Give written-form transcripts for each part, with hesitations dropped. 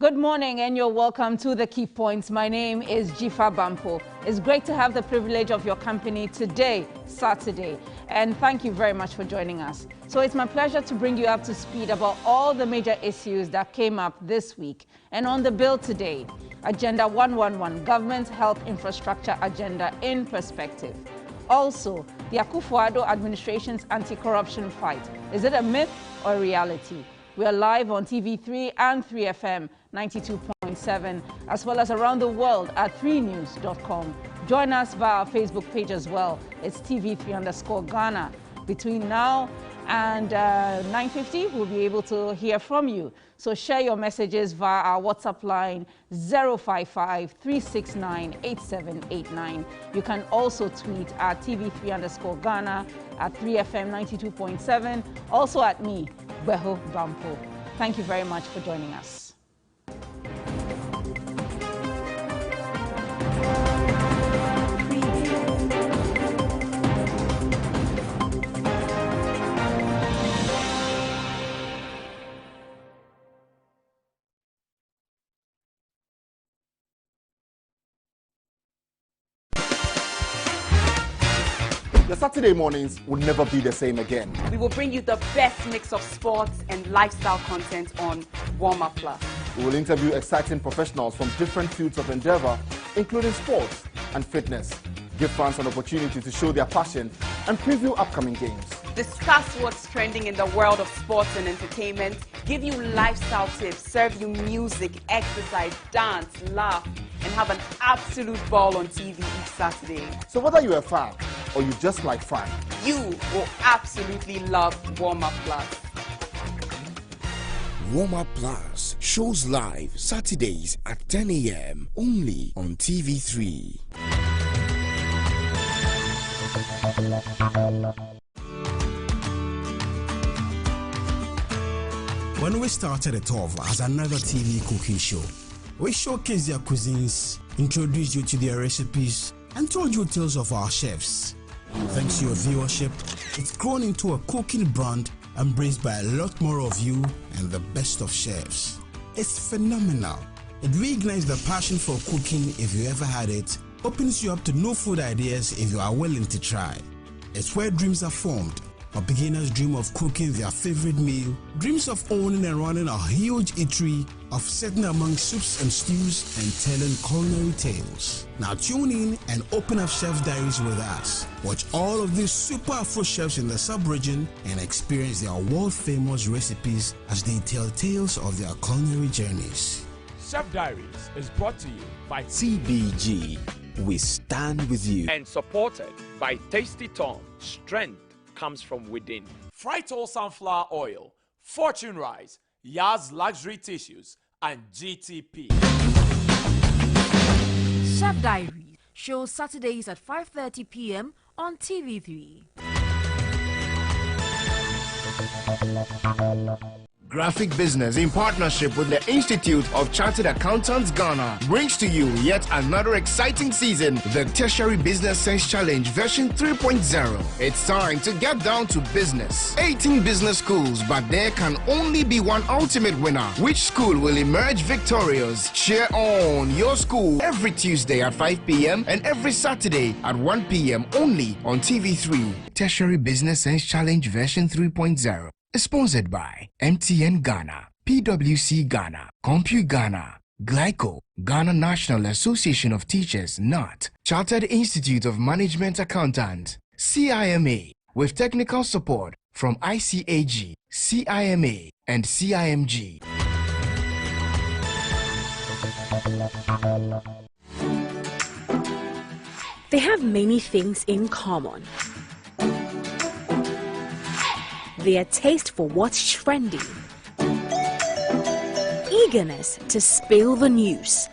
Good morning and you're welcome to The Key Points. My name is Jifa Bampo. It's great to have the privilege of your company today, Saturday, and thank you very much for joining us. So it's my pleasure to bring you up to speed about all the major issues that came up this week. And on the bill today, Agenda 111, Government Health Infrastructure Agenda in Perspective. Also, the Akufo-Addo administration's anti-corruption fight. Is it a myth or a reality? We are live on TV3 and 3FM 92.7, as well as around the world at 3news.com. Join us via our Facebook page as well. It's TV3_Ghana. Between now and 9:50, we'll be able to hear from you. So share your messages via our WhatsApp line 055-369-8789. You can also tweet at TV3_Ghana, at 3FM 92.7, also at me, Beho Bampo. Thank you very much for joining us. The Saturday mornings will never be the same again. We will bring you the best mix of sports and lifestyle content on Warm Up Plus. We will interview exciting professionals from different fields of endeavor, including sports and fitness. Give fans an opportunity to show their passion and preview upcoming games. Discuss what's trending in the world of sports and entertainment, give you lifestyle tips, serve you music, exercise, dance, laugh, and have an absolute ball on TV each Saturday. So whether you're a fan or you just like fun, you will absolutely love Warm Up Plus. Warm Up Plus shows live Saturdays at 10 a.m. only on TV3. When we started at 12 as another TV cooking show, we showcased their cuisines, introduced you to their recipes, and told you tales of our chefs. Thanks to your viewership, it's grown into a cooking brand embraced by a lot more of you and the best of chefs. It's phenomenal. It reignites the passion for cooking if you ever had it, opens you up to new food ideas if you are willing to try. It's where dreams are formed. Our beginners dream of cooking their favorite meal, dreams of owning and running a huge eatery, of sitting among soups and stews and telling culinary tales. Now tune in and open up Chef's Diaries with us. Watch all of these super Afro chefs in the sub-region and experience their world-famous recipes as they tell tales of their culinary journeys. Chef Diaries is brought to you by TBG. We stand with you. And supported by Tasty Tom. Strength comes from within. Frytol sunflower oil, Fortune Rice, Yaz luxury tissues, and GTP. Chef Diaries shows Saturdays at 5:30 p.m. on TV3. Graphic Business, in partnership with the Institute of Chartered Accountants Ghana, brings to you yet another exciting season, the Tertiary Business Sense Challenge version 3.0. It's time to get down to business. 18 business schools, but there can only be one ultimate winner. Which school will emerge victorious? Cheer on your school every Tuesday at 5 p.m. and every Saturday at 1 p.m. only on TV3. Tertiary Business Sense Challenge version 3.0. Sponsored by MTN Ghana, PwC Ghana, Compu Ghana, Glyco, Ghana National Association of Teachers, NAT, Chartered Institute of Management Accountants, CIMA, with technical support from ICAG, CIMA, and CIMG. They have many things in common. Their taste for what's trending, eagerness to spill the news,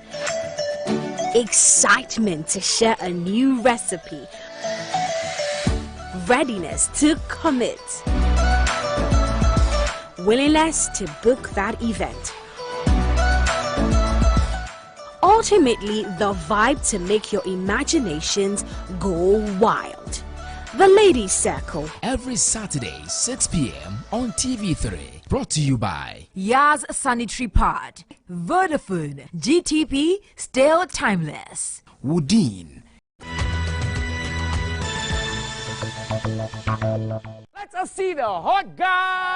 excitement to share a new recipe, readiness to commit, willingness to book that event. Ultimately, the vibe to make your imaginations go wild. The Ladies Circle. Every Saturday, 6 p.m. on TV3. Brought to you by Yaz Sanitary Pad, Vodafone, GTP, still timeless. Woodin. Let us see the hot guy.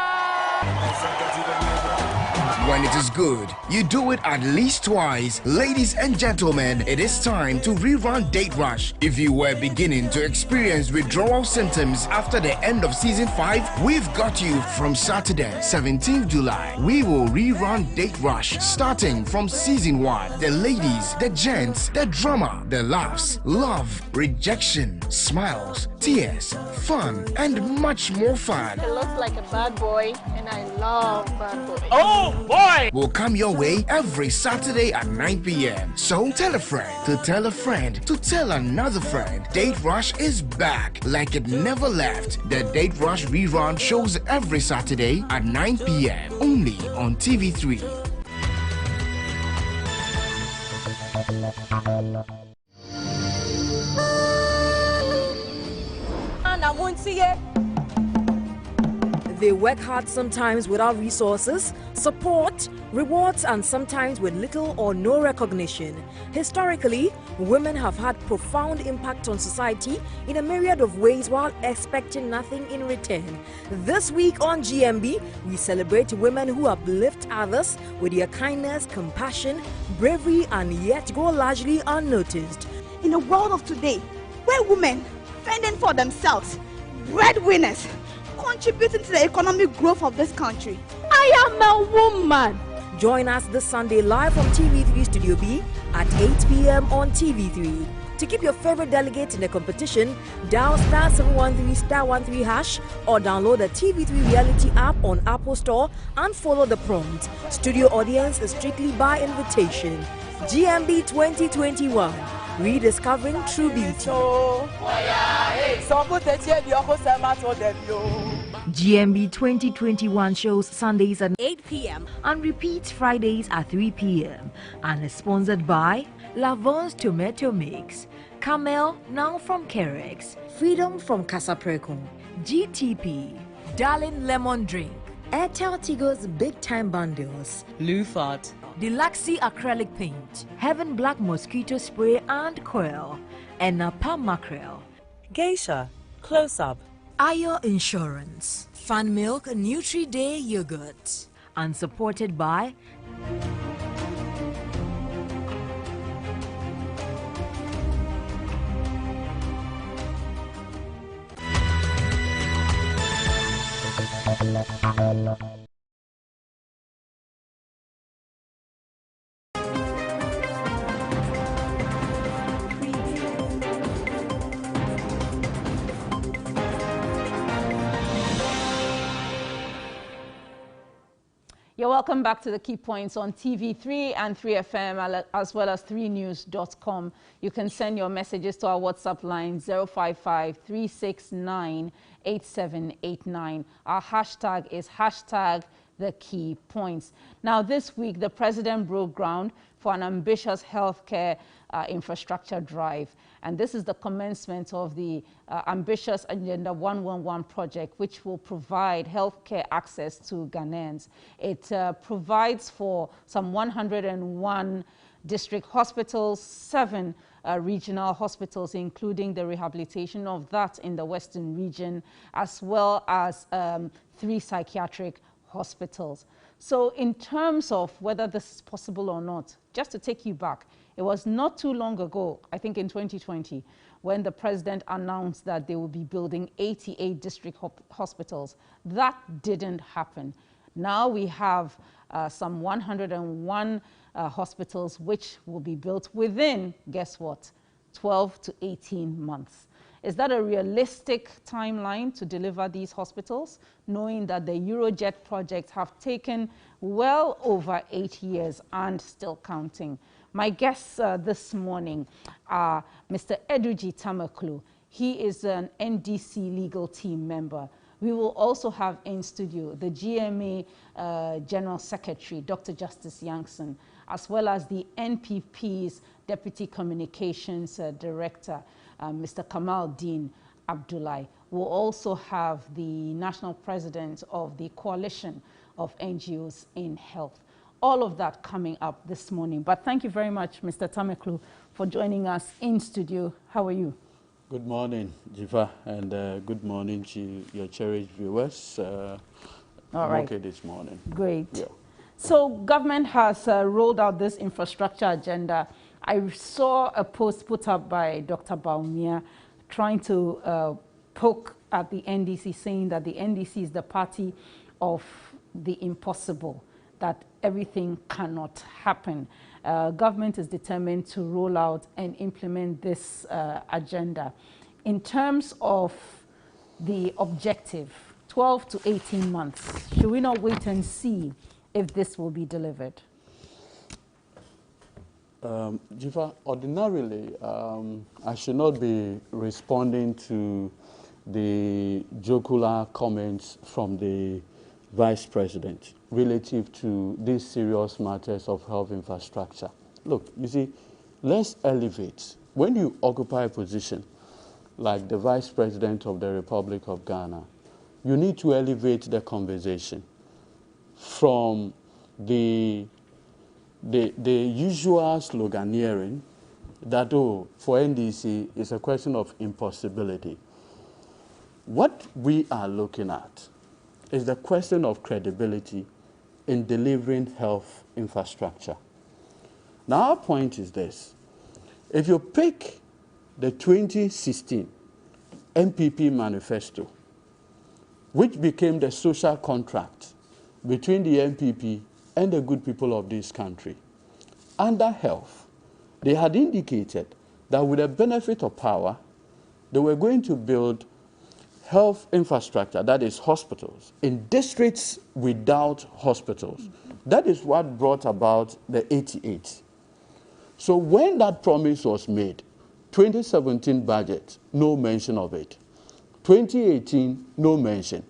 When it is good, you do it at least twice. Ladies and gentlemen, it is time to rerun Date Rush. If you were beginning to experience withdrawal symptoms after the end of season 5, we've got you. From Saturday, 17th July, we will rerun Date Rush starting from season 1. The ladies, the gents, the drama, the laughs, love, rejection, smiles, tears, fun, and much more fun. It looks like a bad boy, and I love bad boys. Oh boy! Will come your way every Saturday at 9 p.m. So tell a friend to tell a friend to tell another friend. Date Rush is back like it never left. The Date Rush rerun shows every Saturday at 9 p.m. only on TV3. They work hard sometimes without resources, support, rewards, and sometimes with little or no recognition. Historically, women have had profound impact on society in a myriad of ways while expecting nothing in return. This week on GMB, we celebrate women who uplift others with their kindness, compassion, bravery, and yet go largely unnoticed. In the world of today, where women fending for themselves, breadwinners, contributing to the economic growth of this country. I am a woman. Join us this Sunday live on TV3 Studio B at 8 p.m. on TV3. To keep your favorite delegate in the competition, dial *713*13# or download the TV3 Reality app on Apple Store and follow the prompt. Studio audience is strictly by invitation. GMB 2021. Rediscovering true beauty. GMB 2021 shows Sundays at 8 p.m. and repeats Fridays at 3 p.m. and is sponsored by Lavon's Tomato Mix, Camel now from Kerex, Freedom from Casaprecon, GTP, Darling Lemon Drink, Airtel Tigo's Big Time Bundles, Lufat, Deluxy Acrylic Paint, Heaven Black Mosquito Spray and Coil, and Napa Mackerel, Geisha, Close Up, Ayo Insurance, Fan Milk Nutri-Day Yogurt, and supported by You're welcome back to the Key Points on TV3 and 3FM, as well as 3news.com. You can send your messages to our WhatsApp line 055-369-8789. Our hashtag is #TheKeyPoints. Now, this week, the president broke ground for an ambitious healthcare infrastructure drive. And this is the commencement of the ambitious Agenda 111 project, which will provide healthcare access to Ghanaians. It provides for some 101 district hospitals, 7 regional hospitals, including the rehabilitation of that in the Western region, as well as 3 psychiatric hospitals. So in terms of whether this is possible or not, just to take you back, it was not too long ago, I think in 2020, when the president announced that they will be building 88 district hospitals. That didn't happen. Now we have some 101 hospitals which will be built within, guess what, 12 to 18 months. Is that a realistic timeline to deliver these hospitals, knowing that the Eurojet projects have taken well over 8 years and still counting? My guests this morning are Mr. Eduji Tamaklu. He is an NDC legal team member. We will also have in studio the GMA General Secretary, Dr. Justice Yankson, as well as the NPP's Deputy Communications Director, Mr. Kamal Dean Abdullahi. We'll also have the National President of the Coalition of NGOs in health. All of that coming up this morning. But thank you very much, Mr. Tameklu, for joining us in studio. How are you? Good morning, Jifa, and good morning to your cherished viewers. All right. Okay this morning. Great. Yeah. So government has rolled out this infrastructure agenda. I saw a post put up by Dr. Baumia trying to poke at the NDC, saying that the NDC is the party of the impossible, that everything cannot happen. Government is determined to roll out and implement this agenda. In terms of the objective, 12 to 18 months, should we not wait and see if this will be delivered? Jifa, ordinarily, I should not be responding to the jocular comments from the Vice President relative to these serious matters of health infrastructure. Look, you see, let's elevate. When you occupy a position like the Vice President of the Republic of Ghana, you need to elevate the conversation from the usual sloganeering that, oh, for NDC, it's a question of impossibility. What we are looking at is the question of credibility in delivering health infrastructure. Now, our point is this. If you pick the 2016 MPP manifesto, which became the social contract between the MPP and the good people of this country, under health, they had indicated that with the benefit of power, they were going to build health infrastructure, that is hospitals, in districts without hospitals. That is what brought about the 88. So when that promise was made, 2017 budget, no mention of it. 2018, no mention.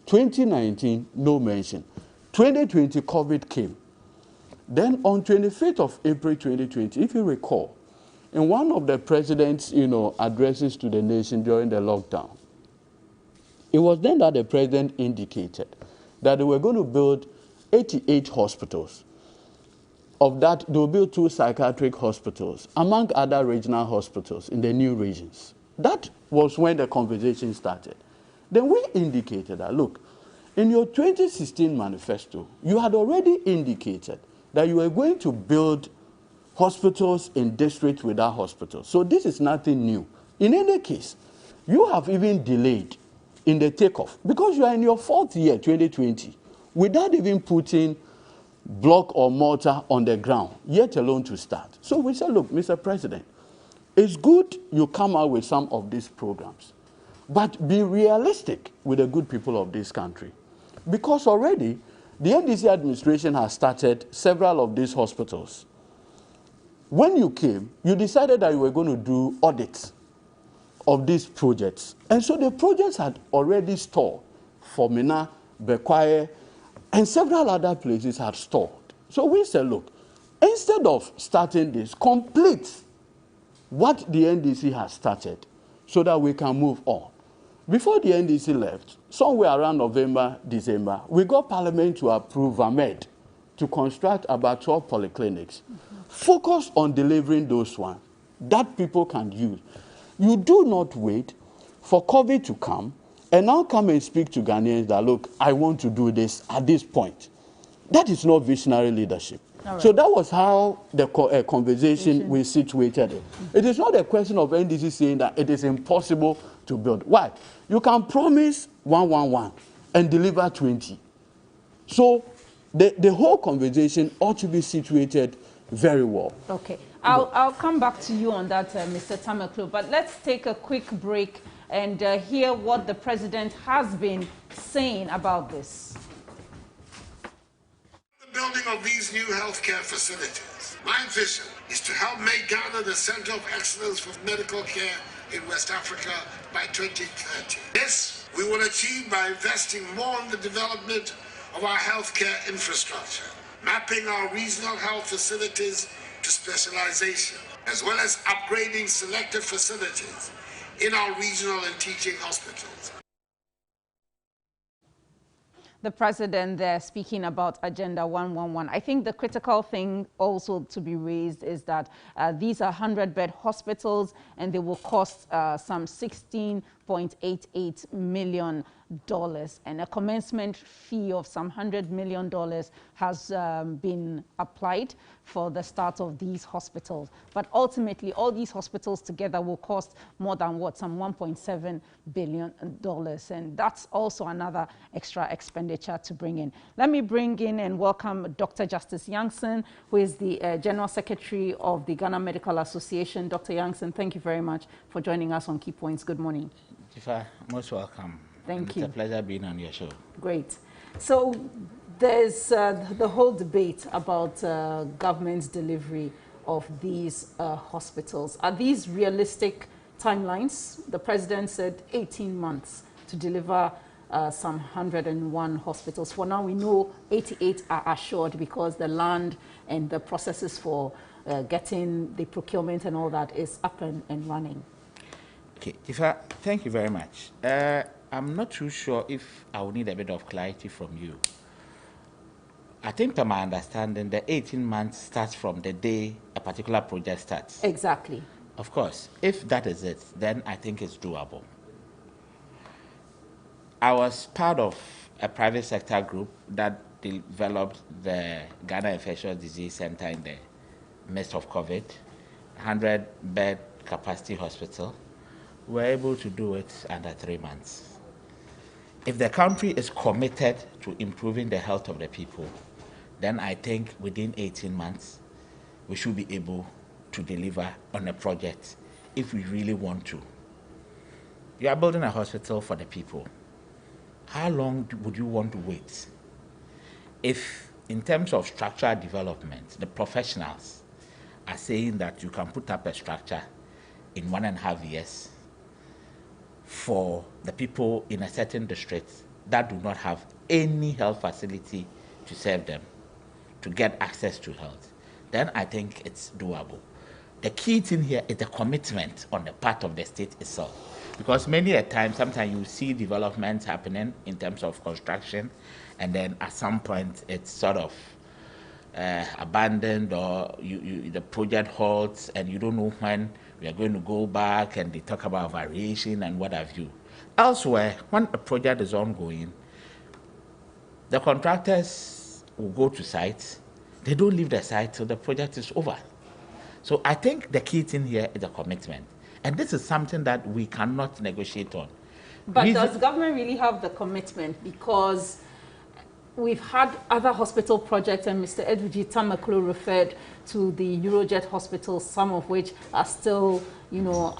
2019, no mention. 2020, COVID came. Then on 25th of April 2020, if you recall, in one of the president's addresses to the nation during the lockdown, it was then that the president indicated that they were going to build 88 hospitals. Of that, they will build 2 psychiatric hospitals, among other regional hospitals in the new regions. That was when the conversation started. Then we indicated that, look, in your 2016 manifesto, you had already indicated that you were going to build hospitals in districts without hospitals. So this is nothing new. In any case, you have even delayed in the takeoff because you are in your 4th year, 2020, without even putting block or mortar on the ground, yet alone to start. So we said, look, Mr. President, it's good you come out with some of these programs, but be realistic with the good people of this country. Because already, the NDC administration has started several of these hospitals. When you came, you decided that you were going to do audits of these projects. And so the projects had already stalled. Formina, Bekwaye, and several other places had stalled. So we said, look, instead of starting this, complete what the NDC has started so that we can move on. Before the NDC left, somewhere around November, December, we got Parliament to approve VAMED to construct about 12 polyclinics. Focus on delivering those ones that people can use. You do not wait for COVID to come and now come and speak to Ghanaians that, look, I want to do this at this point. That is not visionary leadership. Right. So that was how the conversation we situated it. It is not a question of NDC saying that it is impossible to build. Why? You can promise 111 and deliver 20. So the whole conversation ought to be situated very well. Okay. I'll come back to you on that, Mr. Tameklu, but let's take a quick break and hear what the president has been saying about this. The building of these new healthcare facilities. My vision is to help make Ghana the center of excellence for medical care in West Africa by 2030. This we will achieve by investing more in the development of our healthcare infrastructure, mapping our regional health facilities to specialization, as well as upgrading selected facilities in our regional and teaching hospitals. The president there speaking about Agenda 111. I think the critical thing also to be raised is that these are 100-bed hospitals and they will cost some $16.88 million. And a commencement fee of some $100 million has been applied for the start of these hospitals. But ultimately, all these hospitals together will cost more than what, some $1.7 billion. And that's also another extra expenditure to bring in. Let me bring in and welcome Dr. Justice Yangson, who is the General Secretary of the Ghana Medical Association. Dr. Yangson, thank you very much for joining us on Key Points. Good morning. Jifa, most welcome. Thank you. It's a pleasure being on your show. Great. So there's the whole debate about government's delivery of these hospitals. Are these realistic timelines? The president said 18 months to deliver some 101 hospitals. For now, we know 88 are assured because the land and the processes for getting the procurement and all that is up and running. Okay, Jifa, thank you very much. I'm not too sure if I will need a bit of clarity from you. I think, to my understanding, the 18 months starts from the day a particular project starts. Exactly. Of course, if that is it, then I think it's doable. I was part of a private sector group that developed the Ghana Infectious Disease Center in the midst of COVID, 100-bed capacity hospital. We were able to do it under 3 months. If the country is committed to improving the health of the people, then I think within 18 months, we should be able to deliver on a project if we really want to. You are building a hospital for the people. How long would you want to wait? If, in terms of structural development, the professionals are saying that you can put up a structure in 1.5 years, for the people in a certain district that do not have any health facility to serve them, to get access to health, then I think it's doable. The key thing here is the commitment on the part of the state itself. Because many a time, sometimes you see developments happening in terms of construction, and then at some point it's sort of abandoned, or the project halts and you don't know when we are going to go back, and they talk about variation and what have you. Elsewhere, when a project is ongoing, the contractors will go to sites. They don't leave the site till the project is over. So I think the key thing here is the commitment. And this is something that we cannot negotiate on. But does government really have the commitment? Because we've had other hospital projects, and Mr. Edwiji Tamaklo referred to the Eurojet hospitals, some of which are still,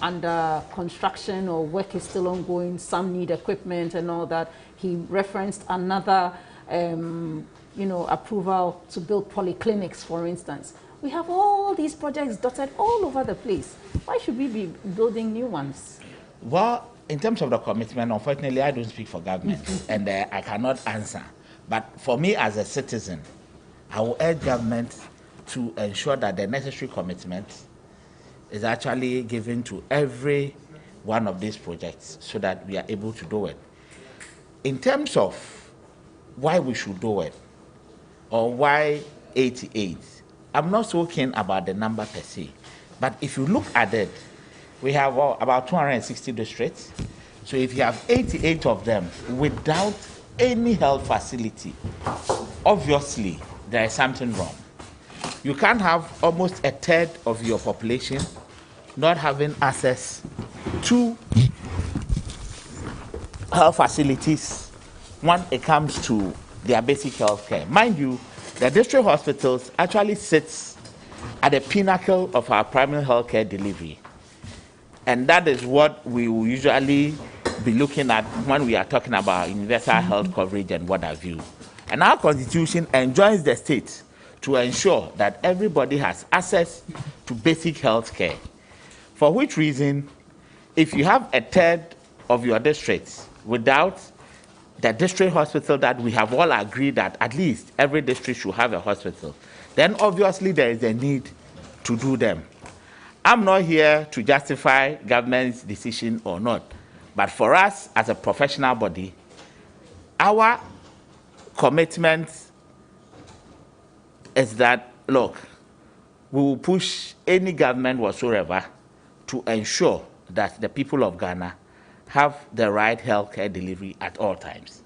under construction or work is still ongoing. Some need equipment and all that. He referenced another, approval to build polyclinics, for instance. We have all these projects dotted all over the place. Why should we be building new ones? Well, in terms of the commitment, unfortunately, I don't speak for government, and I cannot answer. But for me as a citizen, I will urge government to ensure that the necessary commitment is actually given to every one of these projects so that we are able to do it. In terms of why we should do it, or why 88, I'm not so keen about the number per se. But if you look at it, we have about 260 districts. So if you have 88 of them without any health facility, obviously there is something wrong. You can't have almost 1/3 of your population not having access to health facilities when it comes to their basic health care. Mind you, the district hospitals actually sits at the pinnacle of our primary health care delivery. And that is what we will usually be looking at when we are talking about universal health coverage and what have you. And our constitution enjoins the state to ensure that everybody has access to basic health care. For which reason, if you have 1/3 of your districts without the district hospital that we have all agreed that at least every district should have a hospital, then obviously there is a need to do them. I'm not here to justify government's decision or not, but for us as a professional body, our commitment is that, look, we will push any government whatsoever to ensure that the people of Ghana have the right healthcare delivery at all times.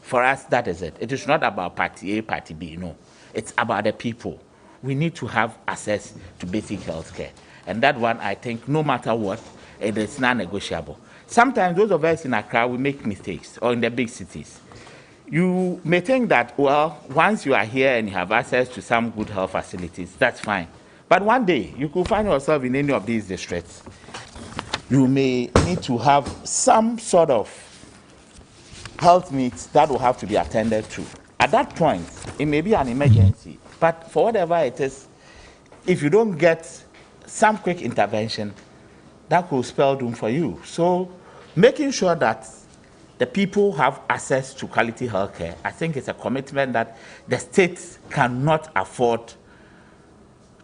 For us, that is it. It is not about party A, party B, no. It's about the people. We need to have access to basic healthcare. And that one, I think, no matter what, it is non-negotiable. Sometimes those of us in Accra, we make mistakes, or in the big cities. You may think that, well, once you are here and you have access to some good health facilities, that's fine. But one day, you could find yourself in any of these districts. You may need to have some sort of health needs that will have to be attended to. At that point, it may be an emergency, but for whatever it is, if you don't get some quick intervention, that could spell doom for you. So making sure that the people have access to quality healthcare, I think it's a commitment that the state cannot afford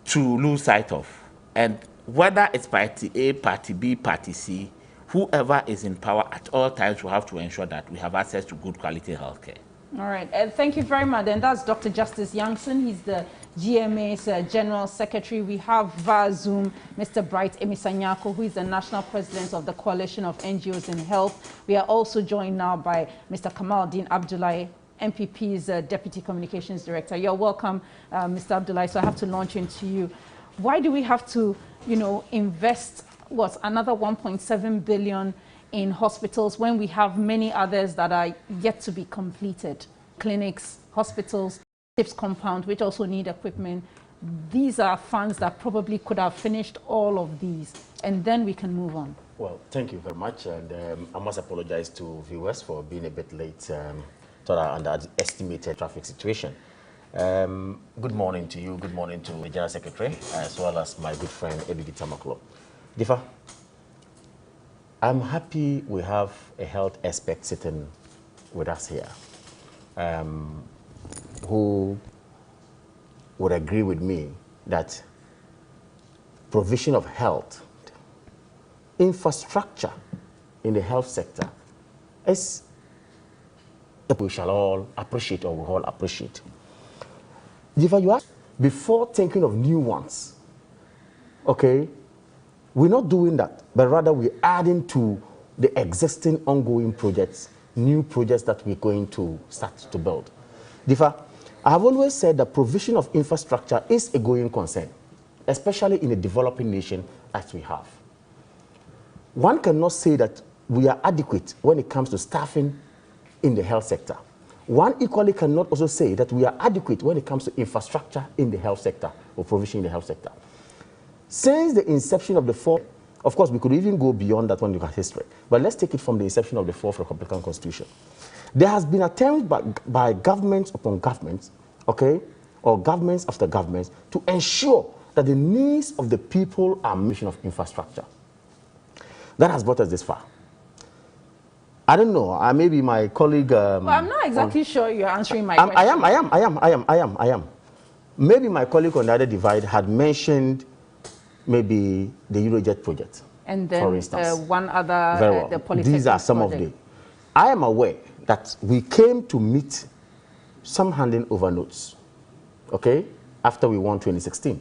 to lose sight of. And whether it's party A, party B, party C, whoever is in power at all times will have to ensure that we have access to good quality healthcare. All right. Thank you very much. And that's Dr. Justice Youngson. He's the GMA's General Secretary. We have via Zoom Mr. Bright Emisanyako, who is the National President of the Coalition of NGOs in Health. We are also joined now by Mr. Kamaldeen Abdullahi, MPP's Deputy Communications Director. You're welcome, Mr. Abdullahi. So I have to launch into you. Why do we have to, invest, another 1.7 billion in hospitals when we have many others that are yet to be completed? Clinics, hospitals, TIPS compound, which also need equipment. These are funds that probably could have finished all of these, and then we can move on. Well, thank you very much, and I must apologize to viewers for being a bit late. Thought I underestimated traffic situation. Good morning to you, good morning to the General Secretary, as well as my good friend, Ebidi Tamaklo. Difa, I'm happy we have a health expert sitting with us here, who would agree with me that provision of health, infrastructure in the health sector is we shall all appreciate, or we all appreciate. Difa, you ask, before thinking of new ones, okay, we're not doing that, but rather we're adding to the existing ongoing projects, new projects that we're going to start to build. Difa, I have always said that provision of infrastructure is a going concern, especially in a developing nation as we have. One cannot say that we are adequate when it comes to staffing in the health sector. One equally cannot also say that we are adequate when it comes to infrastructure in the health sector or provision in the health sector. Since the inception of the fourth, of course, we could even go beyond that when you look at history, but let's take it from the inception of the Fourth Republican Constitution. There has been attempts by governments upon governments, okay, or governments after governments, to ensure that the needs of the people are mission of infrastructure. That has brought us this far. I don't know. Maybe my colleague. Well, I'm not exactly sure you're answering my question. I am. Maybe my colleague on the other divide had mentioned maybe the Eurojet project. And then for instance. one other, the Polytechnic These are some project. of the. I am aware that we came to meet some handing over notes, okay, after we won 2016.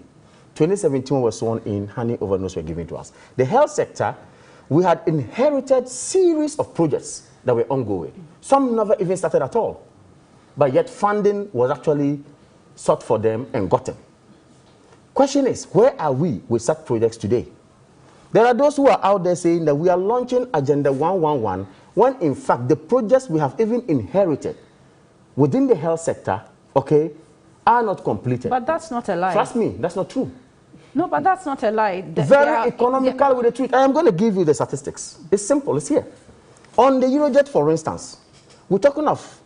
2017 was sworn in, handing over notes were given to us. The health sector, we had inherited series of projects that were ongoing. Some never even started at all, but yet funding was actually sought for them and gotten. Question is, where are we with such projects today? There are those who are out there saying that we are launching Agenda 111, when in fact the projects we have even inherited within the health sector, okay, are not completed. But that's not a lie. Trust me, that's not true. No, but that's not a lie. Very economical with the truth. I am going to give you the statistics. It's simple, it's here. On the Eurojet, for instance, we're talking of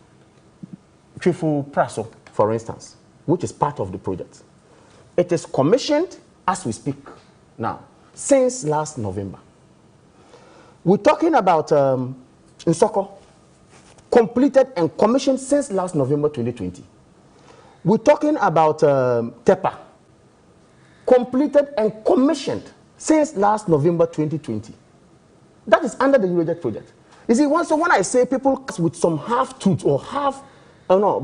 Trifu Praso, for instance, which is part of the project. It is commissioned as we speak now, since last November. We're talking about Nsoko, completed and commissioned since last November 2020. We're talking about Tepa, completed and commissioned since last November 2020. That is under the Eurojet project. You see, so when I say people with some half-truth or half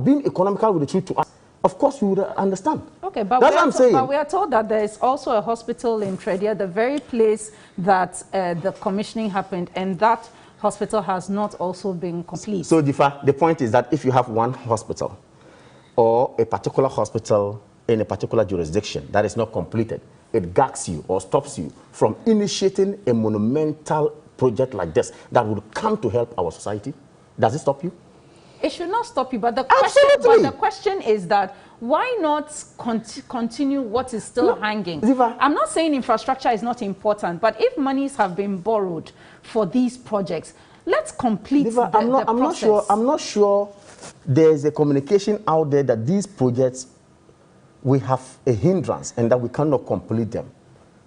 being economical with the truth to us, of course you would understand. Okay, but that's what I'm saying. But we are told that there is also a hospital in Tredia, the very place that the commissioning happened, and that hospital has not also been complete. So the point is that if you have one hospital or a particular hospital in a particular jurisdiction that is not completed, it gags you or stops you from initiating a monumental project like this that would come to help our society. Does it stop you? It should not stop you, but the question is that why not continue what is still hanging? I'm not saying infrastructure is not important, but if monies have been borrowed for these projects, let's complete the process. I'm not sure there's a communication out there that these projects, we have a hindrance and that we cannot complete them.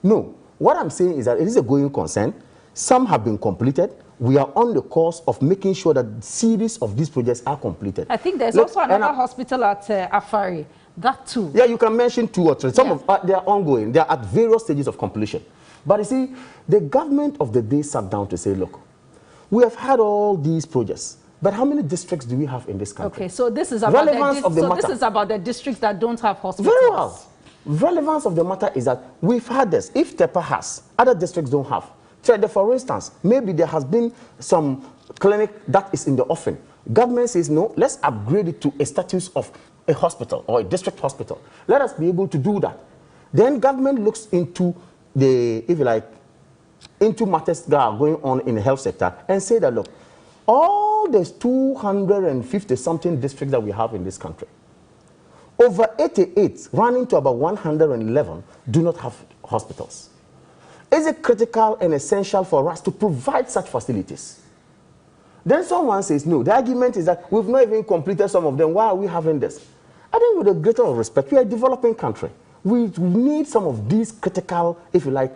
No. What I'm saying is that it is a going concern. Some have been completed. We are on the course of making sure that a series of these projects are completed. I think there's also another hospital at Afari. That too. Yeah, you can mention 2 or 3. Some of they are ongoing. They are at various stages of completion. But you see, the government of the day sat down to say, look, we have had all these projects, but how many districts do we have in this country? Okay, so this is about this is about the districts that don't have hospitals. Very well. Relevance of the matter is that we've had this. If Tepa has, other districts don't have. For instance, maybe there has been some clinic that is in the offing. Government says, no, let's upgrade it to a status of a hospital or a district hospital. Let us be able to do that. Then government looks into the, if you like, into matters that are going on in the health sector and say that, look, all these 250-something districts that we have in this country, over 88, running to about 111, do not have hospitals. Is it critical and essential for us to provide such facilities? Then someone says, no, the argument is that we've not even completed some of them. Why are we having this? I think with a greater respect, we are a developing country. We need some of these critical, if you like,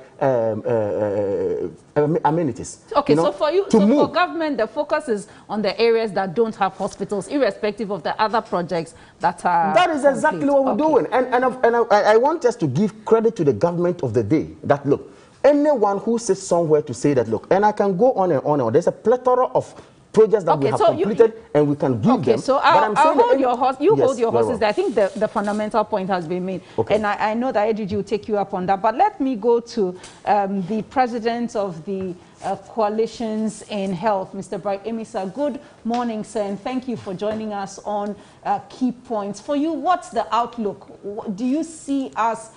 amenities. Okay, so for you, for government, the focus is on the areas that don't have hospitals, irrespective of the other projects that are. That is exactly what we're doing. And I want us to give credit to the government of the day that, look, anyone who sits somewhere to say that, look, and I can go on and on and on. There's a plethora of projects that we have completed and we can give them. So I'll hold your horse. You hold your horses there. I think the fundamental point has been made. Okay. And I know that AGG will take you up on that. But let me go to the president of the coalitions in health, Mr. Bright Emisa. Good morning, sir, and thank you for joining us on Key Points. For you, what's the outlook? Do you see us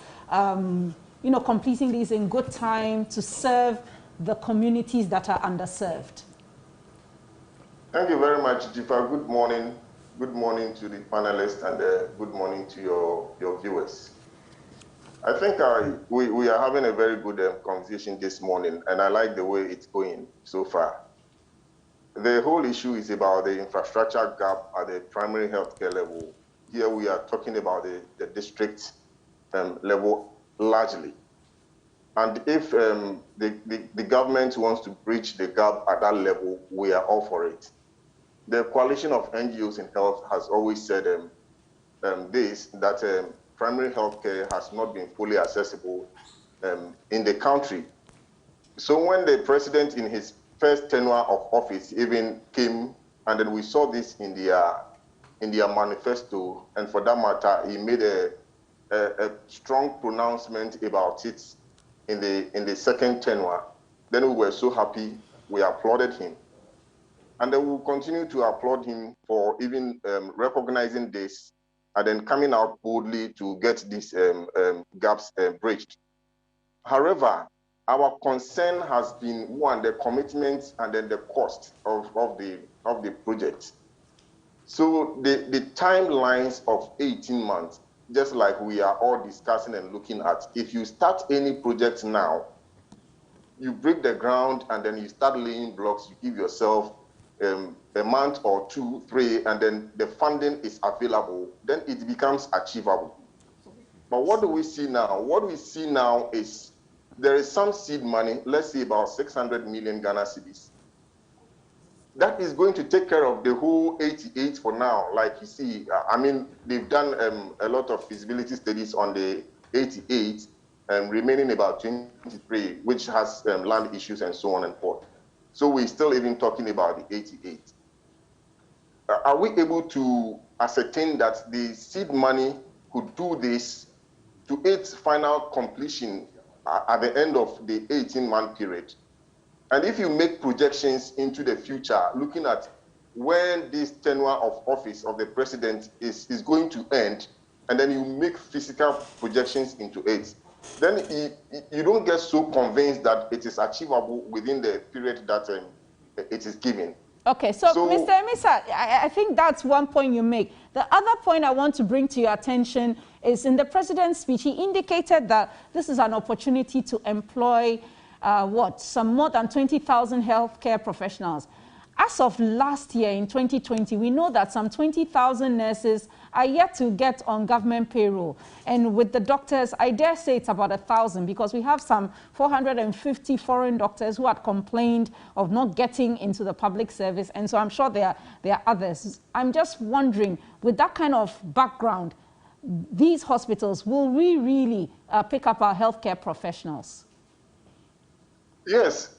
completing these in good time to serve the communities that are underserved? Thank you very much, Jifa. Good morning. Good morning to the panelists and good morning to your viewers. I think we are having a very good conversation this morning, and I like the way it's going so far. The whole issue is about the infrastructure gap at the primary healthcare level. Here we are talking about the district level largely. And if the government wants to bridge the gap at that level, we are all for it. The coalition of NGOs in health has always said that primary health care has not been fully accessible in the country. So when the president in his first tenure of office even came, and then we saw this in their manifesto, and for that matter, he made a strong pronouncement about it in the second tenure, then we were so happy, we applauded him. And then we'll continue to applaud him for even recognizing this and then coming out boldly to get these gaps bridged. However, our concern has been, one, the commitment and then the cost of the project. So the timelines of 18 months, just like we are all discussing and looking at, if you start any project now, you break the ground and then you start laying blocks, you give yourself a month or 2, 3, and then the funding is available, then it becomes achievable. But what do we see now? What we see now is there is some seed money, let's say about 600 million Ghana cedis. That is going to take care of the whole 88 for now. Like you see, I mean, they've done a lot of feasibility studies on the 88, remaining about 23, which has land issues and so on and forth. So we're still even talking about the 88. are we able to ascertain that the seed money could do this to its final completion at the end of the 18-month period? And if you make projections into the future, looking at when this tenure of office of the president is going to end, and then you make physical projections into it, then you don't get so convinced that it is achievable within the period that it is given. Okay, so Mr. Emisa, I think that's one point you make. The other point I want to bring to your attention is in the president's speech, he indicated that this is an opportunity to employ, some more than 20,000 healthcare professionals. As of last year, in 2020, we know that some 20,000 nurses are yet to get on government payroll. And with the doctors, I dare say it's about 1,000 because we have some 450 foreign doctors who had complained of not getting into the public service. And so I'm sure there are others. I'm just wondering, with that kind of background, these hospitals, will we really pick up our healthcare professionals? Yes,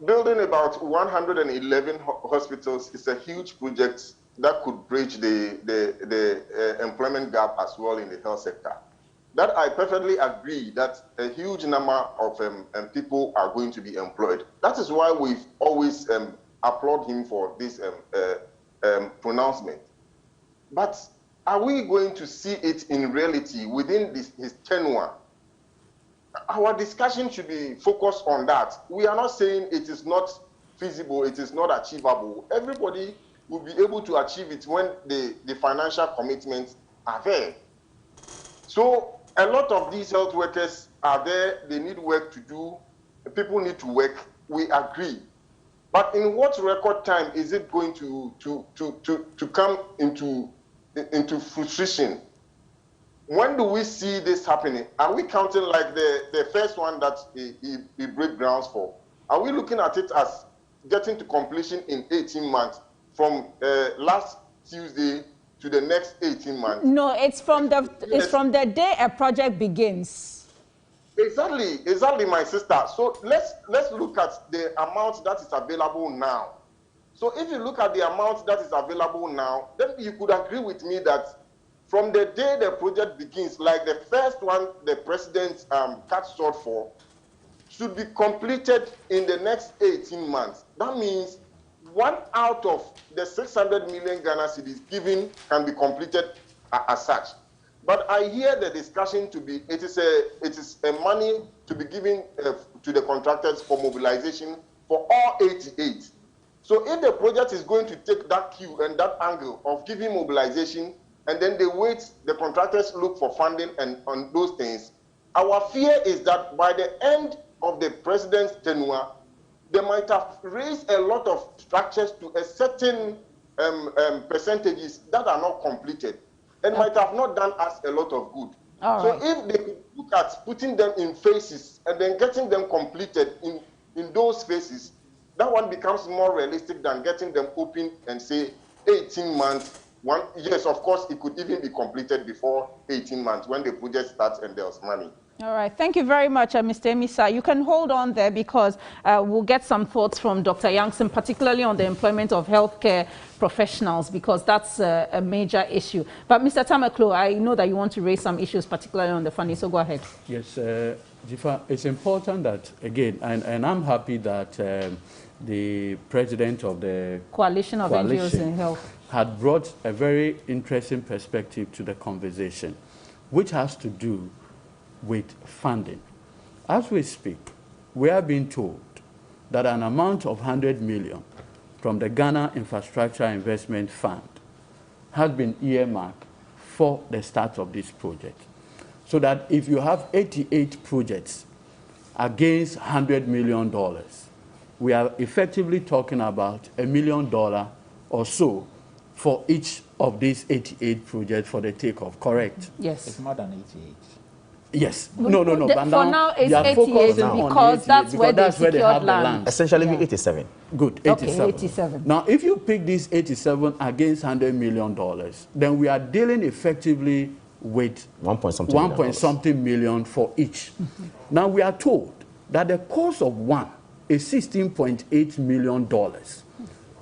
building about 111 hospitals is a huge project that could bridge the employment gap as well in the health sector. That I perfectly agree that a huge number of people are going to be employed. That is why we've always applaud him for this pronouncement. But are we going to see it in reality within his tenure? Our discussion should be focused on that. We are not saying it is not feasible, it is not achievable. Everybody will be able to achieve it when the financial commitments are there. So a lot of these health workers are there, they need work to do, people need to work, we agree. But in what record time is it going to come into fruition? When do we see this happening? Are we counting like the first one that he break grounds for? Are we looking at it as getting to completion in 18 months from last Tuesday to the next 18 months? No, it's from the day a project begins. Exactly, my sister. So let's look at the amount that is available now. So if you look at the amount that is available now, then you could agree with me that from the day the project begins, like the first one the president cut short for, should be completed in the next 18 months. That means 1 out of the 600 million Ghana cedis given can be completed as such. But I hear the discussion to be, it is a money to be given to the contractors for mobilization for all 88. So if the project is going to take that cue and that angle of giving mobilization, and then they wait, the contractors look for funding and on those things, our fear is that by the end of the president's tenure, they might have raised a lot of structures to a certain percentages that are not completed and might have not done us a lot of good. If they could look at putting them in phases and then getting them completed in those phases, that one becomes more realistic than getting them open and say 18 months. Yes, of course, it could even be completed before 18 months when the project starts and there's money. All right. Thank you very much, Mr. Emisa. You can hold on there because we'll get some thoughts from Dr. Yankson, particularly on the employment of healthcare professionals, because that's a major issue. But Mr. Tamaklo, I know that you want to raise some issues, particularly on the funding, so go ahead. Yes, Jifa, it's important that, again, and I'm happy that the president of the Coalition of NGOs in Health had brought a very interesting perspective to the conversation, which has to do with funding. As we speak, we are being told that an amount of 100 million from the Ghana Infrastructure Investment Fund has been earmarked for the start of this project. So that if you have 88 projects against $100 million, we are effectively talking about $1 million or so for each of these 88 projects for the takeoff, correct? Yes. It's more than 88. Yes. No. But for now, it's 88 because that's where they secured land. Essentially, 87. Good, 87. Okay, 87. Now, if you pick these 87 against $100 million, then we are dealing effectively with 1 something million for each. Now, we are told that the cost of one is $16.8 million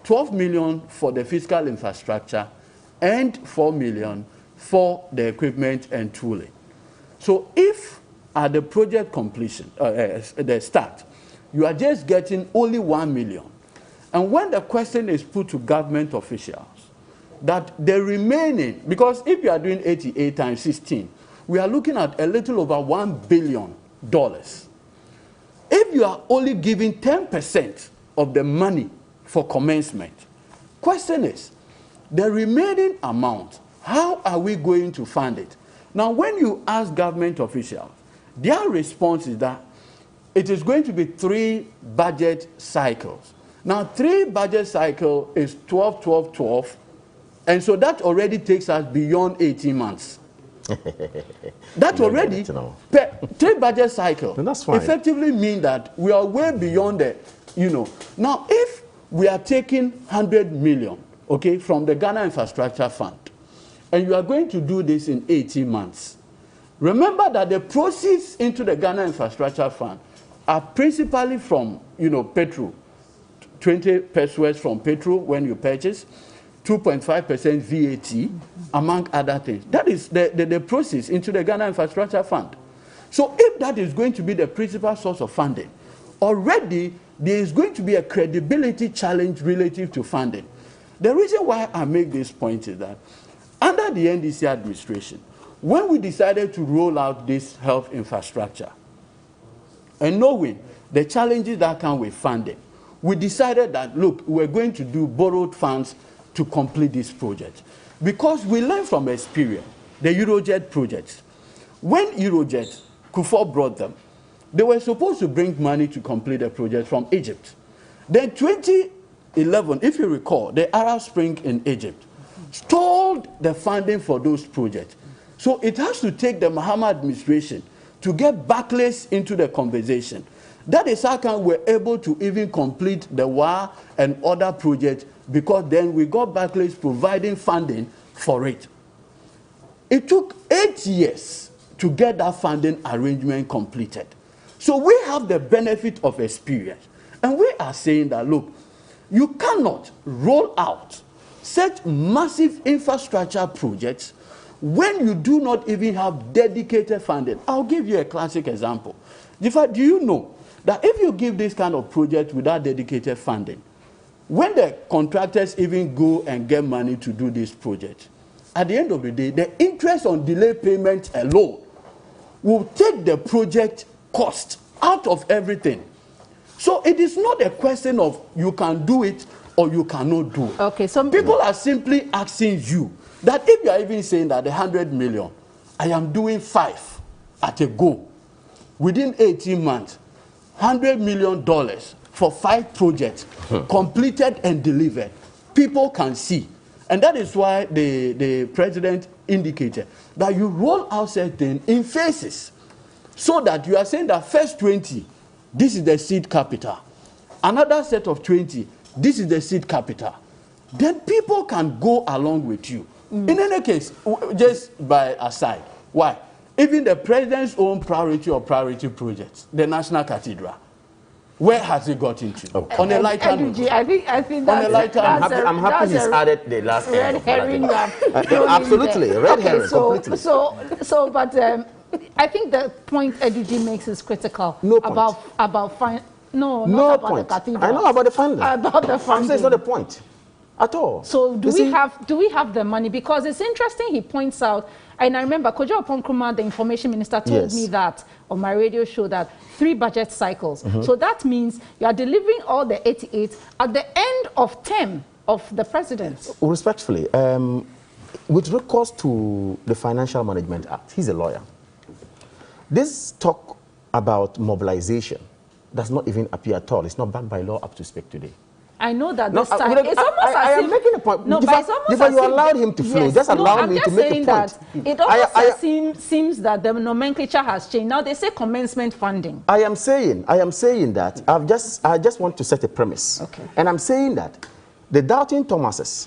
12 million for the physical infrastructure and 4 million for the equipment and tooling. So if at the project completion, the start, you are just getting only 1 million, and when the question is put to government officials, that the remaining, because if you are doing 88 times 16, we are looking at a little over $1 billion. If you are only giving 10% of the money for commencement, question is, the remaining amount, how are we going to fund it? Now, when you ask government officials, their response is that it is going to be 3 budget cycles. Now, 3 budget cycle is 12, 12, 12, and so that already takes us beyond 18 months. That already, 3 budget cycle effectively mean that we are way beyond the, Now, if we are taking 100 million, okay, from the Ghana Infrastructure Fund, and you are going to do this in 18 months, remember that the proceeds into the Ghana Infrastructure Fund are principally from, petrol, 20 pesos from petrol when you purchase, 2.5% VAT, among other things. That is the proceeds into the Ghana Infrastructure Fund. So if that is going to be the principal source of funding, already there is going to be a credibility challenge relative to funding. The reason why I make this point is that under the NDC administration, when we decided to roll out this health infrastructure, and knowing the challenges that come with funding, we decided that, look, we're going to do borrowed funds to complete this project. Because we learned from experience, the Eurojet projects. When Eurojet, Kufuor brought them, they were supposed to bring money to complete the project from Egypt. Then 2011, if you recall, the Arab Spring in Egypt stalled the funding for those projects. So it has to take the Mahama administration to get Barclays into the conversation. That is how come we're able to even complete the WA and other projects, because then we got Barclays providing funding for it. It took 8 years to get that funding arrangement completed. So we have the benefit of experience. And we are saying that, look, you cannot roll out such massive infrastructure projects when you do not even have dedicated funding. I'll give you a classic example. In fact, do you know that if you give this kind of project without dedicated funding, when the contractors even go and get money to do this project, at the end of the day, the interest on delayed payment alone will take the project cost out of everything. So it is not a question of you can do it or you cannot do it. Okay, some people are simply asking you that if you are even saying that the 100 million, I am doing 5 at a go, within 18 months, $100 million for 5 projects completed and delivered, people can see. And that is why the president indicated that you roll out certain in phases, so that you are saying that first 20, this is the seed capital. Another set of 20, this is the seed capital. Then people can go along with you. In any case, just by aside, why? Even the president's own priority or priority projects, the National Cathedral, where has it got into? Okay. On a lighter note. I think that's I'm happy he's added the last red herring. Absolutely, red herring, completely. But I think the point Eddie G makes is critical. No point. About fine. No, no not point. About the cathedral. I know about the funding. About the funding. I'm saying it's not a point at all. So do we have the money? Because it's interesting. He points out, and I remember Kojo Oponkruma, the information minister, told me that on my radio show that 3 budget cycles. So that means you are delivering all the 88 at the end of term of the president. Respectfully, with recourse to the Financial Management Act, he's a lawyer. This talk about mobilization does not even appear at all. It's not backed by law up to speak today. I know that this time. It's almost I am making a point. No, but it's almost as if you allowed him to flow. Just allow me to make a point. That it almost seems that the nomenclature has changed. Now they say commencement funding. I am saying that I just want to set a premise. Okay. And I'm saying that the Doubting Thomases,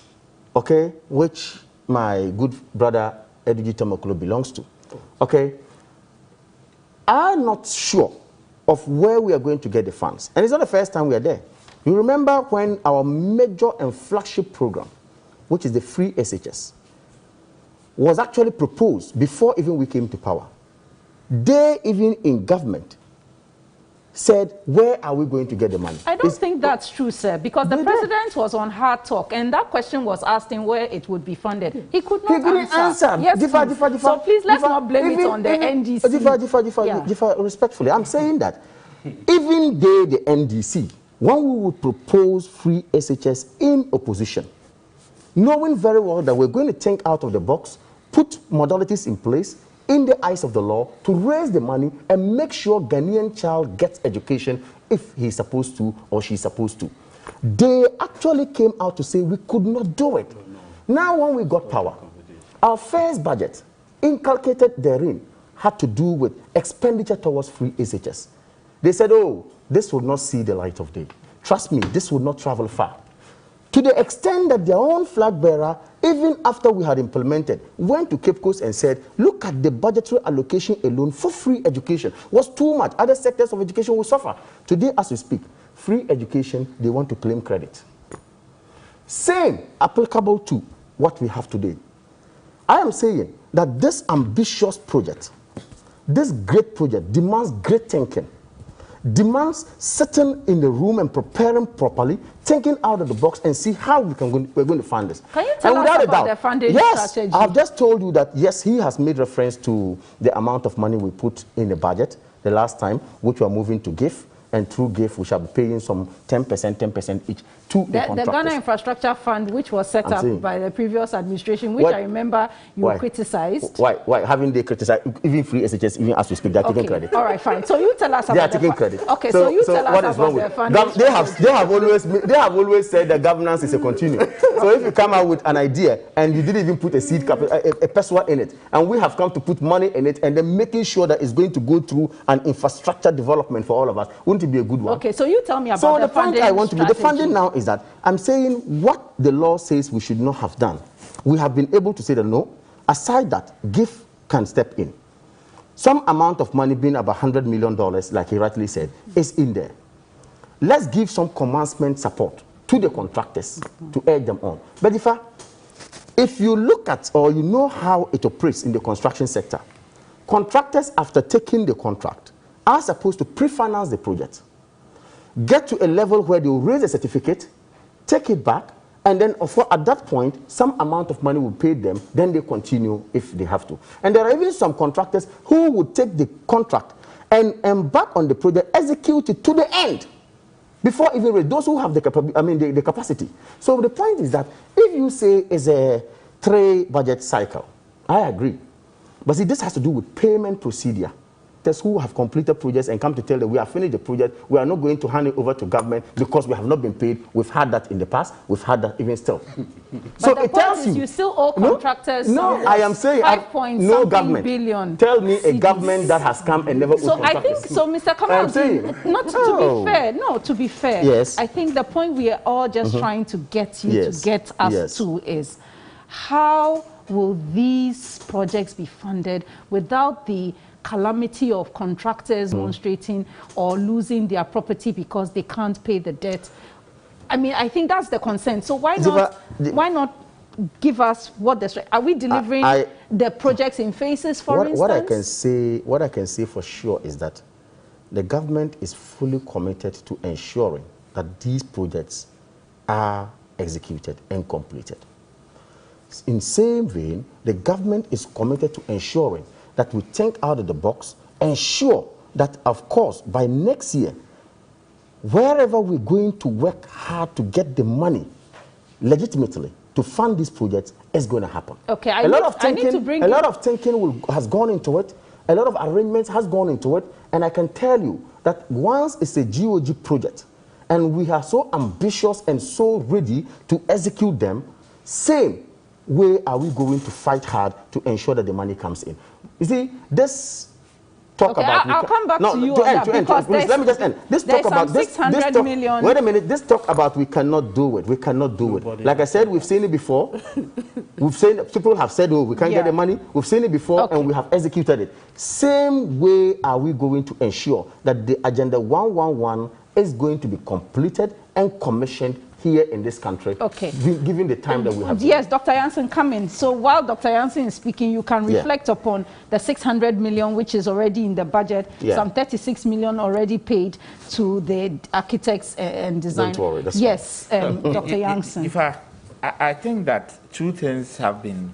okay, which my good brother Edigi Tomokolo belongs to, okay, are not sure of where we are going to get the funds. And it's not the first time we are there. You remember when our major and flagship program, which is the free SHS, was actually proposed before even we came to power. They, even in government, said, where are we going to get the money? I don't think that's true, sir, because the president was on Hard Talk, and that question was asked him where it would be funded. He could not answer. Yes, please. So please, let's not blame it on the NDC. Respectfully, I'm saying that even they, the NDC, when we would propose free SHS in opposition, knowing very well that we're going to think out of the box, put modalities in place in the eyes of the law to raise the money and make sure Ghanaian child gets education if he's supposed to or she's supposed to. They actually came out to say we could not do it. Now when we got power, our first budget inculcated therein had to do with expenditure towards free SHS. They said, oh, this will not see the light of day. Trust me, this will not travel far. To the extent that their own flag bearer, even after we had implemented, went to Cape Coast and said, look at the budgetary allocation alone for free education was too much. Other sectors of education will suffer. Today, as we speak, free education, they want to claim credit. Same applicable to what we have today. I am saying that this ambitious project, this great project demands great thinking, demands sitting in the room and preparing properly, thinking out of the box and see how we're going to fund this. Can you tell us about the funding strategy? I've just told you that, yes, he has made reference to the amount of money we put in the budget the last time, which we are moving to GIF, and through GIF we shall be paying some 10% each to the contractors. The Ghana Infrastructure Fund, which was set up by the previous administration, which I remember you criticized. Why haven't they criticized even free SHS, even as we speak, they're taking credit? All right, fine. So you tell us about they are taking credit. Okay, so you tell us about the funding. They have always said that governance is a continuum. So if you come out with an idea and you didn't even put a seed capital, a pesewa in it, and we have come to put money in it and then making sure that it's going to go through an infrastructure development for all of us, wouldn't it be a good one? Okay, so you tell me about the funding. So the point I want to be, the funding now is that I'm saying what the law says we should not have done. We have been able to say that no, aside that, GIF can step in. Some amount of money, being about $100 million, like he rightly said, is in there. Let's give some commencement support to the contractors to urge them on. But if you look at or you know how it operates in the construction sector, contractors, after taking the contract, are supposed to pre-finance the project, get to a level where they will raise a certificate, take it back, and then at that point, some amount of money will pay them, then they continue if they have to. And there are even some contractors who would take the contract and embark on the project, execute it to the end, before even those who have the capacity. So the point is that if you say it's a 3 budget cycle, I agree. But see, this has to do with payment procedure. Who have completed projects and come to tell them we have finished the project, we are not going to hand it over to government because we have not been paid. We've had that in the past, we've had that even still. So it tells you still owe contractors. No, I am saying no government. Billion tell me a government that has come and never owed contractors. I think so, Mr. Kamal, to be fair, yes. I think the point we are all just trying to get you to get us to is how will these projects be funded without the calamity of contractors demonstrating or losing their property because they can't pay the debt? I mean, I think that's the concern. So why not give us what are we delivering the projects in phases, for instance? What I can say for sure is that the government is fully committed to ensuring that these projects are executed and completed. In same vein, the government is committed to ensuring that we think out of the box, ensure that, of course, by next year, wherever we're going to work hard to get the money legitimately to fund these projects is going to happen. Okay, a lot of thinking has gone into it, a lot of arrangements has gone into it, and I can tell you that once it's a GOG project, and we are so ambitious and so ready to execute them, same way are we going to fight hard to ensure that the money comes in. You see, this talk about... I'll come back to you on that because let me just end. This talk about this 600 million... Wait a minute. This talk about we cannot do it. We cannot do it. Like I said, we've seen it before. We've seen people have said, oh, we can't get the money. We've seen it before and we have executed it. Same way are we going to ensure that the Agenda 111 is going to be completed and commissioned here in this country, given the time that we have. Yes, Dr. Jansen, come in. So while Dr. Jansen is speaking, you can reflect upon the 600 million, which is already in the budget, some 36 million already paid to the architects and designers. Don't worry, that's yes, Dr. Jansen. I think that two things have been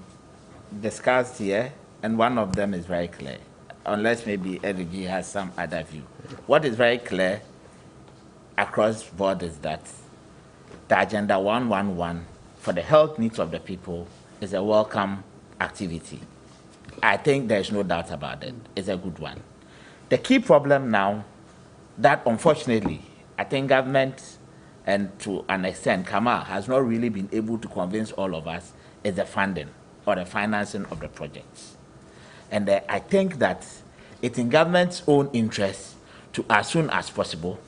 discussed here, and one of them is very clear, unless maybe Edigi has some other view. What is very clear across board is that the Agenda 111 for the health needs of the people is a welcome activity. I think there's no doubt about it. It's a good one. The key problem now that unfortunately I think government and to an extent Kamal has not really been able to convince all of us is the funding or the financing of the projects. And I think that it's in government's own interest to, as soon as possible,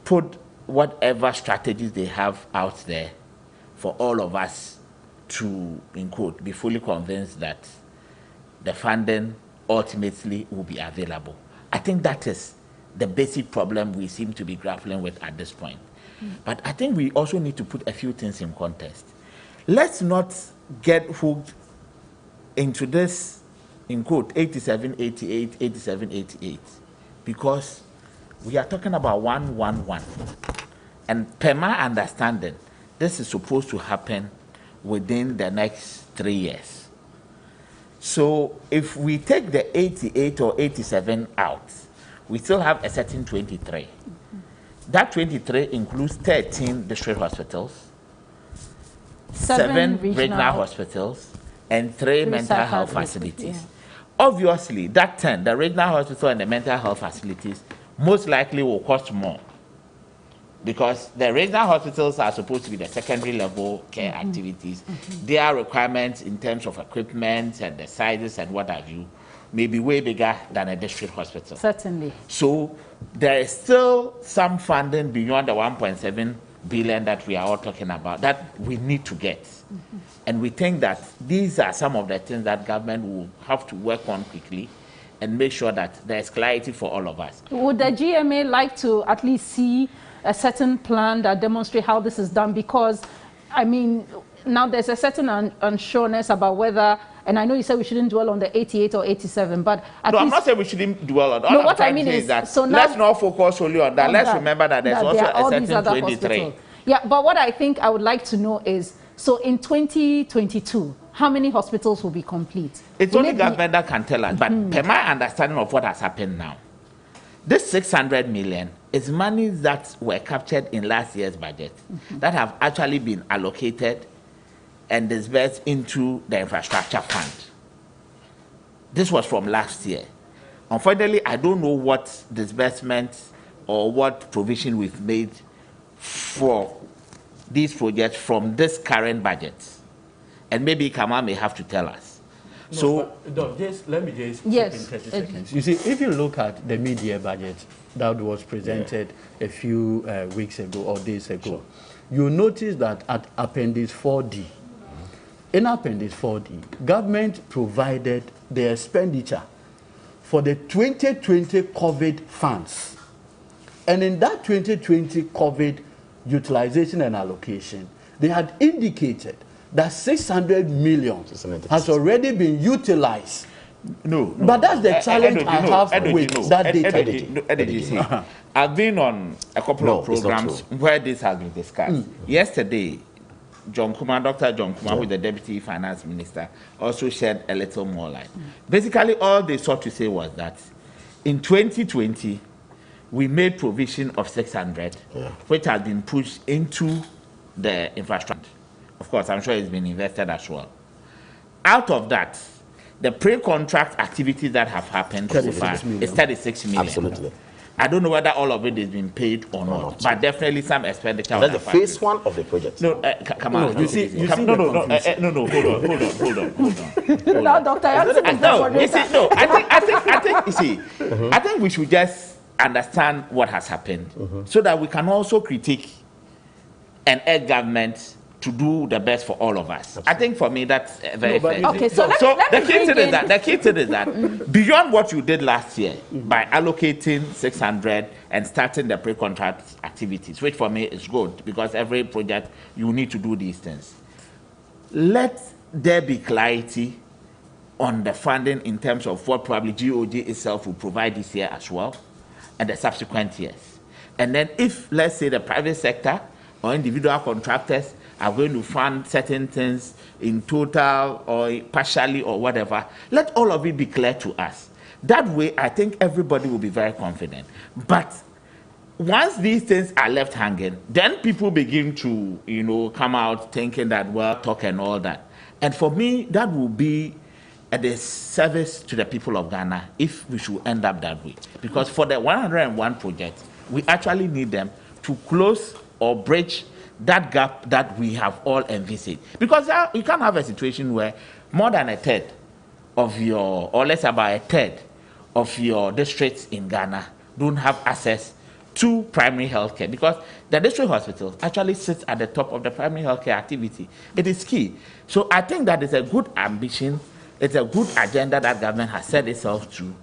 put whatever strategies they have out there for all of us to, in quote, be fully convinced that the funding ultimately will be available. I think that is the basic problem we seem to be grappling with at this point. But I think we also need to put a few things in context. Let's not get hooked into this, in quote, 87, 88, 87, 88, because we are talking about 111. And per my understanding, this is supposed to happen within the next 3 years. So if we take the 88 or 87 out, we still have a certain 23. That 23 includes 13 district hospitals, 7 regional hospitals, and 3 mental health facilities. Obviously, that 10, the regional hospital and the mental health facilities, most likely will cost more, because the regional hospitals are supposed to be the secondary level care activities. Their requirements in terms of equipment and the sizes and what have you may be way bigger than a district hospital. Certainly. So there is still some funding beyond the 1.7 billion that we are all talking about that we need to get. And we think that these are some of the things that government will have to work on quickly and make sure that there is clarity for all of us. Would the GMA like to at least see a certain plan that demonstrates how this is done? Because, I mean, now there's a certain unsureness about whether, and I know you said we shouldn't dwell on the 88 or 87, but at least... I'm not saying we shouldn't dwell on that. No, what I mean is that so now, let's not focus solely on that. Let's remember that there's also a certain 23. Yeah, but what I think I would like to know is, so in 2022, how many hospitals will be complete? It's only government that can tell us, but per my understanding of what has happened now, this 600 million is money that were captured in last year's budget that have actually been allocated and disbursed into the infrastructure fund. This was from last year. Unfortunately, I don't know what disbursement or what provision we've made for these projects from this current budget. And maybe Kamal may have to tell us. No, so, let me just speak in 30 seconds. You see, if you look at the mid-year budget that was presented a few weeks ago or days ago, you notice that at Appendix 4D, in Appendix 4D, government provided the expenditure for the 2020 COVID funds. And in that 2020 COVID utilization and allocation, they had indicated that 600 million has already been utilized. No. But that's the challenge I have with that data. I've been on a couple of programs where this has been discussed. Yesterday, Dr. John Kumar, who is the Deputy Finance Minister, also shed a little more light. Basically, all they sought to say was that in 2020, we made provision of 600, which has been pushed into the infrastructure. Of course, I'm sure it's been invested as well. Out of that, the pre-contract activities that have happened so far is 36 million. Absolutely. I don't know whether all of it is being paid or not, but definitely some expenditure. That's the phase one of the project. No, come on. No, hold on. Now, Dr. I think we should just understand what has happened so that we can also critique and urge government to do the best for all of us. Absolutely. I think for me that's very fair. Okay, so the key thing is that beyond what you did last year by allocating 600 and starting the pre-contract activities, which for me is good because every project you need to do these things. Let there be clarity on the funding in terms of what probably GOG itself will provide this year as well and the subsequent years. And then if, let's say, the private sector or individual contractors are going to fund certain things in total or partially or whatever, let all of it be clear to us. That way, I think everybody will be very confident. But once these things are left hanging, then people begin to, you know, come out thinking that, well, talk and all that. And for me, that will be a disservice to the people of Ghana if we should end up that way. Because for the 101 projects, we actually need them to close or bridge that gap that we have all envisaged. Because you can't have a situation where more than a third of your, or less about a third of your districts in Ghana don't have access to primary health care, because the district hospital actually sits at the top of the primary health care activity. It is key. So I think that is a good ambition. It's a good agenda that government has set itself to.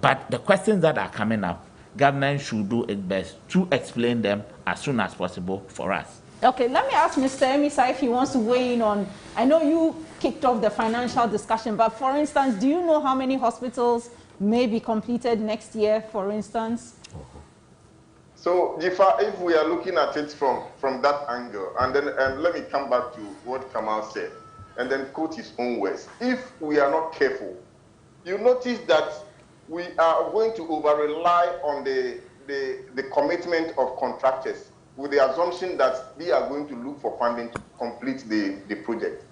But the questions that are coming up, government should do its best to explain them as soon as possible for us. Okay, let me ask Mr. Emisa if he wants to weigh in on, I know you kicked off the financial discussion, but for instance, do you know how many hospitals may be completed next year, for instance? So, if we are looking at it from that angle, and then let me come back to what Kamal said, and then quote his own words. If we are not careful, you notice that we are going to over-rely on the commitment of contractors with the assumption that they are going to look for funding to complete the project.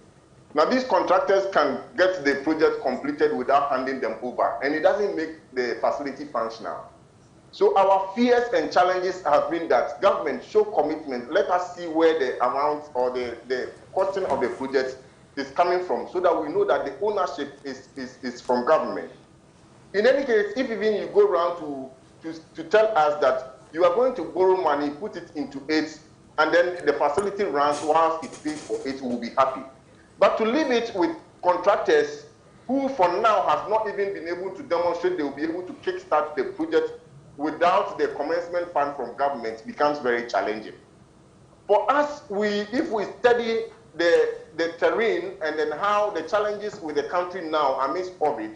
Now, these contractors can get the project completed without handing them over, and it doesn't make the facility functional. So our fears and challenges have been that government show commitment. Let us see where the amount or the costing of the project is coming from, so that we know that the ownership is from government. In any case, if even you go around to tell us that you are going to borrow money, put it into it, and then the facility runs whilst it pays for it, will be happy. But to leave it with contractors who for now have not even been able to demonstrate they will be able to kickstart the project without the commencement fund from government becomes very challenging. For us, if we study the terrain and then how the challenges with the country now amidst COVID,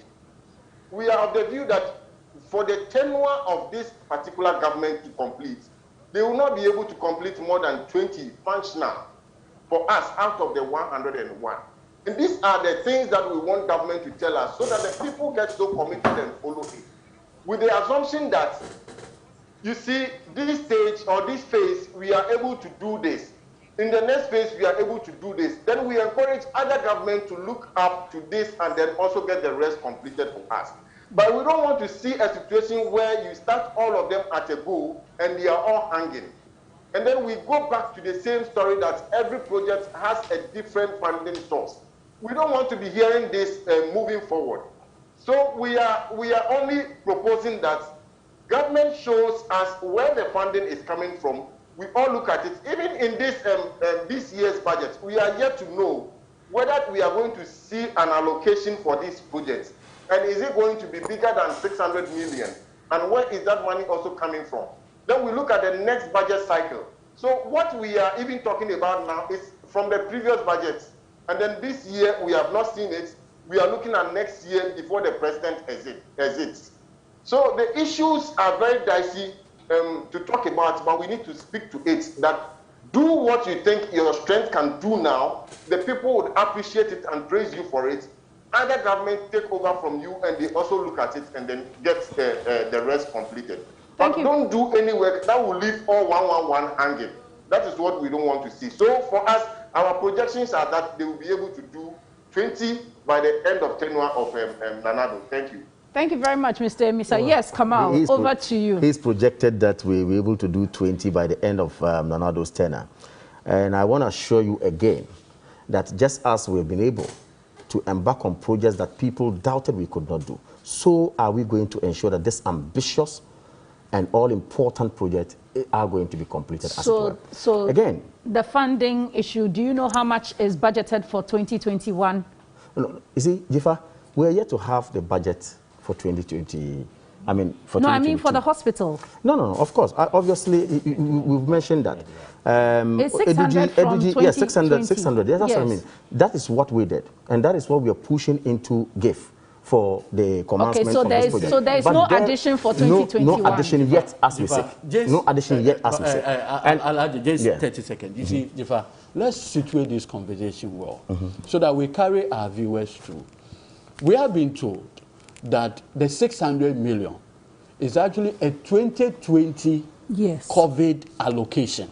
we are of the view that for the tenure of this particular government to complete, they will not be able to complete more than 20 functional for us out of the 101. And these are the things that we want government to tell us so that the people get so committed and follow it. With the assumption that, you see, this stage or this phase, we are able to do this. In the next phase, we are able to do this. Then we encourage other governments to look up to this and then also get the rest completed for us. But we don't want to see a situation where you start all of them at a go and they are all hanging. And then we go back to the same story that every project has a different funding source. We don't want to be hearing this moving forward. So we are only proposing that government shows us where the funding is coming from. We all look at it. Even in this year's budget, we are yet to know whether we are going to see an allocation for these projects. And is it going to be bigger than 600 million? And where is that money also coming from? Then we look at the next budget cycle. So what we are even talking about now is from the previous budgets. And then this year, we have not seen it. We are looking at next year before the president exits. So the issues are very dicey to talk about, but we need to speak to it, that do what you think your strength can do now. The people would appreciate it and praise you for it. Other governments take over from you and they also look at it and then get the rest completed. But don't do any work that will leave all 111 hanging. That is what we don't want to see. So for us, our projections are that they will be able to do 20 by the end of tenure of Nanado. Thank you. Thank you very much, Mr. Emisa. Yes, Kamal, over to you. He's projected that we will be able to do 20 by the end of Nanado's tenure. And I want to assure you again that just as we've been able to embark on projects that people doubted we could not do, so are we going to ensure that this ambitious and all-important project are going to be completed as it So, were. so again, the funding issue, do you know how much is budgeted for 2021? No, you see, Jifa, we are yet to have the budget for 2020. I mean, for No, I mean for the hospital. No, of course. Obviously, we've mentioned that. It's 600 from yes, 600, yes, that's yes. what I mean. That is what we did. And that is what we are pushing into GIF for the commencement so of this project. So there is no addition for 2021? No addition yet, as we say. No addition yet, as we say. I'll add just 30 seconds. You see, Jifa, let's situate this conversation well so that we carry our viewers through. We have been told that the 600 million is actually a 2020 COVID allocation.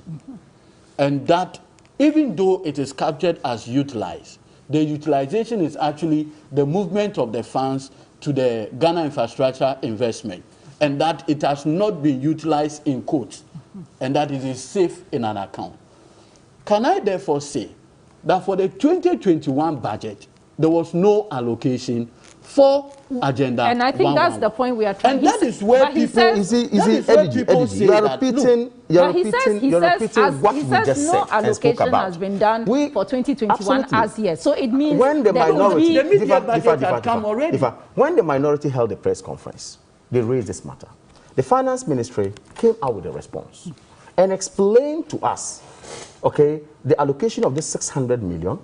And that even though it is captured as utilized, the utilization is actually the movement of the funds to the Ghana infrastructure investment, and that it has not been utilized in quotes, and that it is safe in an account. Can I therefore say that for the 2021 budget, there was no allocation for agenda? And I think that's the point we are trying to And that is where people, you are repeating what we just said and spoke about. Has been done for 2021 as yet. So it means when the minority, when the minority held a press conference, they raised this matter. The finance ministry came out with a response and explained to us, okay, the allocation of this 600 million,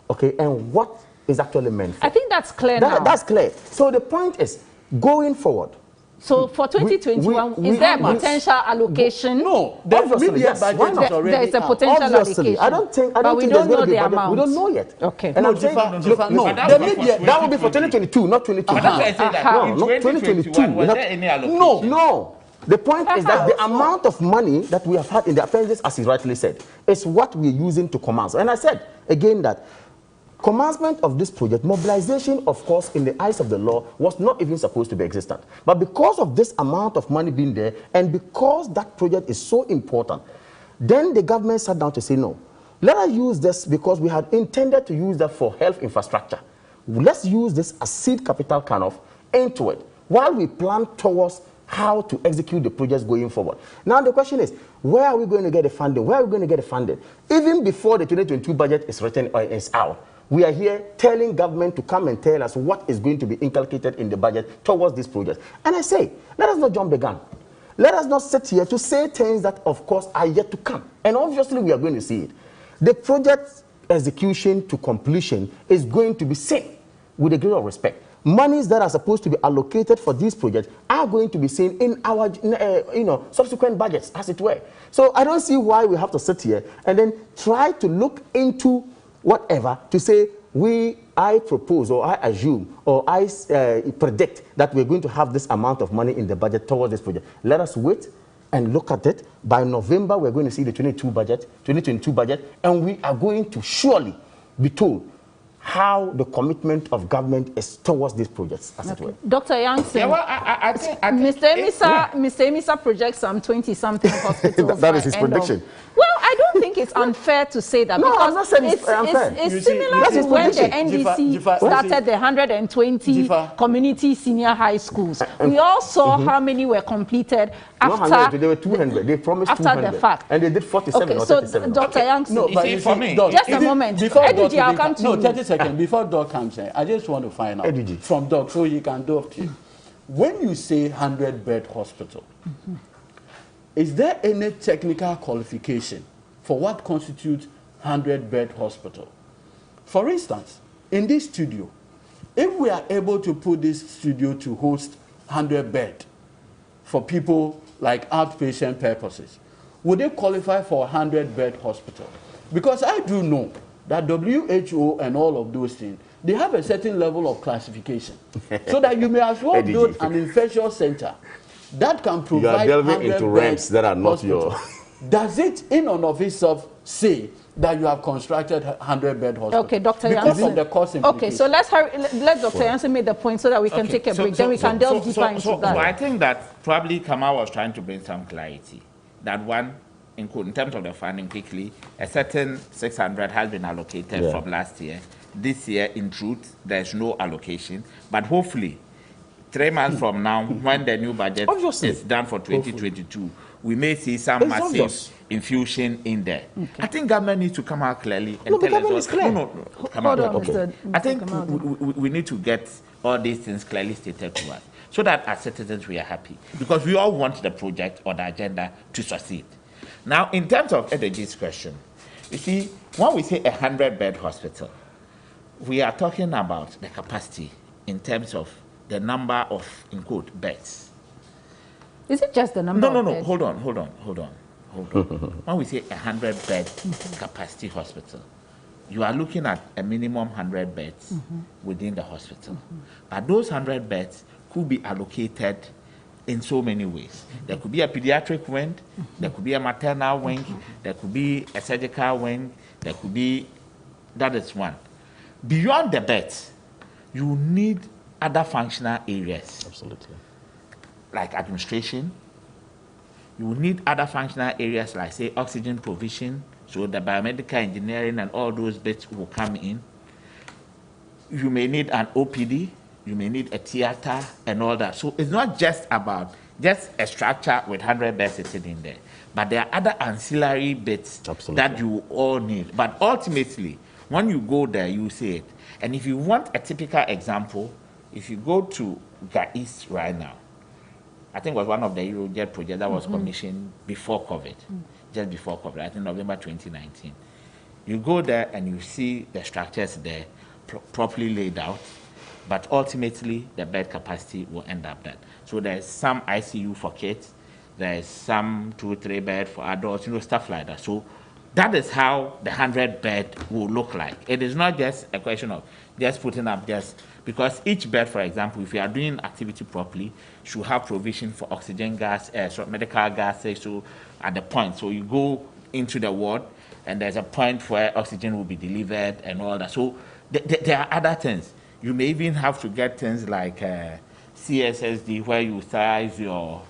okay, and what is actually meant for. I think that's clear now. That's clear. So the point is, going forward. So for 2021, is there a potential allocation? No, there's a potential allocation. I don't think we don't know the amount. We don't know yet. Okay. And I'm saying, that will be for 2022, not 2022. No, not 2022. Was there any allocation? No. The point is that the amount of money that we have had in the appendices, as he rightly said, is what we're using to commence. And I said again that commencement of this project, mobilization, of course, in the eyes of the law, was not even supposed to be existent. But because of this amount of money being there, and because that project is so important, then the government sat down to say, no, let us use this because we had intended to use that for health infrastructure. Let's use this as seed capital kind of into it, while we plan towards how to execute the projects going forward. Now the question is, where are we going to get the funding? Where are we going to get the funding? Even before the 2022 budget is written or is out, we are here telling government to come and tell us what is going to be inculcated in the budget towards this project. And I say, let us not jump the gun. Let us not sit here to say things that, of course, are yet to come. And obviously, we are going to see it. The project execution to completion is going to be seen with a great of respect. Monies that are supposed to be allocated for these projects are going to be seen in our subsequent budgets, as it were. So I don't see why we have to sit here and then try to look into whatever to say I propose or I assume or I predict that we're going to have this amount of money in the budget towards this project. Let us wait and look at it. By November, we're going to see the 2022 budget, and we are going to surely be told how the commitment of government is towards these projects, as it were. Dr. Yankson, I think Mr. Emisa projects some 20-something hospitals. That is his prediction. Well, I don't think it's unfair to say that, because I'm not saying it's unfair. It's similar to when the NDC started the 120 community senior high schools. We all saw how many were completed after. They were 200. They promised after 200. The fact. And they did 47 or 37. So, Dr. Yankson, no, but you for me, just a moment. I'll come to you. 30 seconds. Before Doc comes in, I just want to find out from Doc so he can talk to you. When you say 100-bed hospital, is there any technical qualification for what constitutes 100-bed hospital? For instance, in this studio, if we are able to put this studio to host 100-bed for people like outpatient purposes, would they qualify for a 100-bed hospital? Because I do know that WHO and all of those things, they have a certain level of classification. So that you may as well build an infectious center that can provide. You are delving into ranks that are not your. Does it in and of itself say that you have constructed 100-bed hospital? Okay, Dr. Because Yankson. of the cost implication. Okay, so let Dr. Yankson make the point so that we can take a break. Then we can delve deeper into that. So I think that probably Kamal was trying to bring some clarity. That one, in terms of the funding quickly, a certain 600 has been allocated from last year. This year, in truth, there's no allocation. But hopefully, 3 months from now, when the new budget is done for 2022, we may see some massive infusion in there. Okay. I think government needs to come out clearly and tell us. Come out. Okay. I think we need to get all these things clearly stated to us, so that as citizens we are happy, because we all want the project or the agenda to succeed. Now, in terms of Edegy's question, you see, when we say 100-bed hospital, we are talking about the capacity in terms of the number of, in quote, beds. Is it just the number of beds? Hold on. When we say 100-bed capacity hospital, you are looking at a minimum 100 beds within the hospital. But those 100 beds could be allocated in so many ways. There could be a pediatric wing, there could be a maternal wing, there could be a surgical wing, there could be, that is one. Beyond the beds, you need other functional areas. Absolutely. Like administration. You will need other functional areas like, say, oxygen provision, so the biomedical engineering and all those bits will come in. You may need an OPD, you may need a theater and all that. So it's not just about just a structure with 100 beds sitting in there, but there are other ancillary bits that you all need. But ultimately, when you go there, you see it. And if you want a typical example, if you go to East right now, I think it was one of the Eurojet projects that was commissioned before COVID, just before COVID, I think November 2019. You go there and you see the structures there properly laid out, but ultimately the bed capacity will end up that. So there's some ICU for kids, there's some 2-3 bed for adults, stuff like that. So that is how the 100-bed will look like. It is not just a question of just putting up because each bed, for example, if you are doing activity properly, should have provision for oxygen gas, medical gases, so at the point. So you go into the ward, and there's a point where oxygen will be delivered and all that. So there are other things. You may even have to get things like CSSD, where you size your,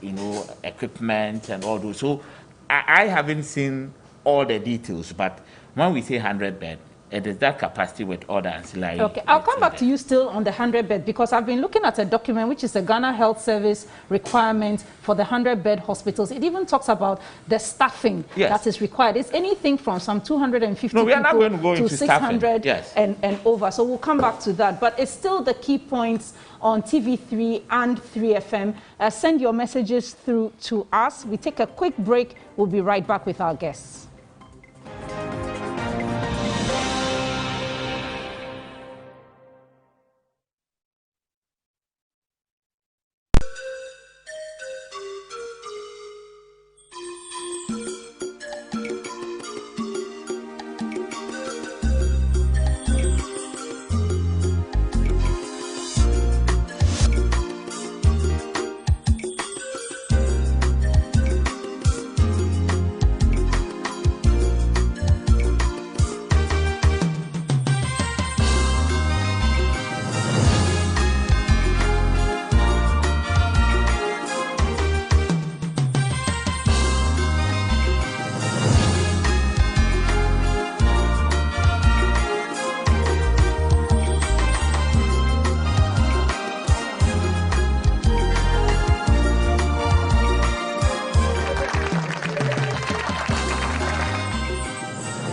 equipment and all those. So I haven't seen all the details, but when we say 100 bed, it is that capacity with all the ancillary. Okay, I'll come back to you still on the 100 bed, because I've been looking at a document which is a Ghana Health Service requirement for the 100-bed hospitals. It even talks about the staffing that is required. It's anything from some 250 we are not going to go to into 600 and over. So we'll come back to that. But it's still the key points on TV3 and 3FM. Send your messages through to us. We take a quick break. We'll be right back with our guests.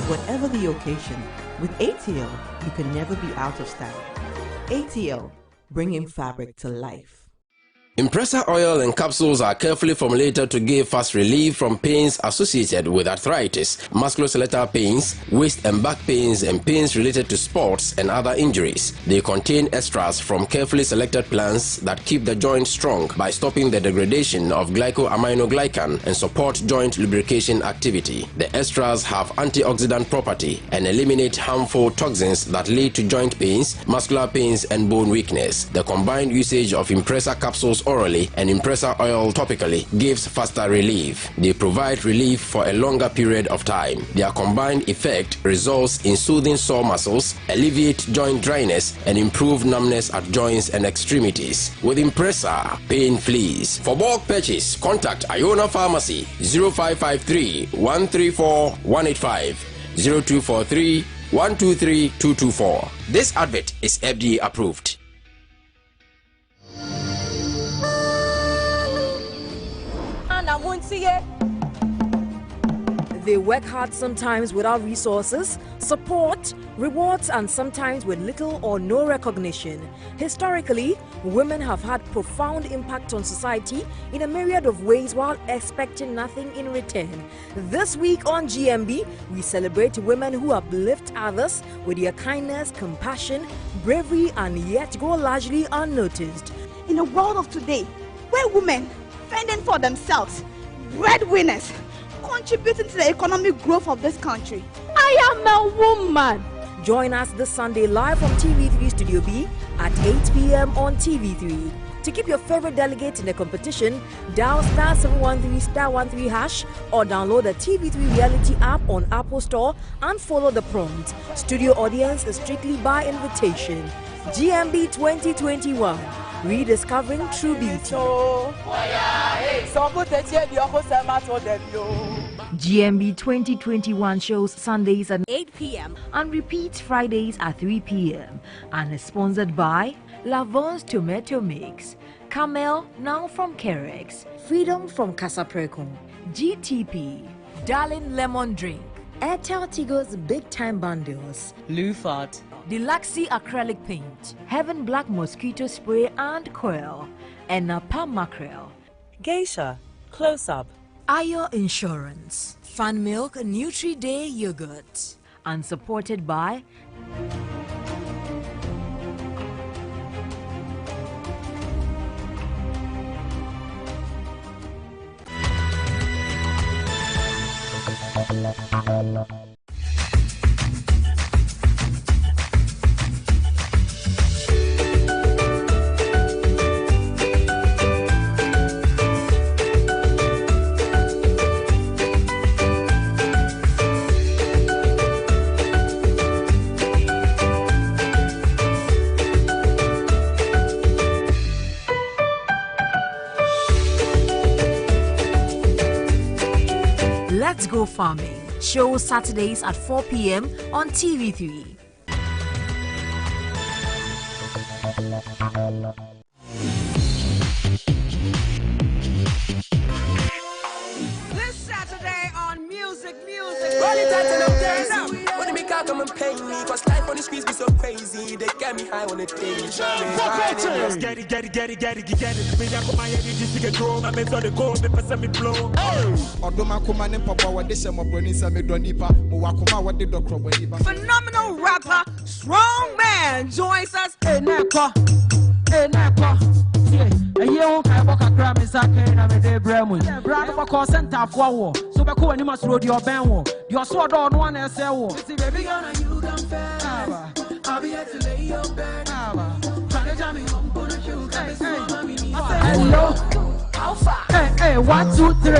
Whatever the occasion, with ATL, you can never be out of style. ATL, bringing fabric to life. Impressor oil and capsules are carefully formulated to give fast relief from pains associated with arthritis, musculoskeletal pains, waist and back pains, and pains related to sports and other injuries. They contain extras from carefully selected plants that keep the joint strong by stopping the degradation of glycosaminoglycan and support joint lubrication activity. The extras have antioxidant property and eliminate harmful toxins that lead to joint pains, muscular pains, and bone weakness. The combined usage of Impressor capsules orally and Impressor oil topically gives faster relief. They provide relief for a longer period of time. Their combined effect results in soothing sore muscles, alleviate joint dryness, and improve numbness at joints and extremities. With Impressor, pain flees. For bulk purchase, contact Iona Pharmacy 0553 134 185 0243 123 224. This advert is FDA approved. They work hard sometimes without resources, support, rewards, and sometimes with little or no recognition. Historically, women have had profound impact on society in a myriad of ways while expecting nothing in return. This week on GMB, we celebrate women who uplift others with their kindness, compassion, bravery, and yet go largely unnoticed. In a world of today, where women fending for themselves, breadwinners, contributing to the economic growth of this country. I am a woman. Join us this Sunday live on TV3 Studio B at 8 p.m. on TV3. To keep your favorite delegate in the competition, dial *713*13# or download the TV3 Reality app on Apple Store and follow the prompt. Studio audience is strictly by invitation. GMB 2021. Rediscovering true beauty. GMB 2021 shows Sundays at 8 p.m. and repeats Fridays at 3 p.m. and is sponsored by Lavon's Tomato Mix, Camel now from Kerex, Freedom from Casaprecon, GTP, Darling Lemon Drink, Airtel Tigo's Big Time Bundles, Lufat, Deluxe Acrylic Paint, Heaven Black Mosquito Spray and Coil, and Napa Mackerel, Geisha, Close Up, Ayo Insurance, Fan Milk Nutri Day Yogurt, and supported by Let's Go Farming. Shows Saturdays at 4 p.m. on TV3. This Saturday on Music. Run it out and turn up. When they make out come and pay me, cause life on the streets be so crazy. They get me high on the thing. Get it. Me I put my energy to get grown. I make all the gold, me pass me blow. Phenomenal rapper, strong man joins us. Hey, Napa. A year old, I walk a gram is a cane and a day bremo. Brand of a call center for war. So, back when you must road your band, your sword on one SL. See, baby, gonna you come fast. I'll be here to lay your bed. Trying to jam me home, gonna you guys. Hello, how far? Hey, 1, 2, 3.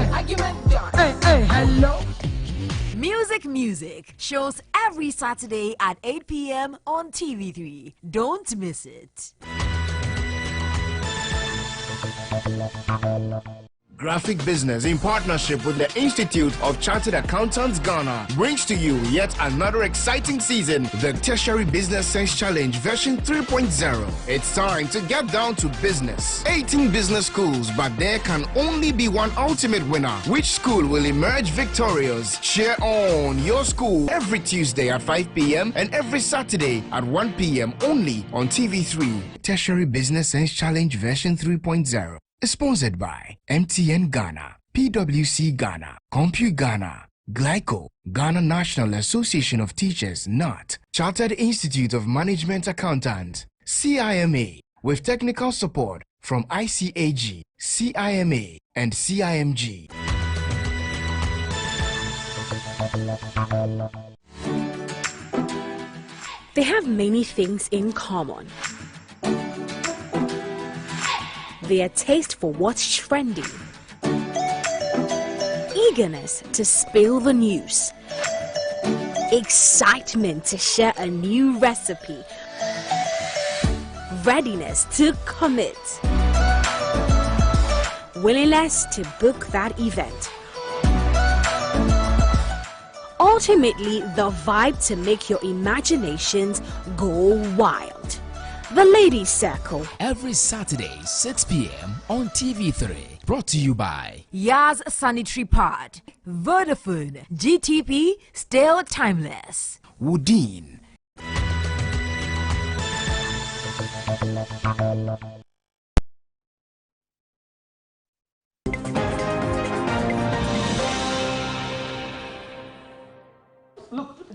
Hey, hello. Music shows every Saturday at 8 p.m. on TV3. Don't miss it. Graphic Business, in partnership with the Institute of Chartered Accountants Ghana, brings to you yet another exciting season, the Tertiary Business Sense Challenge version 3.0. It's time to get down to business. 18 business schools, but there can only be one ultimate winner. Which school will emerge victorious? Cheer on your school every Tuesday at 5 p.m. and every Saturday at 1 p.m. only on TV3. Tertiary Business Sense Challenge version 3.0. Sponsored by MTN Ghana, PwC Ghana, Compu Ghana, Glyco, Ghana National Association of Teachers, NAT, Chartered Institute of Management Accountants, CIMA, with technical support from ICAG, CIMA, and CIMG. They have many things in common. Their taste for what's trending, eagerness to spill the news, excitement to share a new recipe, readiness to commit, willingness to book that event. Ultimately, the vibe to make your imaginations go wild. The Ladies Circle. Every Saturday, 6 p.m. on TV3. Brought to you by Yaz Sanitary Pad, Vodafone, GTP, still timeless. Woodin.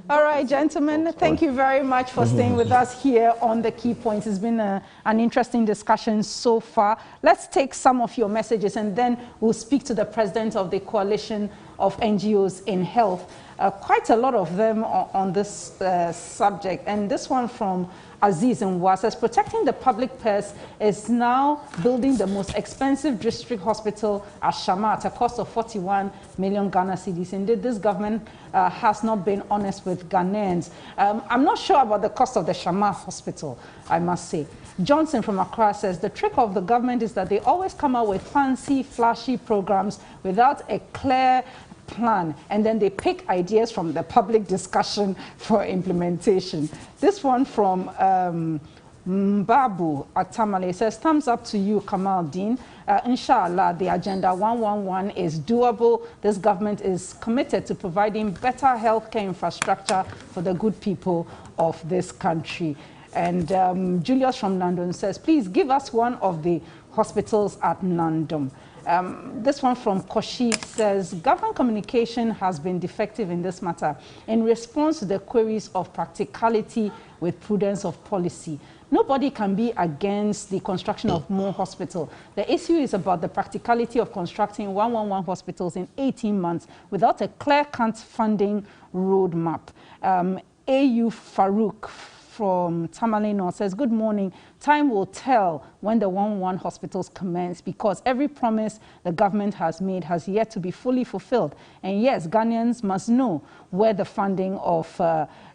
All right, gentlemen, thank you very much for staying with us here on the key points. It's been an interesting discussion so far. Let's take some of your messages and then we'll speak to the president of the Coalition of NGOs in Health. Quite a lot of them on this subject. And this one from Aziz Nwa says, protecting the public purse is now building the most expensive district hospital at Shama at a cost of 41 million Ghana cedis. Indeed, this government has not been honest with Ghanaians. I'm not sure about the cost of the Shama hospital, I must say. Johnson from Accra says, the trick of the government is that they always come out with fancy, flashy programs without a clear plan, and then they pick ideas from the public discussion for implementation. This one from Mbabu Atamale says, thumbs up to you, Kamal Dean. Inshallah, the Agenda 111 is doable. This government is committed to providing better healthcare infrastructure for the good people of this country. And Julius from Nandon says, please give us one of the hospitals at Nandom. This one from Koshi says, government communication has been defective in this matter in response to the queries of practicality with prudence of policy. Nobody can be against the construction of more hospitals. The issue is about the practicality of constructing 111 hospitals in 18 months without a clear-cut funding roadmap. A.U. Farouk from Tamalino says, good morning. Time will tell when the 111 hospitals commence because every promise the government has made has yet to be fully fulfilled. And yes, Ghanaians must know where the funding of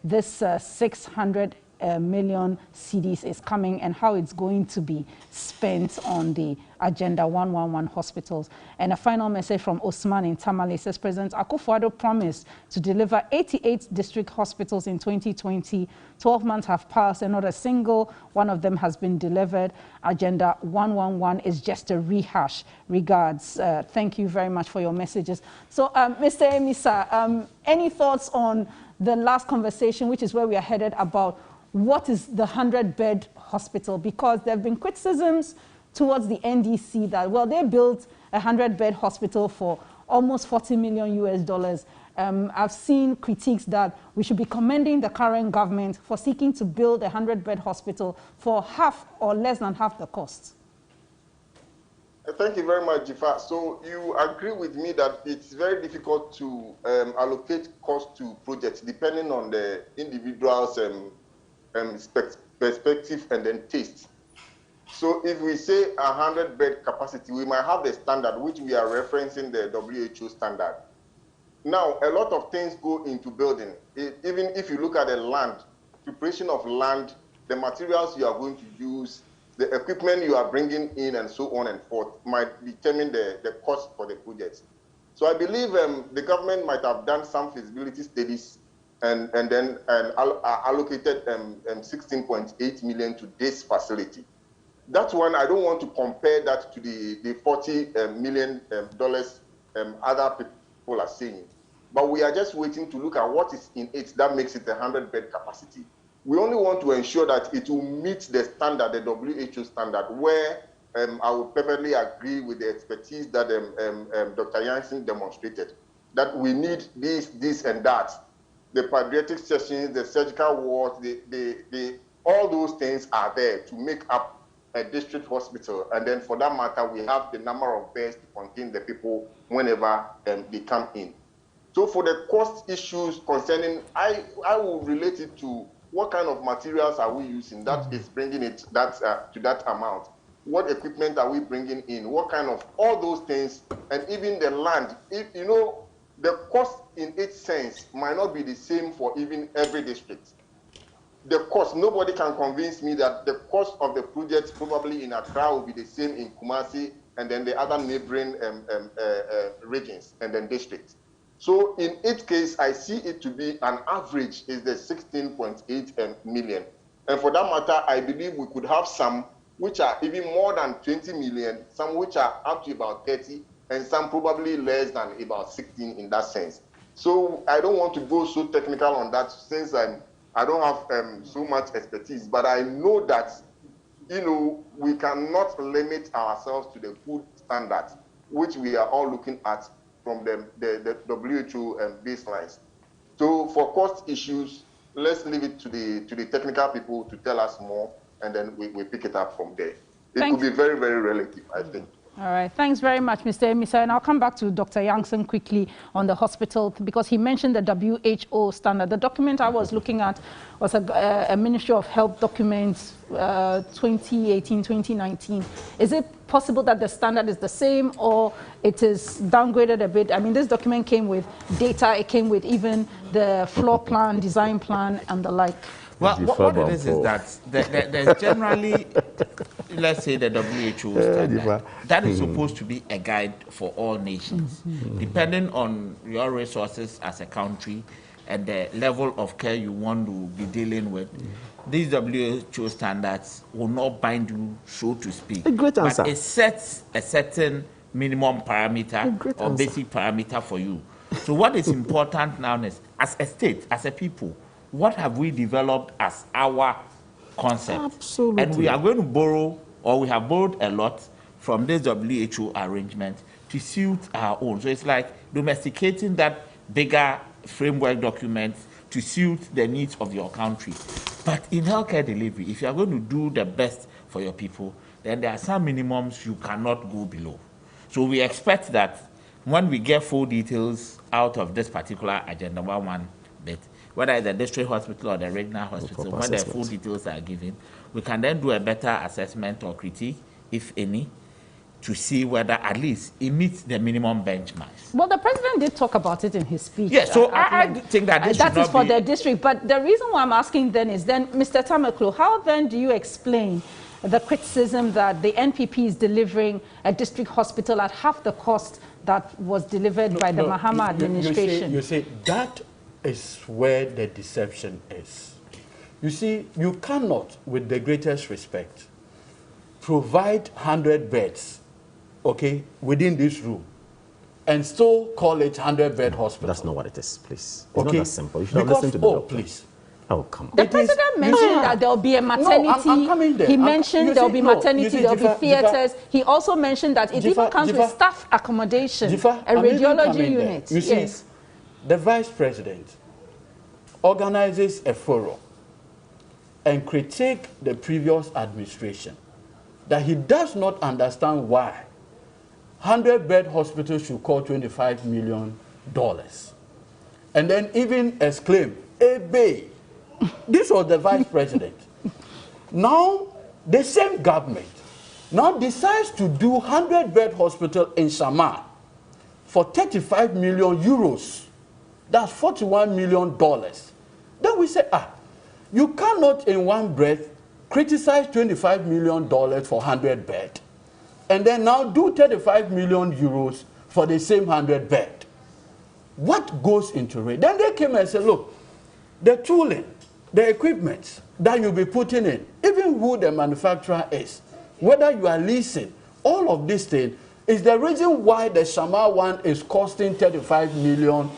this 600 million cedis is coming and how it's going to be spent on the Agenda 111 hospitals. And a final message from Osman in Tamale says, President Akufo-Addo promised to deliver 88 district hospitals in 2020. 12 months have passed and not a single one of them has been delivered. Agenda 111 is just a rehash. Regards. Thank you very much for your messages. So, Mr. Emisa, any thoughts on the last conversation, which is where we are headed, about what is the 100-bed hospital? Because there have been criticisms towards the NDC that, well, they built a 100-bed hospital for almost $40 million US. I've seen critiques that we should be commending the current government for seeking to build a 100-bed hospital for half or less than half the cost. Thank you very much, Jifa. So you agree with me that it's very difficult to allocate cost to projects depending on the individual's perspective and then taste. So if we say 100-bed capacity, we might have the standard, which we are referencing the WHO standard. Now, a lot of things go into building. Even if you look at the land, preparation of land, the materials you are going to use, the equipment you are bringing in, and so on and forth, might determine the cost for the projects. So I believe the government might have done some feasibility studies and then allocated 16.8 million to this facility. That one, I don't want to compare that to the $40 million other people are saying. But we are just waiting to look at what is in it that makes it a 100-bed capacity. We only want to ensure that it will meet the standard, the WHO standard, where I would perfectly agree with the expertise that Dr. Jansen demonstrated, that we need this, and that. The pediatric sessions, the surgical wards, all those things are there to make up a district hospital. And then for that matter, we have the number of beds to contain the people whenever they come in. So for the cost issues concerning, I will relate it to what kind of materials are we using that is bringing it to that amount. What equipment are we bringing in? What kind of, all those things, and even the land. If, you know, the cost in its sense might not be the same for even every district. The cost, nobody can convince me that the cost of the project probably in Accra will be the same in Kumasi and then the other neighboring regions and then districts. So in its case, I see it to be an average is the 16.8 million. And for that matter, I believe we could have some which are even more than 20 million, some which are up to about 30, and some probably less than about 16 in that sense. So I don't want to go so technical on that since I don't have so much expertise, but I know that, you know, we cannot limit ourselves to the food standards, which we are all looking at from the WHO baselines. So for cost issues, let's leave it to the technical people to tell us more, and then we pick it up from there. It could be very, very relative, I think. All right. Thanks very much, Mr. Emisa. And I'll come back to Dr. Yankson quickly on the hospital because he mentioned the WHO standard. The document I was looking at was a Ministry of Health document 2018-2019. Is it possible that the standard is the same or it is downgraded a bit? I mean, this document came with data. It came with even the floor plan, design plan, and the like. Well, what it is that there's generally, let's say, the WHO standard. That is supposed to be a guide for all nations. Depending on your resources as a country and the level of care you want to be dealing with, these WHO standards will not bind you, so to speak. A great answer. But it sets a certain minimum parameter or basic parameter for you. So what is important now is, as a state, as a people, what have we developed as our concept? Absolutely. And we are going to borrow, or we have borrowed a lot from this WHO arrangement to suit our own. So it's like domesticating that bigger framework document to suit the needs of your country. But in healthcare delivery, if you are going to do the best for your people, then there are some minimums you cannot go below. So we expect that when we get full details out of this particular agenda 1 bit, whether it's the district hospital or the regional hospital, when the full details are given, we can then do a better assessment or critique, if any, to see whether at least it meets the minimum benchmarks. Well, the president did talk about it in his speech. Yes, so I think that this that should is not for be the district. But the reason why I'm asking then is, Mr. Tamaklo, how then do you explain the criticism that the NPP is delivering a district hospital at half the cost that was delivered by the Mahama administration? You see, that is where the deception is. You see, you cannot, with the greatest respect, provide 100 beds, okay, within this room, and still call it 100-bed hospital. That's not what it is, please. It's okay? not that simple. You should have listened to the doctor. Please. Oh, come on. The president mentioned that there will be a maternity. No, I'm coming there. He mentioned there will be maternity, there will be theaters. He also mentioned that it even comes with staff accommodation, a radiology unit. You see, the vice president organizes a forum and critique the previous administration that he does not understand why 100-bed hospital should cost $25 million. And then even exclaim, "Hey, babe." This was the vice president. Now, the same government now decides to do 100-bed hospital in Samar for 35 million euros. That's $41 million. Then we say, you cannot in one breath criticize $25 million for 100 bed, and then now do 35 million euros for the same 100 bed. What goes into it? Then they came and said, look, the tooling, the equipment that you'll be putting in, even who the manufacturer is, whether you are leasing, all of this thing is the reason why the Shamar one is costing 35 million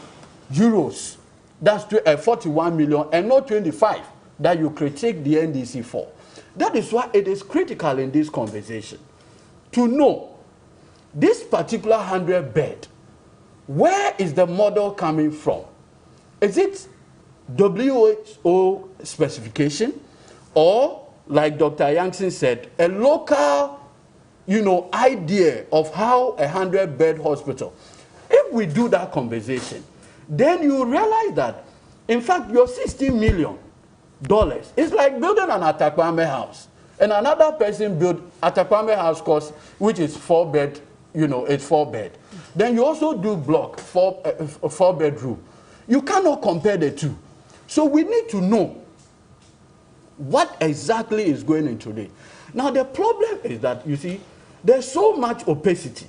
euros. That's 41 million and not 25 that you critique the NDC for. That is why it is critical in this conversation to know this particular 100 bed, where is the model coming from? Is it WHO specification, or like Dr. Yankson said, a local, idea of how a 100-bed hospital? If we do that conversation, then you realize that, in fact, your $60 million is like building an Atakwame house, and another person built Atakwame house cost, which is 4-bed, it's 4-bed. Then you also do block 4-bedroom. You cannot compare the two. So we need to know what exactly is going into it. Now the problem is that, you see, there's so much opacity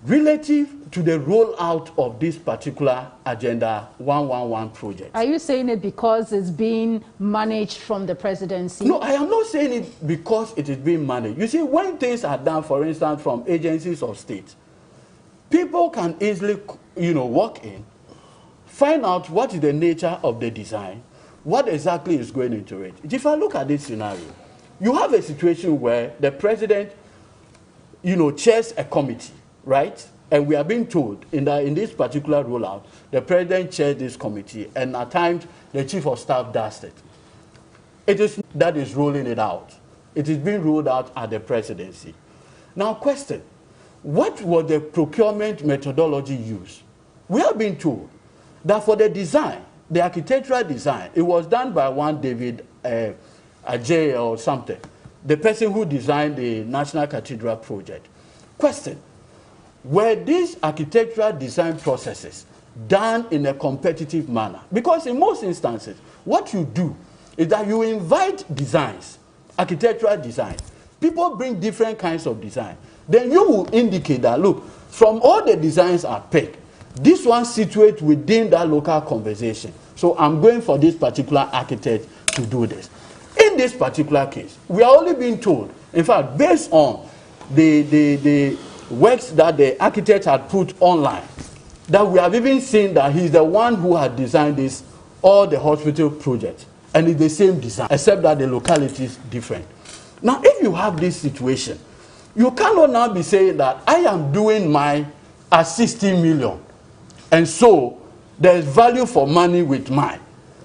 relative to the rollout of this particular Agenda 111 project. Are you saying it because it's being managed from the presidency? No, I am not saying it because it is being managed. You see, when things are done, for instance, from agencies of state, people can easily, walk in, find out what is the nature of the design, what exactly is going into it. If I look at this scenario, you have a situation where the president, chairs a committee, right? And we are being told in this particular rollout, the president chairs this committee, and at times the chief of staff does it. It is that is rolling it out. It is being rolled out at the presidency. Now, question: what was the procurement methodology used? We have been told that for the design, the architectural design, it was done by one David Ajay or something, the person who designed the National Cathedral project. Question: were these architectural design processes done in a competitive manner? Because in most instances, what you do is that you invite designs, architectural design. People bring different kinds of design. Then you will indicate that, look, from all the designs are picked, this one situates within that local conversation. So I'm going for this particular architect to do this. In this particular case, we are only being told, in fact, based on the works that the architect had put online, that we have even seen that he's the one who had designed all the hospital projects, and it's the same design, except that the locality is different. Now, if you have this situation, you cannot now be saying that I am doing mine at 60 million, and so there's value for money with mine.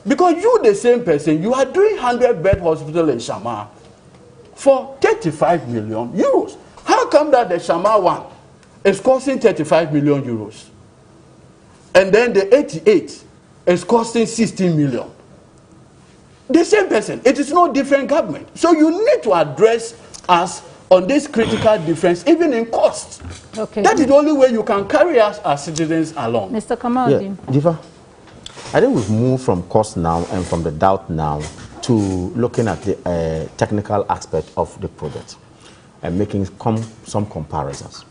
Because you, the same person, you are doing 100-bed hospital in Shama for 35 million euros. How come that the Shama one is costing 35 million euros? And then the 88 is costing 16 million. The same person. It is no different government. So you need to address us on this critical difference, even in cost. Okay. That is the only way you can carry us as citizens along. Mr. Kamaldeen. Yeah, Diva, I think we've moved from cost now and from the doubt now to looking at the technical aspect of the project and making some comparisons.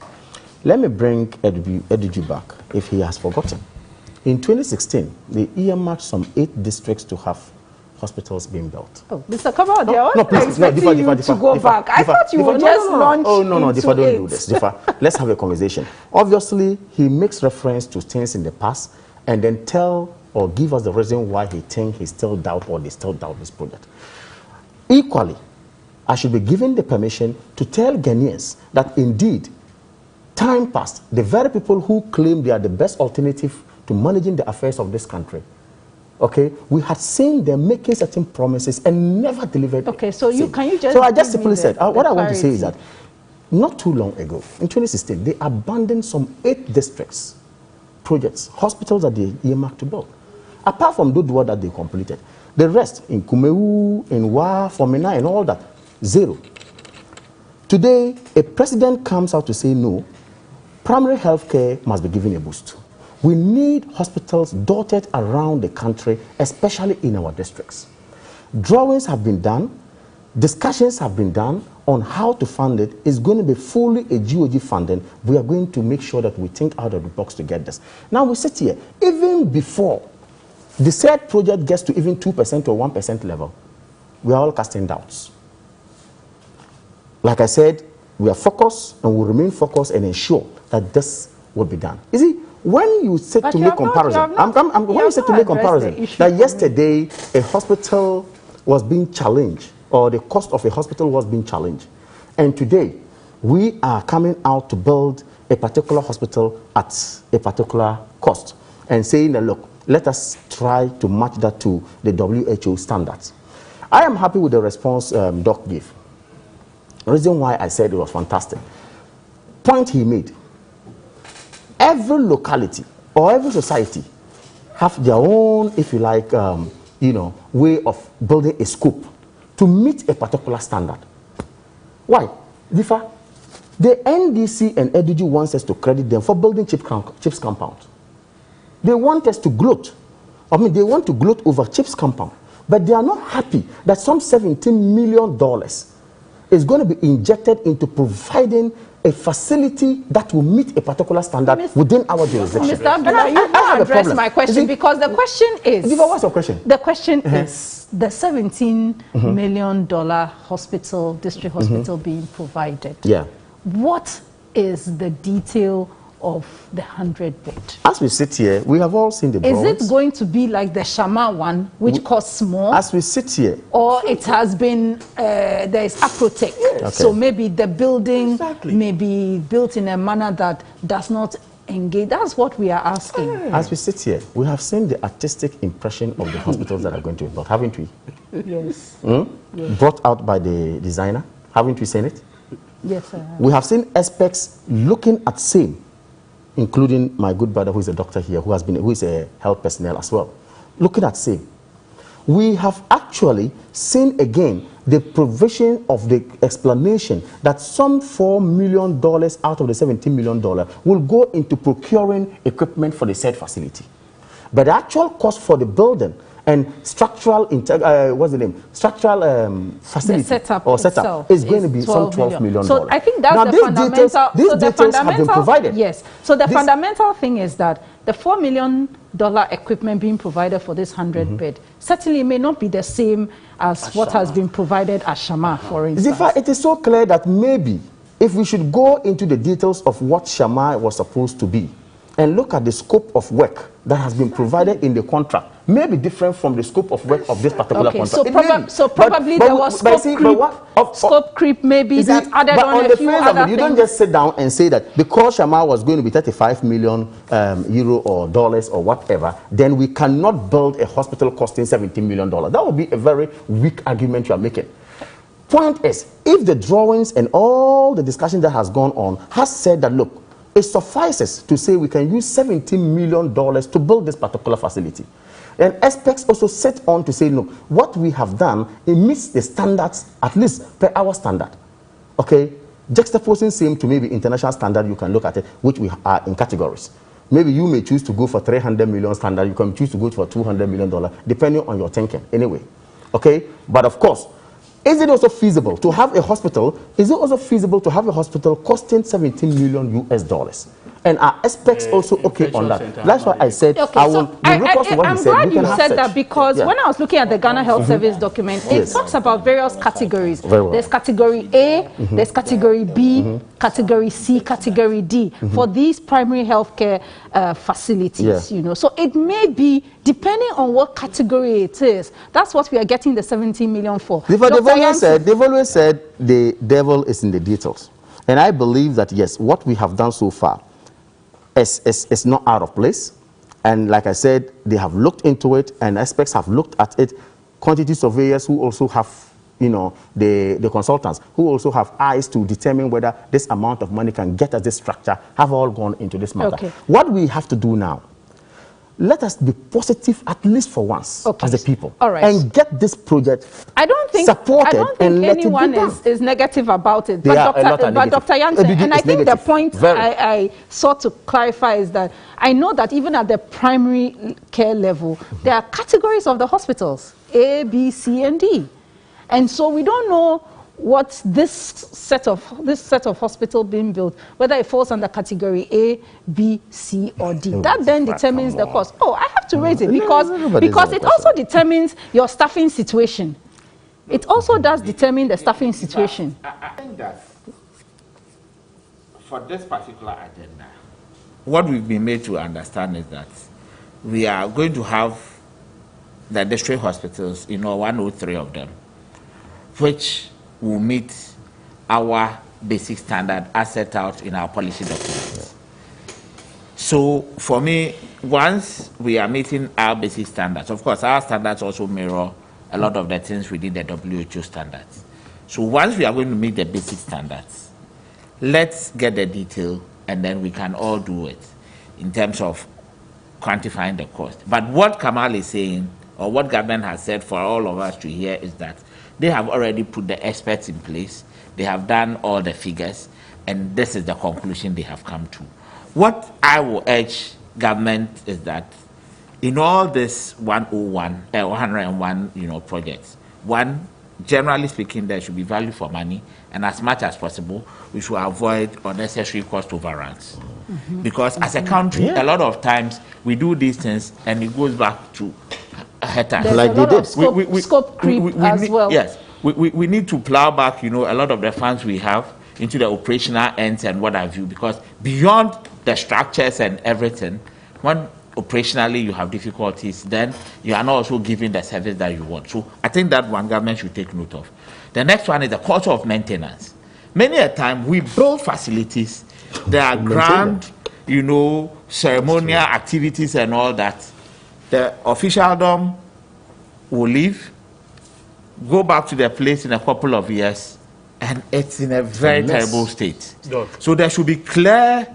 Let me bring Ediju back, if he has forgotten. In 2016, they earmarked some 8 districts to have hospitals being built. Oh, Mr. Kamaldeen, I wasn't expecting you to go back. I thought you would just launch Oh, no, Difa, don't do it. this. Difa, let's have a conversation. Obviously, he makes reference to things in the past and then tell or give us the reason why he thinks he still doubt or they still doubt this project. Equally, I should be given the permission to tell Ghanaians that indeed, time past, the very people who claim they are the best alternative to managing the affairs of this country, okay, we had seen them making certain promises and never delivered. Okay, so can you just... So I just simply said, what I want to say is that not too long ago, in 2016, they abandoned some 8 districts, projects, hospitals that they earmarked to build. Apart from those that they completed, the rest in Kumeu, in Wa, Fomena, and all that, 0. Today, a president comes out to say no, primary health care must be given a boost. We need hospitals dotted around the country, especially in our districts. Drawings have been done, discussions have been done on how to fund it. It's going to be fully a GOG funding. We are going to make sure that we think out of the box to get this. Now we sit here, even before the said project gets to even 2% or 1% level, we are all casting doubts. Like I said, we are focused and will remain focused and ensure that this will be done. You see, when you sit to make comparison, when you sit to make comparison, that yesterday a hospital was being challenged, or the cost of a hospital was being challenged, and today we are coming out to build a particular hospital at a particular cost and saying that, look, let us try to match that to the WHO standards. I am happy with the response Doc gave. The reason why I said it was fantastic. Point he made. Every locality or every society have their own, if you like, way of building a scope to meet a particular standard. Why? Difa, the NDC and EDG wants us to credit them for building CHIPS compound. They want us to gloat. I mean, they want to gloat over CHIPS compound, but they are not happy that some $17 million is going to be injected into providing a facility that will meet a particular standard within our jurisdiction. Mr. Abdullah, you don't address my question because the question is... What's your question? The question is the $17 million hospital, district hospital being provided. Yeah. What is the detail of the 100-bed? As we sit here, we have all seen the drawings. Is it going to be like the Shama one, which costs more? As we sit here. Or it has been, there is Aprotech. Okay. So maybe the building may be built in a manner that does not engage. That's what we are asking. As we sit here, we have seen the artistic impression of the hospitals that are going to be built, haven't we? Yes. Yes. Brought out by the designer, haven't we seen it? Yes, I have. We have seen experts looking at same, including my good brother who is a doctor here, who is a health personnel as well, looking at same. We have actually seen again the provision of the explanation that some $4 million out of the $17 million will go into procuring equipment for the said facility. But the actual cost for the building and structural, structural facility setup is going to be some $12 million. So I think that's now, the fundamental. These details have been provided. Yes. So the fundamental thing is that the $4 million equipment being provided for this 100-bed certainly may not be the same as what has been provided at Shama, for instance. It is so clear that maybe if we should go into the details of what Shama was supposed to be and look at the scope of work that has been provided in the contract, may be different from the scope of work of this particular contract. So probably there was scope creep maybe that added on a few other things. You don't just sit down and say that because Shama was going to be 35 million euro or dollars or whatever, then we cannot build a hospital costing $17 million. That would be a very weak argument you are making. Point is, if the drawings and all the discussion that has gone on has said that, look, it suffices to say we can use $17 million to build this particular facility. And experts also set on to say, look, what we have done, it meets the standards, at least per our standard. Okay? Juxtaposing same to maybe international standard, you can look at it, which we are in categories. Maybe you may choose to go for 300 million standard, you can choose to go for $200 million, depending on your thinking, anyway. Okay? But of course, is it also feasible to have a hospital? Is it also feasible to have a hospital costing $17 million US? And are experts also okay on that? That's why I said I will. I'm glad you said that because when I was looking at the Ghana Health Service document, it talks about various categories. There's category A, there's category B, category C, category D for these primary healthcare facilities. You know, so it may be depending on what category it is. That's what we are getting the 17 million for. They've always said the devil is in the details, and I believe that yes, what we have done so far is not out of place. And like I said, they have looked into it, and experts have looked at it. Quantity surveyors who also have, you know, the consultants who also have eyes to determine whether this amount of money can get us this structure have all gone into this matter. Okay. What we have to do now, let us be positive at least for once as a people, and get this project supported. Anyone is negative about it. But Dr. Jansen, and I think the point I sought to clarify is that I know that even at the primary care level, there are categories of the hospitals, A, B, C, and D. And so we don't know what this set of hospital being built, whether it falls under category A, B, C, or D. That then determines the cost. Oh, I have to raise it because it also determines your staffing situation. It also does determine the staffing situation. I think that for this particular agenda, what we've been made to understand is that we are going to have the district hospitals, 103 of them, which will meet our basic standard as set out in our policy documents. So for me, once we are meeting our basic standards, of course our standards also mirror a lot of the things within the WHO standards. So once we are going to meet the basic standards, let's get the detail and then we can all do it in terms of quantifying the cost. But what Kamal is saying, or what government has said for all of us to hear, is that they have already put the experts in place, they have done all the figures, and this is the conclusion they have come to. What I will urge government is that in all this 101 projects, one, generally speaking, there should be value for money, and as much as possible, we should avoid unnecessary cost overruns. Because as a country, a lot of times we do these things and it goes back to haters. There's like a lot of scope creep as well. Yes, we need to plow back, a lot of the funds we have into the operational ends and what have you, because beyond the structures and everything, when operationally you have difficulties, then you are not also giving the service that you want. So I think that one government should take note of. The next one is the culture of maintenance. Many a time we build facilities, there are grand, ceremonial activities and all that. The officialdom will leave, go back to their place in a couple of years, and it's in a very terrible state. So there should be clear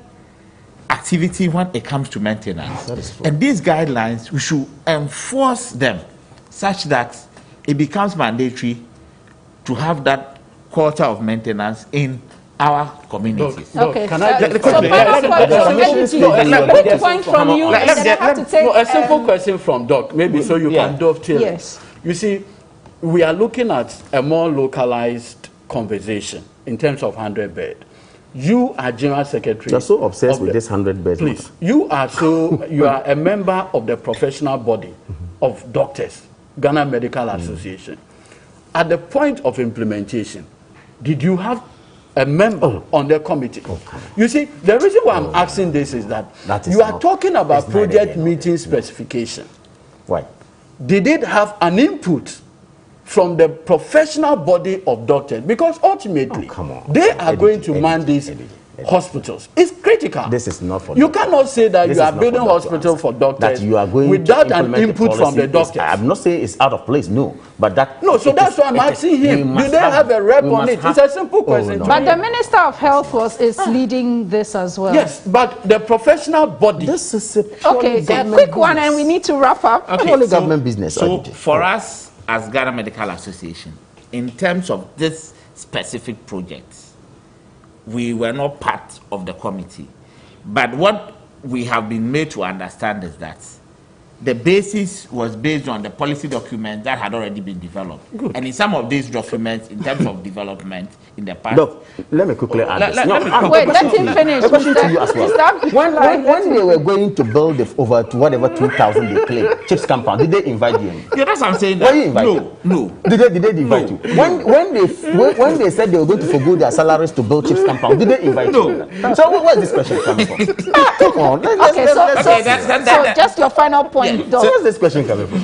activity when it comes to maintenance. And these guidelines, we should enforce them such that it becomes mandatory to have that culture of maintenance in our communities. Okay. Can I just point from you? A simple question from Doc, maybe so you can dovetail. Yes. You see, we are looking at a more localized conversation in terms of 100 bed. You are General Secretary. You're so obsessed with this 100 beds. Please, you are a member of the professional body of doctors, Ghana Medical Association. At the point of implementation, did you have a member on the committee? You see, the reason why I'm asking this is that you are talking about project meeting specification. Why? Did it have an input from the professional body of doctors? Because ultimately, they are going to man these hospitals. It's critical. This is not for you cannot say that you are building hospital for doctors that you are going without an input from the doctors. I'm not saying it's out of place, no. But that so that's why I'm asking him. Do they have a rep on it? It's a simple question. But the Minister of Health is leading this as well. Yes, but the professional body. This is a quick one, and we need to wrap up. Okay, only government business. So for us as Ghana Medical Association, in terms of this specific project, we were not part of the committee. But what we have been made to understand is that the basis was based on the policy documents that had already been developed. Good. And in some of these documents, in terms of development in the past... Look, let me quickly add this. Wait, let him finish. A question to you as well. When they were going to build over to whatever 2,000 they claim, Chips compound, did they invite you? Yeah, that's what I'm saying. Were you invited? No. Did they invite you? When they said they were going to forgo their salaries to build Chips compound, did they invite you? So where's this question coming from? Come on. So just your final point. So where's this question coming from?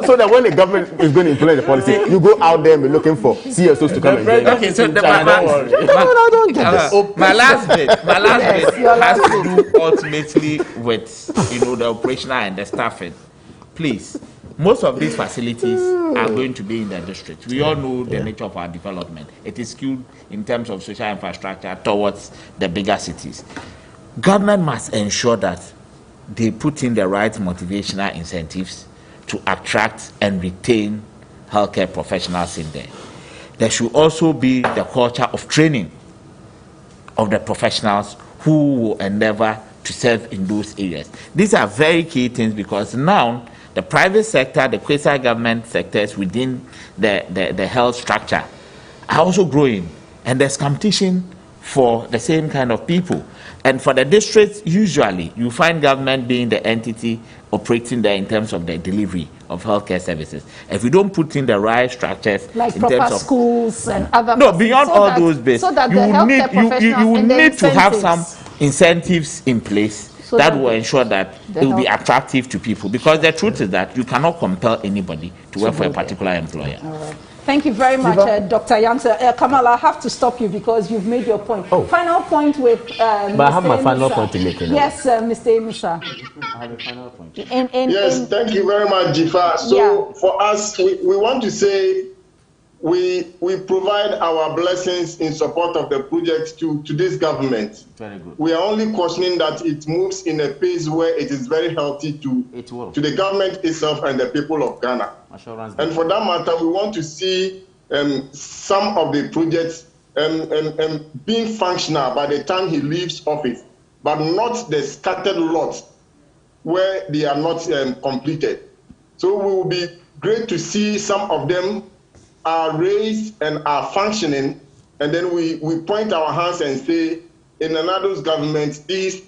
So that when the government is going to implement the policy, you go out there and be looking for CSOs to come and join. Okay, so my last bit has to do ultimately with the operational and the staffing. Please, most of these facilities are going to be in the district. We all know the nature of our development. It is skewed in terms of social infrastructure towards the bigger cities. Government must ensure that they put in the right motivational incentives to attract and retain healthcare professionals in there. There should also be the culture of training of the professionals who will endeavor to serve in those areas. These are very key things because now the private sector, the quasi-government sectors within the health structure are also growing, and there's competition for the same kind of people. And for the districts, usually you find government being the entity operating there in terms of the delivery of healthcare services. If you don't put in the right structures, like in proper terms of schools and other beyond all those bits, so that you will need to have some incentives in place so that will ensure that it will be attractive to people. Because the truth is that you cannot compel anybody to work for a particular employer. All right. Thank you very much, Dr. Yansa. Kamala, I have to stop you because you've made your point. Final point with but I have my final point to make. Yes, Mr. Emusa. I have a final point. Yes, thank you very much, Jifa. So for us, we want to say we provide our blessings in support of the project to this government. Very good. We are only cautioning that it moves in a pace where it is very healthy to the government itself and the people of Ghana. And for that matter, we want to see some of the projects being functional by the time he leaves office, but not the scattered lots where they are not completed. So we will be great to see some of them are raised and are functioning, and then we point our hands and say, in another government, these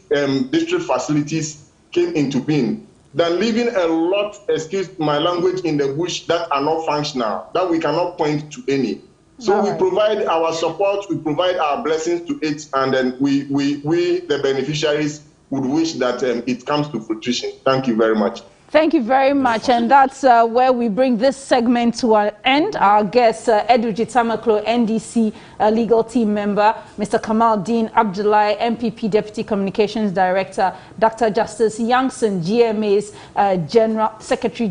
district facilities came into being, than leaving a lot, excuse my language, in the bush that are not functional, that we cannot point to any. So we provide our support, we provide our blessings to it, and then we the beneficiaries, would wish that it comes to fruition. Thank you very much. Thank you very much, and that's where we bring this segment to an end. Our guest, Edu Jitamaklo, NDC legal team member, Mr. Kamal Dean Abdullahi, MPP Deputy Communications Director, Dr. Justice Youngson, GMA's General Secretary,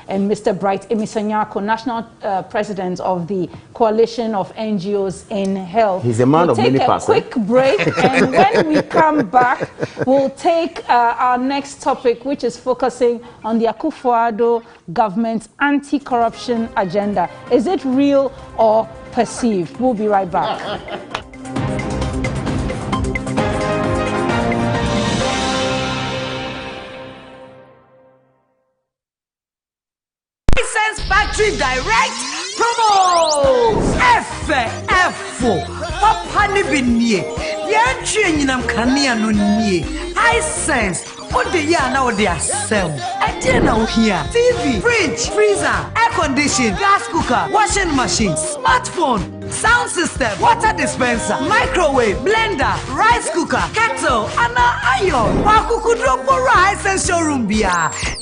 and Mr. Bright Emisanyako, National President of the Coalition of NGOs in Health. He's a man of many parts. We'll take a quick break, and when we come back, we'll take our next topic, which is focusing on the Akufo-Addo government's anti-corruption agenda. Is it real or perceived? We'll be right back. License Factory Direct promo! Papa ni binye. Yantwe nyinam kanea no nie. Hisense. What the year now they are selling? I didn't know here. TV, fridge, freezer, air condition, gas cooker, washing machine, smartphone, sound system, water dispenser, microwave, blender, rice cooker, kettle, and iron. Wakukudropo rice and showroom beer.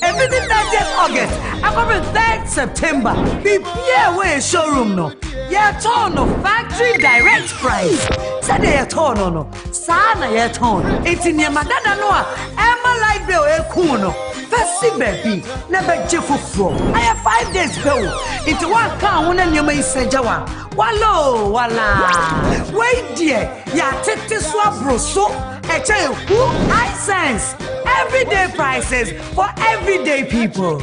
Everything 30th August, I'm coming 3rd September. Prepare way showroom no. Yeah, turn of factory direct price. Said they turn no. Sana yeah turn. It's in your madana no. Emma light bill kuno. Festi baby. Never jefu from. I have 5 days bill. Into one car one and you may say jawa. Wallo wala. Wait dear. Ya take this one bro so. I tell you who high sense. Everyday prices for everyday people.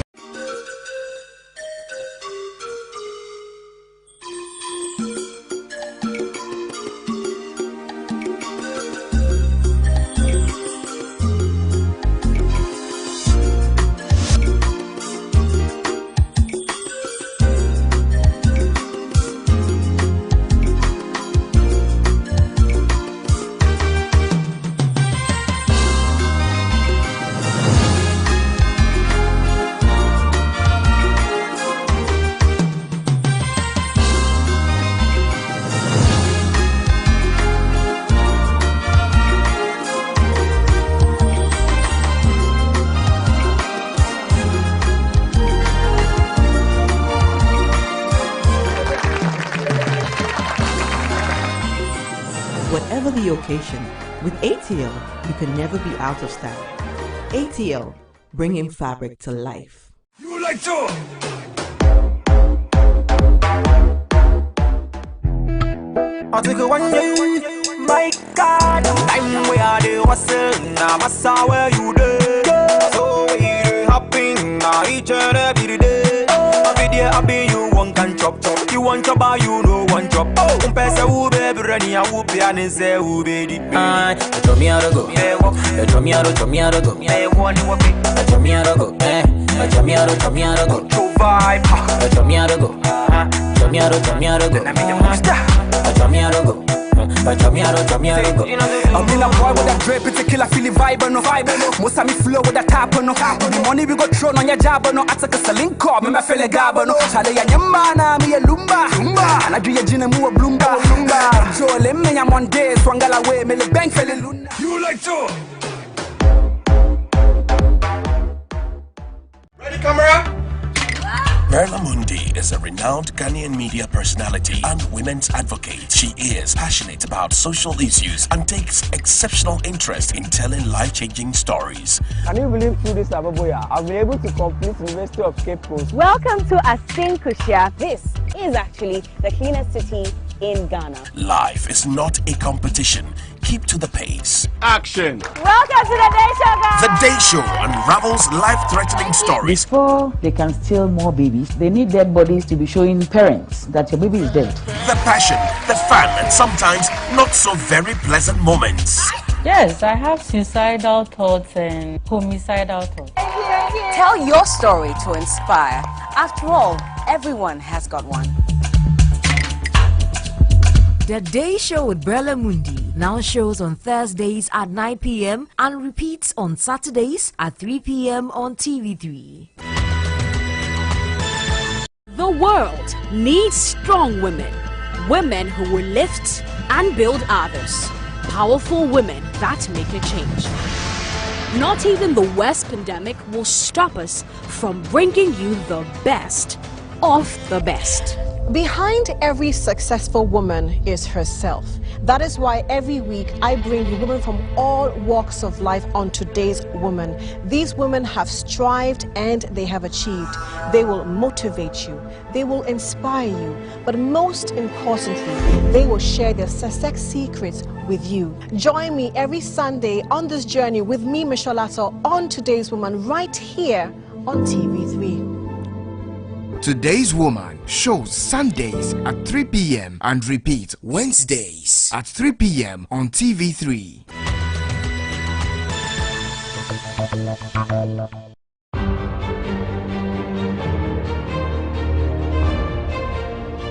Whatever the occasion, with ATL, you can never be out of style. ATL, bringing fabric to life. You like to? I'll take a one day, my God. Time we are the hustle, now I saw where you did. So we happen, now each and every day. Every day I be you one can chop. You want to buy, you know one chop. Oh, compare who baby ready, I will be and say who baby. Let me out of go. Let me out of go. Hey, one you a bit. Let me out of go. Let me out of go. True vibe. Let me out of go. Let me out of go. Let me out Let me out of go. I'm in a boy with a drape, it's a killer feeling vibe no. Most of me flow with a tap no. The money we got thrown on your job no. I take a link call, me feel a gab no. Chale ya nyamana me a lumba. And I do ya jina mu a blumba. So let me am one day swangala way me le bank fell luna. You like to? Ready camera? Merla Mundi is a renowned Ghanaian media personality and women's advocate. She is passionate about social issues and takes exceptional interest in telling life-changing stories. Can you believe through this Ababoya, I've been able to complete University of Cape Coast. Welcome to Asin Kushia. This is actually the cleanest city in Ghana. Life is not a competition. Keep to the pace. Action! Welcome to the Day Show, guys! The Day Show unravels life-threatening stories. Before they can steal more babies, they need dead bodies to be showing parents that your baby is dead. The passion, the fun, and sometimes not so very pleasant moments. Yes, I have suicidal thoughts and homicidal thoughts. Tell your story to inspire. After all, everyone has got one. The Day Show with Brella Mundi now shows on Thursdays at 9 p.m. and repeats on Saturdays at 3 p.m. on TV3. The world needs strong women. Women who will lift and build others. Powerful women that make a change. Not even the worst pandemic will stop us from bringing you the best of the best. Behind every successful woman is herself. That is why every week I bring you women from all walks of life on Today's Woman. These women have strived and they have achieved. They will motivate you. They will inspire you. But most importantly, they will share their success secrets with you. Join me every Sunday on this journey with me, Michelle Lato, on Today's Woman right here on TV3. Today's Woman shows Sundays at 3 p.m. and repeats Wednesdays at 3 p.m. on TV3.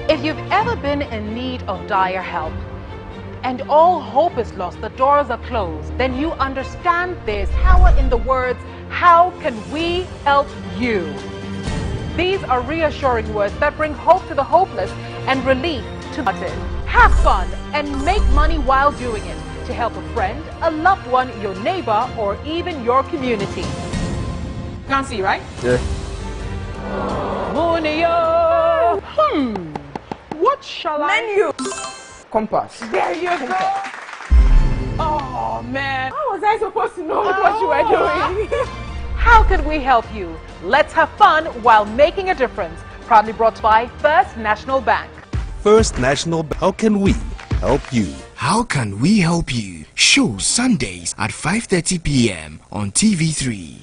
If you've ever been in need of dire help and all hope is lost, the doors are closed, then you understand there's power in the words, how can we help you? These are reassuring words that bring hope to the hopeless and relief to the hurted. Have fun and make money while doing it to help a friend, a loved one, your neighbor, or even your community. Can't see, right? Yeah. Munio. What shall Menu. Compass. There you go. Oh man. How was I supposed to know what you were doing? How can we help you? Let's have fun while making a difference. Proudly brought by First National Bank. First National Bank. How can we help you? How can we help you? Show Sundays at 5:30 p.m. on TV3.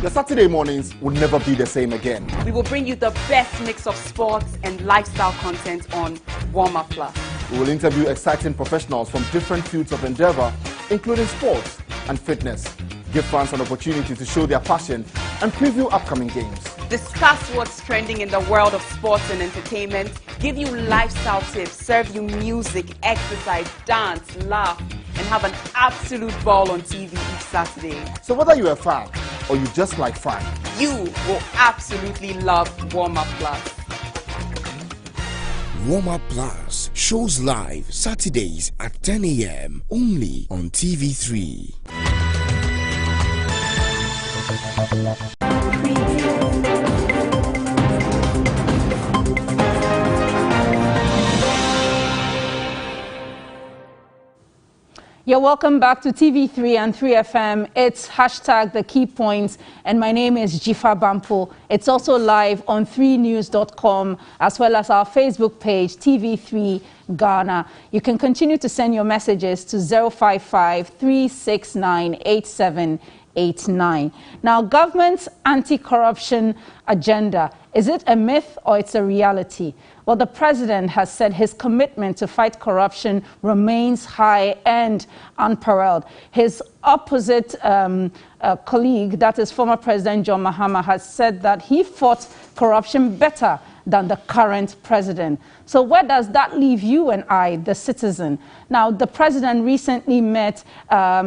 The Saturday mornings will never be the same again. We will bring you the best mix of sports and lifestyle content on Warm Up Plus. We will interview exciting professionals from different fields of endeavor, including sports and fitness. Give fans an opportunity to show their passion and preview upcoming games. Discuss what's trending in the world of sports and entertainment, give you lifestyle tips, serve you music, exercise, dance, laugh, and have an absolute ball on TV each Saturday. So whether you're a fan or you just like fun, you will absolutely love Warm Up Plus. Warm Up Plus shows live Saturdays at 10 a.m. only on TV3. You're welcome back to TV3 and 3FM. It's hashtag the key points, and my name is Jifa Bampo. It's also live on 3news.com as well as our Facebook page, TV3 Ghana. You can continue to send your messages to 055-369-8789. Now, government's anti-corruption agenda, is it a myth or it's a reality? Well, the president has said his commitment to fight corruption remains high and unparalleled. His opposite colleague, that is former President John Mahama, has said that he fought corruption better than the current president. So where does that leave you and I, the citizen? Now, the president recently met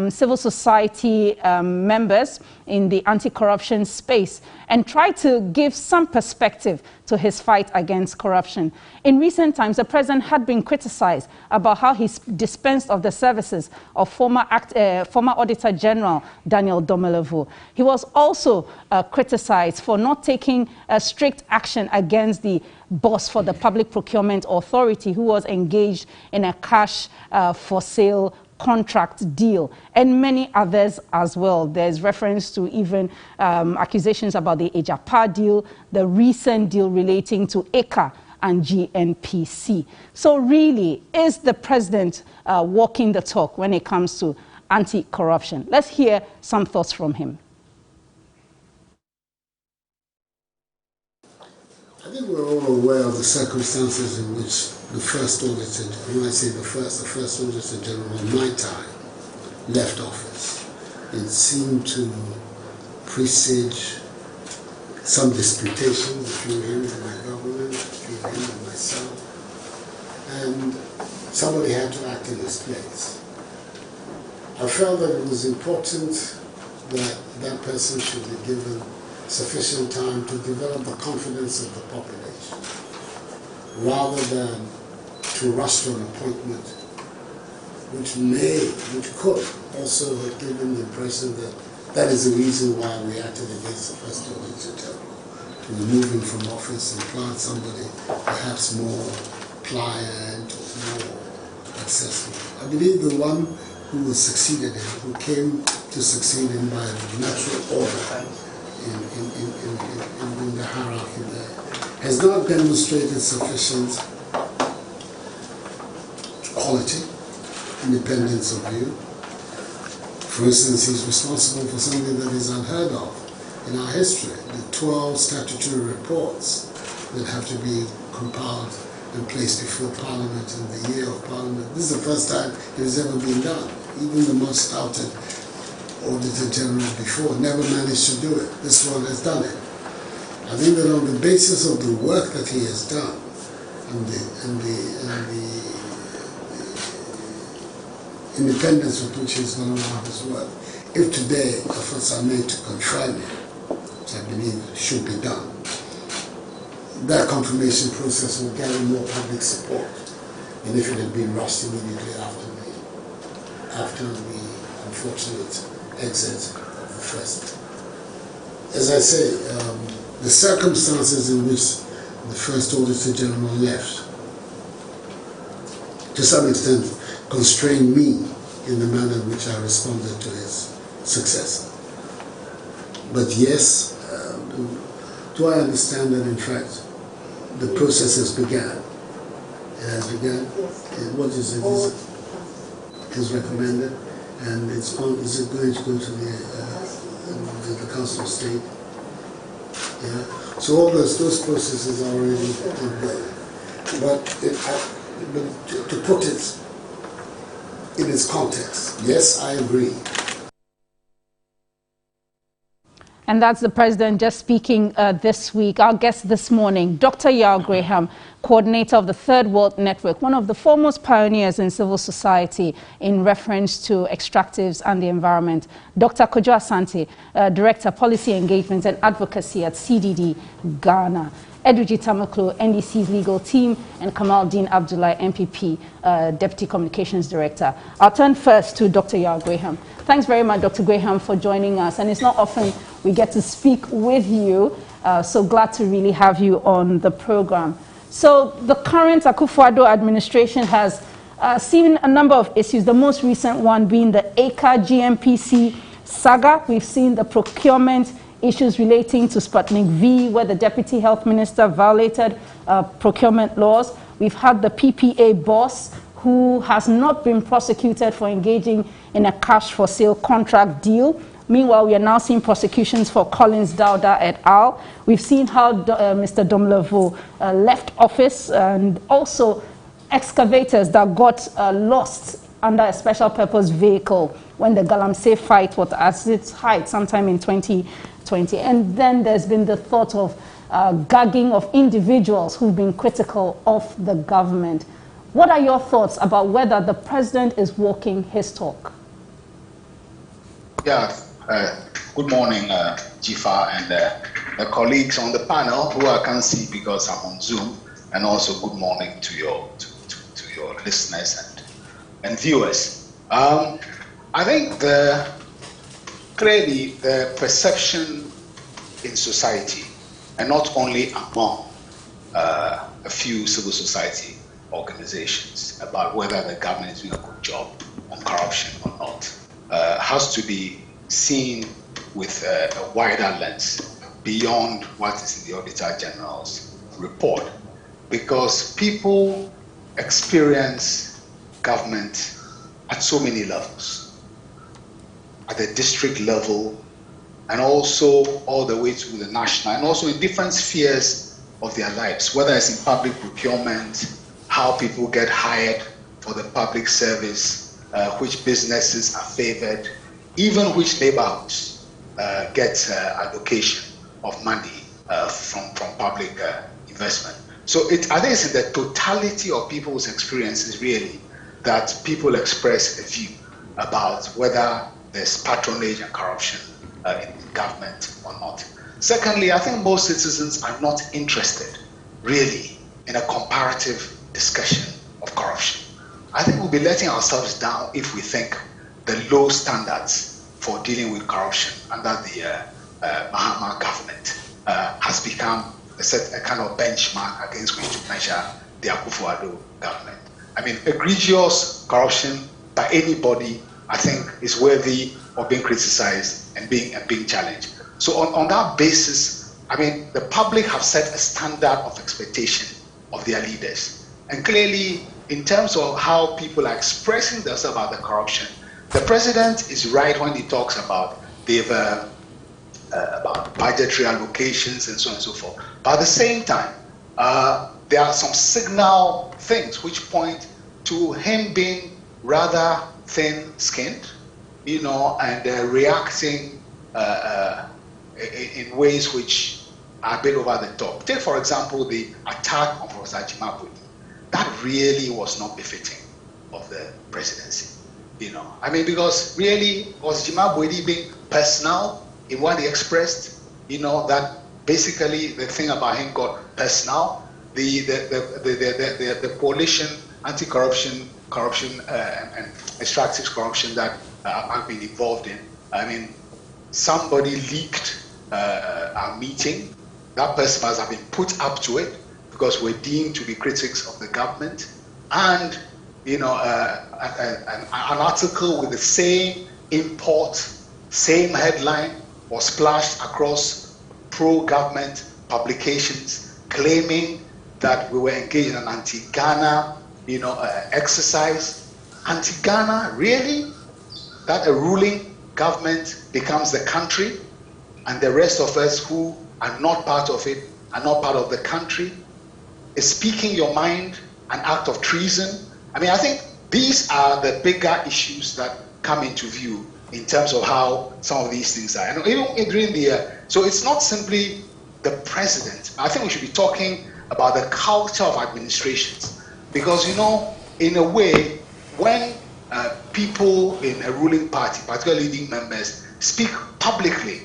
civil society members in the anti-corruption space and tried to give some perspective to his fight against corruption. In recent times, the president had been criticized about how he dispensed of the services of former Auditor General Daniel Domelevo. He was also criticized for not taking strict action against the boss for the Public Procurement Authority, who was engaged in a cash for sale contract deal, and many others as well. There's reference to even accusations about the Ejapa deal, the recent deal relating to ECA and GNPC. So really, is the president walking the talk when it comes to anti-corruption? Let's hear some thoughts from him. I think we we're all aware of the circumstances in which the first Auditor, when I say the first Auditor General in my time left office. It seemed to presage some disputation between him and my government, between him and myself, and somebody had to act in his place. I felt that it was important that that person should be given sufficient time to develop the confidence of the population, rather than to rush to an appointment which could also have given the impression that that is the reason why we acted against the first Auditor General, to remove him from office and plant somebody perhaps more pliant or more accessible. I believe the one who succeeded him, who came to succeed him by natural order in the hierarchy there, has not demonstrated sufficient quality, independence of view. For instance, he's responsible for something that is unheard of in our history, the 12 statutory reports that have to be compiled and placed before Parliament in the year of Parliament. This is the first time it has ever been done. Even the most touted Auditor General before never managed to do it. This one has done it. I think that on the basis of the work that he has done and the independence with which he's gone about his work, if today efforts are made to confirm him, which I believe should be done, that confirmation process will gather more public support than if it had been rushed immediately after the unfortunate exit of the first. As I say, the circumstances in which the first Auditor General left, to some extent, constrained me in the manner in which I responded to his successor. But yes, do I understand that in fact the process has begun? It has begun? Yes. What is it? It is recommended, and is it going to go to the Council of State? Yeah. So all those processes are already ongoing. But to put it in its context, yes, I agree. And that's the president just speaking this week. Our guest this morning, Dr. Yao Graham, coordinator of the Third World Network, one of the foremost pioneers in civil society in reference to extractives and the environment. Dr. Kojo Asante, Director, Policy Engagement and Advocacy at CDD Ghana. Edwiji Tamaklo, NDC's legal team, and Kamaldeen Abdullah, MPP, Deputy Communications Director. I'll turn first to Dr. Yao Graham. Thanks very much, Dr. Graham, for joining us. And it's not often we get to speak with you, so glad to really have you on the program. So the current Akufo-Addo administration has seen a number of issues, the most recent one being the ACA GMPC saga. We've seen the procurement issues relating to Sputnik V, where the Deputy Health Minister violated procurement laws. We've had the PPA boss, who has not been prosecuted for engaging in a cash for sale contract deal. Meanwhile, we are now seeing prosecutions for Collins Dauda et al. We've seen how Mr. Domlevo left office, and also excavators that got lost under a special purpose vehicle when the Galamsey fight was at its height sometime in 2020. And then there's been the thought of gagging of individuals who've been critical of the government. What are your thoughts about whether the president is walking his talk? Yeah, good morning, Jifa, and the colleagues on the panel who I can't see because I'm on Zoom, and also good morning to your listeners and viewers. I think clearly the perception in society, and not only among a few civil society organizations, about whether the government is doing a good job on corruption or not, has to be seen with a wider lens beyond what is in the Auditor General's report, because people experience government at so many levels, at the district level, and also all the way to the national, and also in different spheres of their lives, whether it's in public procurement, how people get hired for the public service, which businesses are favored, even which neighborhoods get allocation of money from public investment. So I think it's in the totality of people's experiences really that people express a view about whether there's patronage and corruption in government or not. Secondly, I think most citizens are not interested really in a comparative discussion of corruption. I think we'll be letting ourselves down if we think the low standards for dealing with corruption under the Mahama government has become a kind of benchmark against which to measure the Akufo-Addo government. I mean, egregious corruption by anybody, I think, is worthy of being criticized and being challenged. So on that basis, I mean, the public have set a standard of expectation of their leaders. And clearly, in terms of how people are expressing themselves about the corruption, the president is right when he talks about about budgetary allocations and so on and so forth. But at the same time, there are some signal things which point to him being rather thin-skinned, you know, and reacting in ways which are a bit over the top. Take, for example, the attack on Professor Jimabudi. That really was not befitting of the presidency, you know. I mean, because really, was Jimabudi being personal in what he expressed, you know, that basically the thing about him got personal. The coalition, anti-corruption, and extractive corruption that I've been involved in. I mean, somebody leaked our meeting. That person must have been put up to it because we're deemed to be critics of the government. And, you know, an article with the same import, same headline was splashed across pro-government publications claiming that we were engaged in an anti-Ghana, you know, exercise. Anti-Ghana, really? That a ruling government becomes the country and the rest of us who are not part of it, are not part of the country? Is speaking your mind an act of treason? I mean, I think these are the bigger issues that come into view in terms of how some of these things are. And even during the so it's not simply the president. I think we should be talking about the culture of administrations. Because, you know, in a way, when people in a ruling party, particularly leading members, speak publicly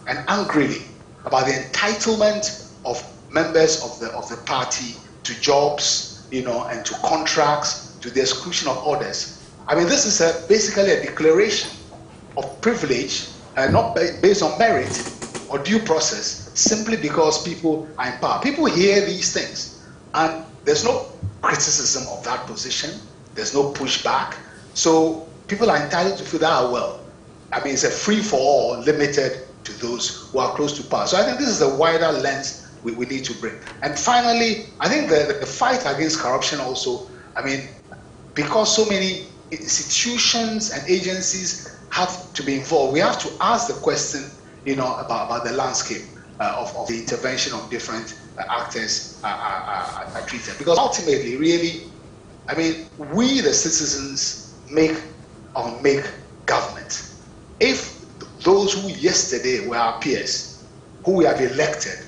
and angrily about the entitlement of members of the party to jobs, you know, and to contracts, to the exclusion of others. I mean, this is basically a declaration of privilege, not based on merit or due process, simply because people are in power. People hear these things, and there's no criticism of that position. There's no pushback. So people are entitled to feel that, well, I mean, it's a free-for-all limited to those who are close to power. So I think this is a wider lens we need to bring. And finally, I think the fight against corruption also, I mean, because so many institutions and agencies have to be involved, we have to ask the question, you know, about the landscape of the intervention of different actors are treated. Because ultimately, really, I mean, we the citizens make government. If those who yesterday were our peers, who we have elected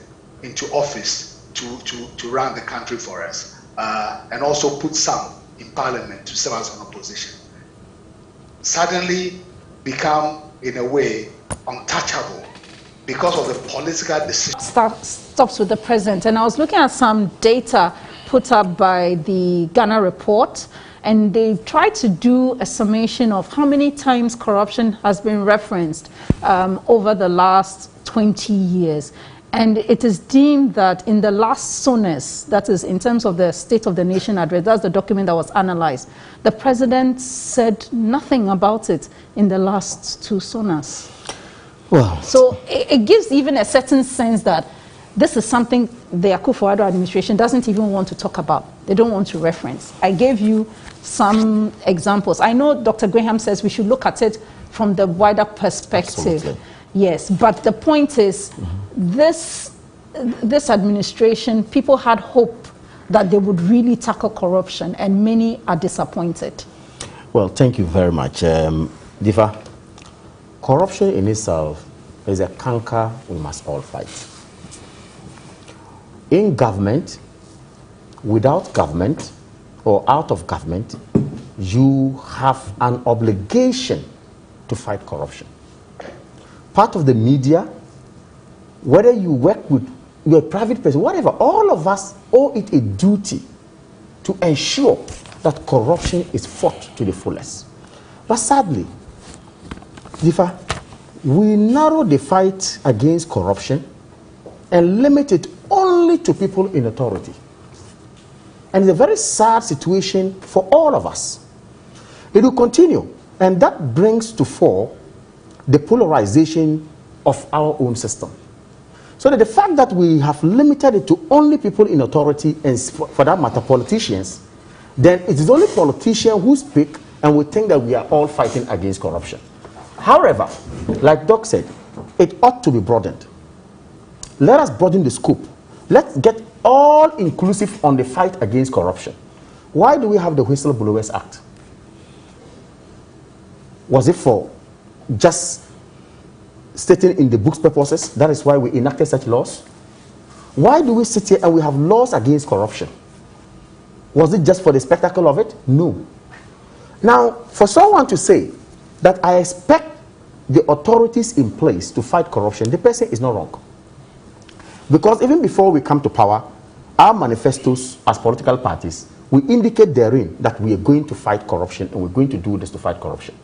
into office to run the country for us, and also put some in parliament to serve as an opposition, suddenly become, in a way, untouchable because of the political decision. Stops with the president. And I was looking at some data put up by the Ghana report, and they tried to do a summation of how many times corruption has been referenced over the last 20 years. And it is deemed that in the last SONAS, that is in terms of the State of the Nation address, that's the document that was analyzed, the president said nothing about it in the last two SONAS. Well, so it gives even a certain sense that this is something the Akufo-Addo administration doesn't even want to talk about. They don't want to reference. I gave you some examples. I know Dr. Graham says we should look at it from the wider perspective. Absolutely. Yes, but the point is, this this administration, people had hope that they would really tackle corruption, and many are disappointed. Well, thank you very much. Diva, corruption in itself is a canker we must all fight. In government, without government, or out of government, you have an obligation to fight corruption. Part of the media, whether you work with your private person, whatever, all of us owe it a duty to ensure that corruption is fought to the fullest. But sadly, Difa, we narrow the fight against corruption and limit it only to people in authority. And it's a very sad situation for all of us. It will continue, and that brings to fore the polarization of our own system. So that the fact that we have limited it to only people in authority, and for that matter politicians, then it is only politicians who speak, and we think that we are all fighting against corruption. However, like Doc said, it ought to be broadened. Let us broaden the scope. Let's get all inclusive on the fight against corruption. Why do we have the Whistleblowers Act? Was it for just stating in the book's purposes? That is why we enacted such laws. Why do we sit here and we have laws against corruption? Was it just for the spectacle of it? No. Now, for someone to say that I expect the authorities in place to fight corruption, the person is not wrong. Because even before we come to power, our manifestos as political parties, we indicate therein that we are going to fight corruption and we're going to do this to fight corruption.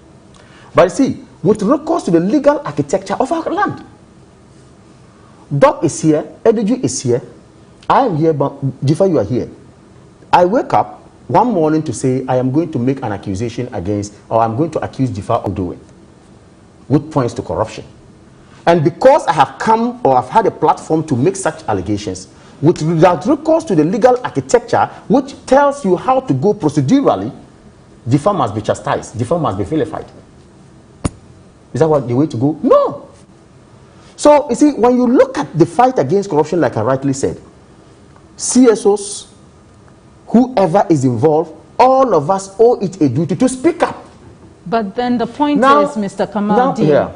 But you see, with recourse to the legal architecture of our land, Doc is here, Ediju is here, I am here, but Jifa, you are here. I wake up one morning to say I am going to make an accusation against, or I'm going to accuse Jifa of doing, which points to corruption. And because I have come or I've had a platform to make such allegations, without recourse to the legal architecture, which tells you how to go procedurally, Jifa must be chastised, Jifa must be vilified. Is that what the way to go? No. So, you see, when you look at the fight against corruption, like I rightly said, CSOs, whoever is involved, all of us owe it a duty to speak up. But then the point is, Mr. Kamaldeen,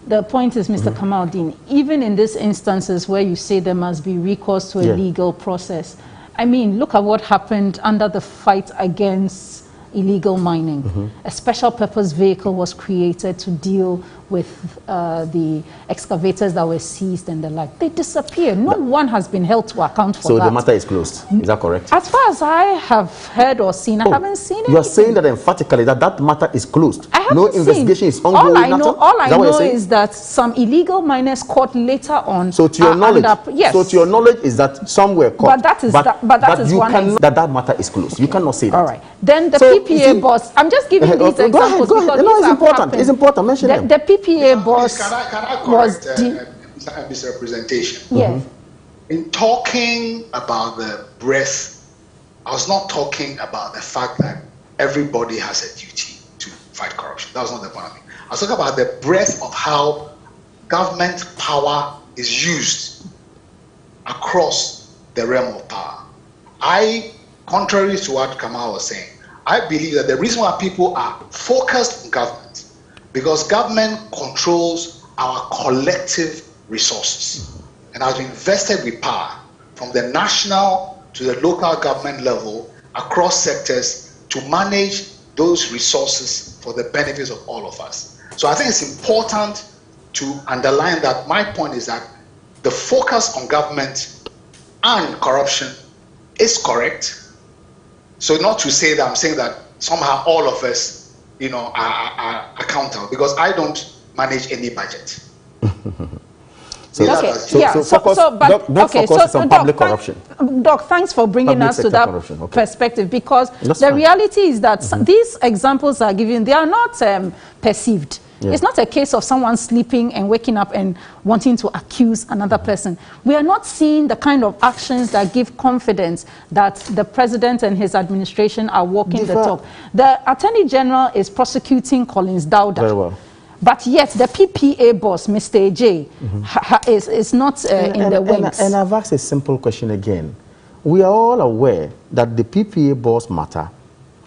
the point is, Mr. Kamaldeen, even in these instances where you say there must be recourse to a legal process, I mean, look at what happened under the fight against illegal mining. A special purpose vehicle was created to deal with the excavators that were seized and the like. They disappeared. No one has been held to account for that. So the matter is closed. Is that correct? As far as I have heard or seen, I haven't seen it. You are saying that emphatically that matter is closed. I haven't no investigation is ongoing. All I know is that some illegal miners caught later on. So to your knowledge, yes. So to your knowledge is that some were caught. But that is that matter is closed. You cannot say that. All right. Then the PPA boss. I'm just giving these examples go ahead. No, it's important. It's important. Mention them. The PPA boss can I correct misrepresentation? Yes. In talking about the breadth, I was not talking about the fact that everybody has a duty to fight corruption. That was not the point of it. I was talking about the breadth of how government power is used across the realm of power. Contrary to what Kamal was saying, I believe that the reason why people are focused on government, because government controls our collective resources and has been vested with power from the national to the local government level across sectors to manage those resources for the benefits of all of us. So I think it's important to underline that my point is that the focus on government and corruption is correct. So not to say that I'm saying that somehow all of us, are accountable, because I don't manage any budget. Focus on public corruption. Doc, thanks for bringing us to that perspective, because the reality is that these examples are given, they are not perceived. Yeah. It's not a case of someone sleeping and waking up and wanting to accuse another person. We are not seeing the kind of actions that give confidence that the president and his administration are walking the talk. The Attorney General is prosecuting Collins Dauda. Very well. But yet the PPA boss, Mr. AJ, is not in the wings. And I've asked a simple question again. We are all aware that the PPA boss matter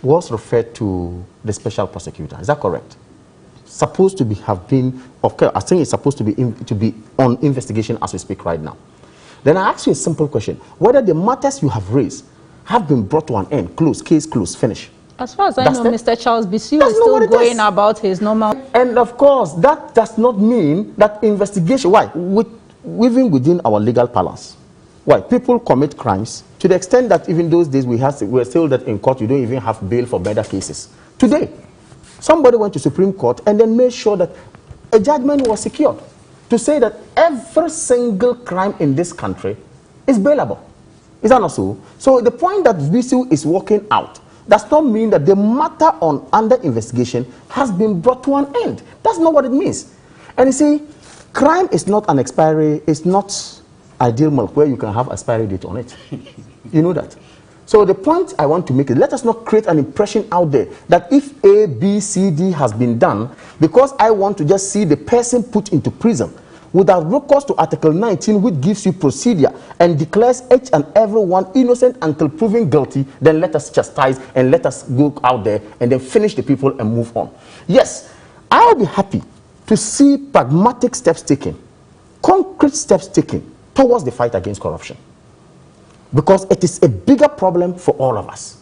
was referred to the special prosecutor. Is that correct? Supposed to have been, okay, I think it's supposed to be on investigation as we speak right now. Then I ask you a simple question: whether the matters you have raised have been brought to an end, case closed, finish. As far as I know, Mr. Charles Bisu is still going about his normal. And of course, that does not mean that investigation. Why? Even within our legal balance. Why? People commit crimes to the extent that even those days we were still that in court you don't even have bail for better cases. Today, somebody went to Supreme Court and then made sure that a judgment was secured to say that every single crime in this country is bailable. Is that not so? So the point that Bisu is working out does not mean that the matter under investigation has been brought to an end. That's not what it means. And you see, crime is not an expiry, it's not ideal milk where you can have expiry date on it. You know that. So the point I want to make is, let us not create an impression out there that if A, B, C, D has been done, because I want to just see the person put into prison without recourse to Article 19, which gives you procedure and declares each and everyone innocent until proven guilty, then let us chastise and let us go out there and then finish the people and move on. Yes, I'll be happy to see pragmatic steps taken, concrete steps taken towards the fight against corruption, because it is a bigger problem for all of us.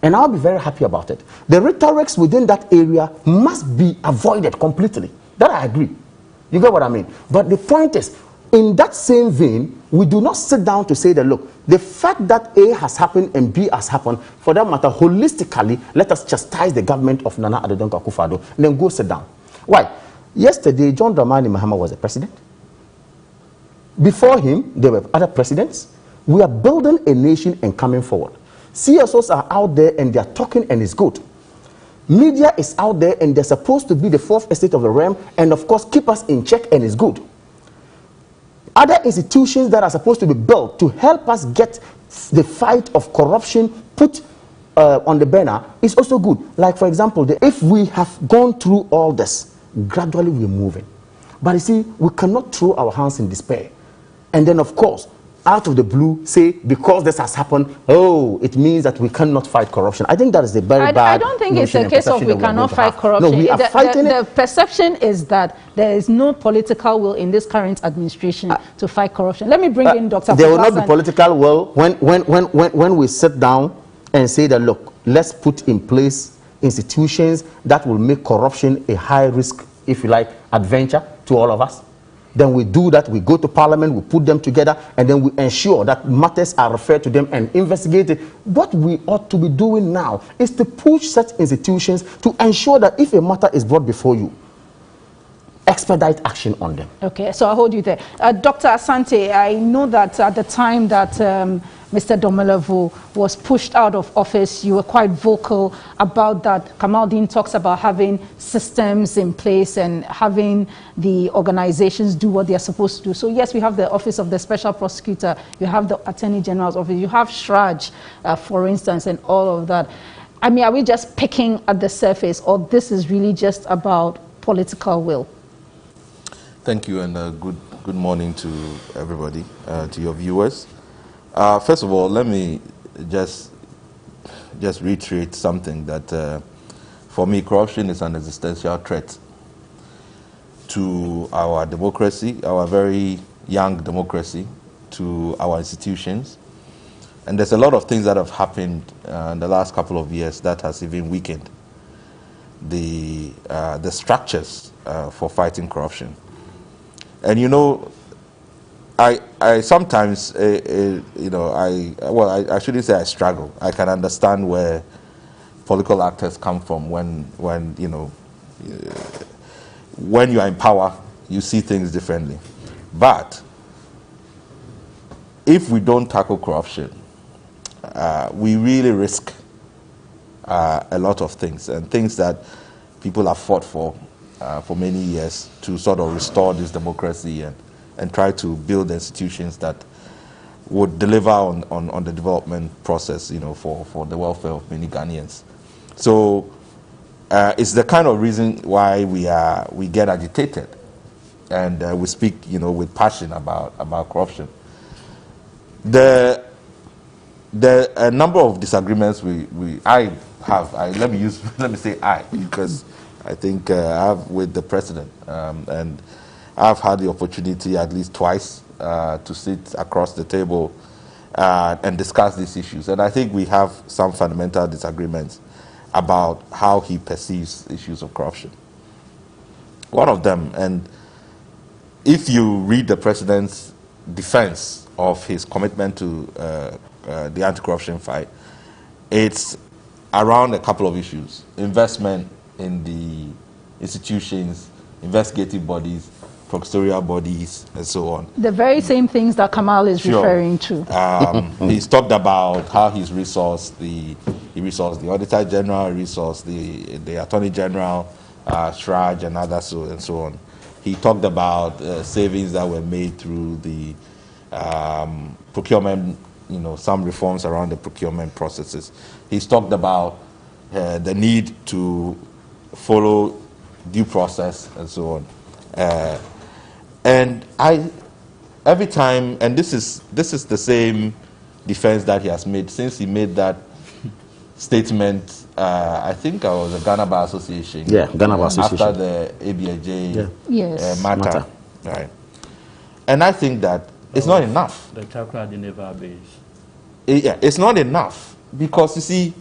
And I'll be very happy about it. The rhetorics within that area must be avoided completely. That I agree. You get what I mean? But the point is, in that same vein, we do not sit down to say that, look, the fact that A has happened and B has happened, for that matter, holistically, let us chastise the government of Nana Addo Dankwa Akufo-Addo and then go sit down. Why? Yesterday, John Dramani Mahama was a president. Before him, there were other presidents. We are building a nation and coming forward. CSOs are out there and they are talking and it's good. Media is out there and they're supposed to be the fourth estate of the realm and of course keep us in check and it's good. Other institutions that are supposed to be built to help us get the fight of corruption put on the banner is also good. Like for example, if we have gone through all this, gradually we're moving. But you see, we cannot throw our hands in despair. And then of course, out of the blue, say, because this has happened, oh, it means that we cannot fight corruption. I think that is a very bad I don't think it's a case of we cannot fight corruption. No, we are fighting the perception is that there is no political will in this current administration to fight corruption. Let me bring in Dr. There will not be political will when we sit down and say that, look, let's put in place institutions that will make corruption a high risk, if you like, adventure to all of us. Then we do that, we go to parliament, we put them together, and then we ensure that matters are referred to them and investigated. What we ought to be doing now is to push such institutions to ensure that if a matter is brought before you, expedite action on them. Okay, so I'll hold you there. Dr. Asante, I know that at the time that Mr. Domelevo was pushed out of office, you were quite vocal about that. Kamaldeen talks about having systems in place and having the organizations do what they are supposed to do. So yes, we have the Office of the Special Prosecutor, you have the Attorney General's Office, you have SHRAJ, for instance, and all of that. I mean, are we just picking at the surface, or this is really just about political will? Thank you, and good morning to everybody, to your viewers. First of all, let me just reiterate something that for me, corruption is an existential threat to our democracy, our very young democracy, to our institutions. And there's a lot of things that have happened in the last couple of years that has even weakened the structures for fighting corruption. And you know, I sometimes, you know, I shouldn't say I struggle. I can understand where political actors come from when you know, when you are in power, you see things differently. But if we don't tackle corruption, we really risk a lot of things, and things that people have fought for many years to sort of restore this democracy and try to build institutions that would deliver on the development process, you know, for the welfare of many Ghanaians. So it's the kind of reason why we get agitated, and we speak, with passion about corruption. A number of disagreements I have. Let me say I, because I think I have with the president, and I've had the opportunity at least twice to sit across the table and discuss these issues. And I think we have some fundamental disagreements about how he perceives issues of corruption. One of them, and if you read the president's defense of his commitment to the anti-corruption fight, it's around a couple of issues: investment in the institutions, investigative bodies, prosecutorial bodies, and so on. The very same things that Kamal is referring to. He's talked about how he's resourced the Auditor General, resourced the Attorney General, Shraj, and others, and so on. He talked about savings that were made through the procurement, some reforms around the procurement processes. He's talked about the need to follow due process and so on. And every time, and this is the same defense that he has made since he made that statement. I think I was a Ghana Bar Association. Yeah, Ghana Bar Association. After the ABAJ matter. Right. And I think that it's not enough. The Chakra Geneva base. Yeah, it's not enough because, you see,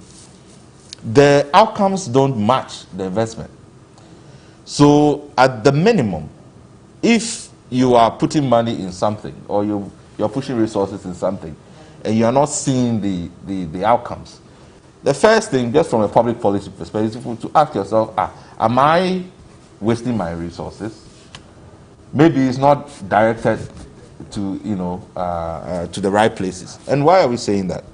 the outcomes don't match the investment. So at the minimum, if you are putting money in something or you're pushing resources in something and you are not seeing the outcomes, the first thing, just from a public policy perspective, is to ask yourself, am I wasting my resources? Maybe it's not directed to to the right places. And why are we saying that?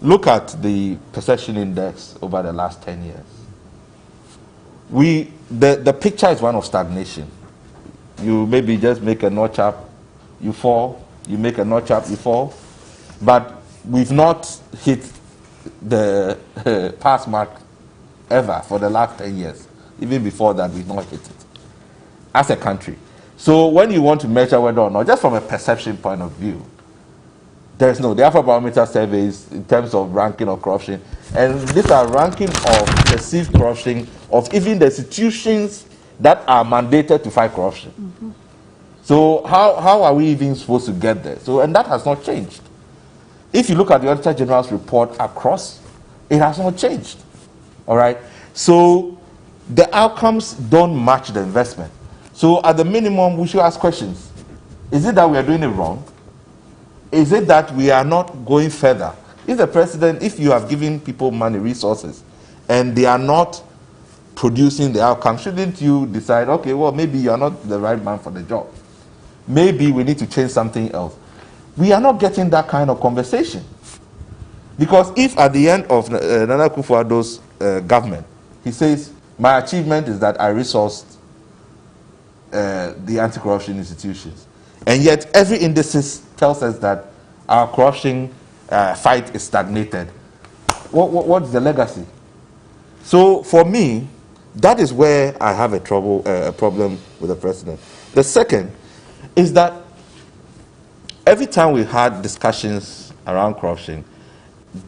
Look at the perception index over the last 10 years. The picture is one of stagnation. You maybe just make a notch up, you fall. You make a notch up, you fall. But we've not hit the pass mark ever for the last 10 years. Even before that, we've not hit it as a country. So when you want to measure whether or not, just from a perception point of view, the Afrobarometer surveys in terms of ranking of corruption, and these are ranking of perceived corruption of even the institutions that are mandated to fight corruption. Mm-hmm. So how are we even supposed to get there? So, and that has not changed. If you look at the Auditor General's report across, it has not changed. All right? So the outcomes don't match the investment. So at the minimum, we should ask questions. Is it that we are doing it wrong? Is it that we are not going further? If you have given people money, resources, and they are not producing the outcome, shouldn't you decide, okay, well, maybe you are not the right man for the job. Maybe we need to change something else. We are not getting that kind of conversation. Because if at the end of Nana Akufo-Addo's government, he says, my achievement is that I resourced the anti-corruption institutions. And yet every indices tells us that our corruption fight is stagnated. What is the legacy? So for me, that is where I have a problem with the president. The second is that every time we had discussions around corruption,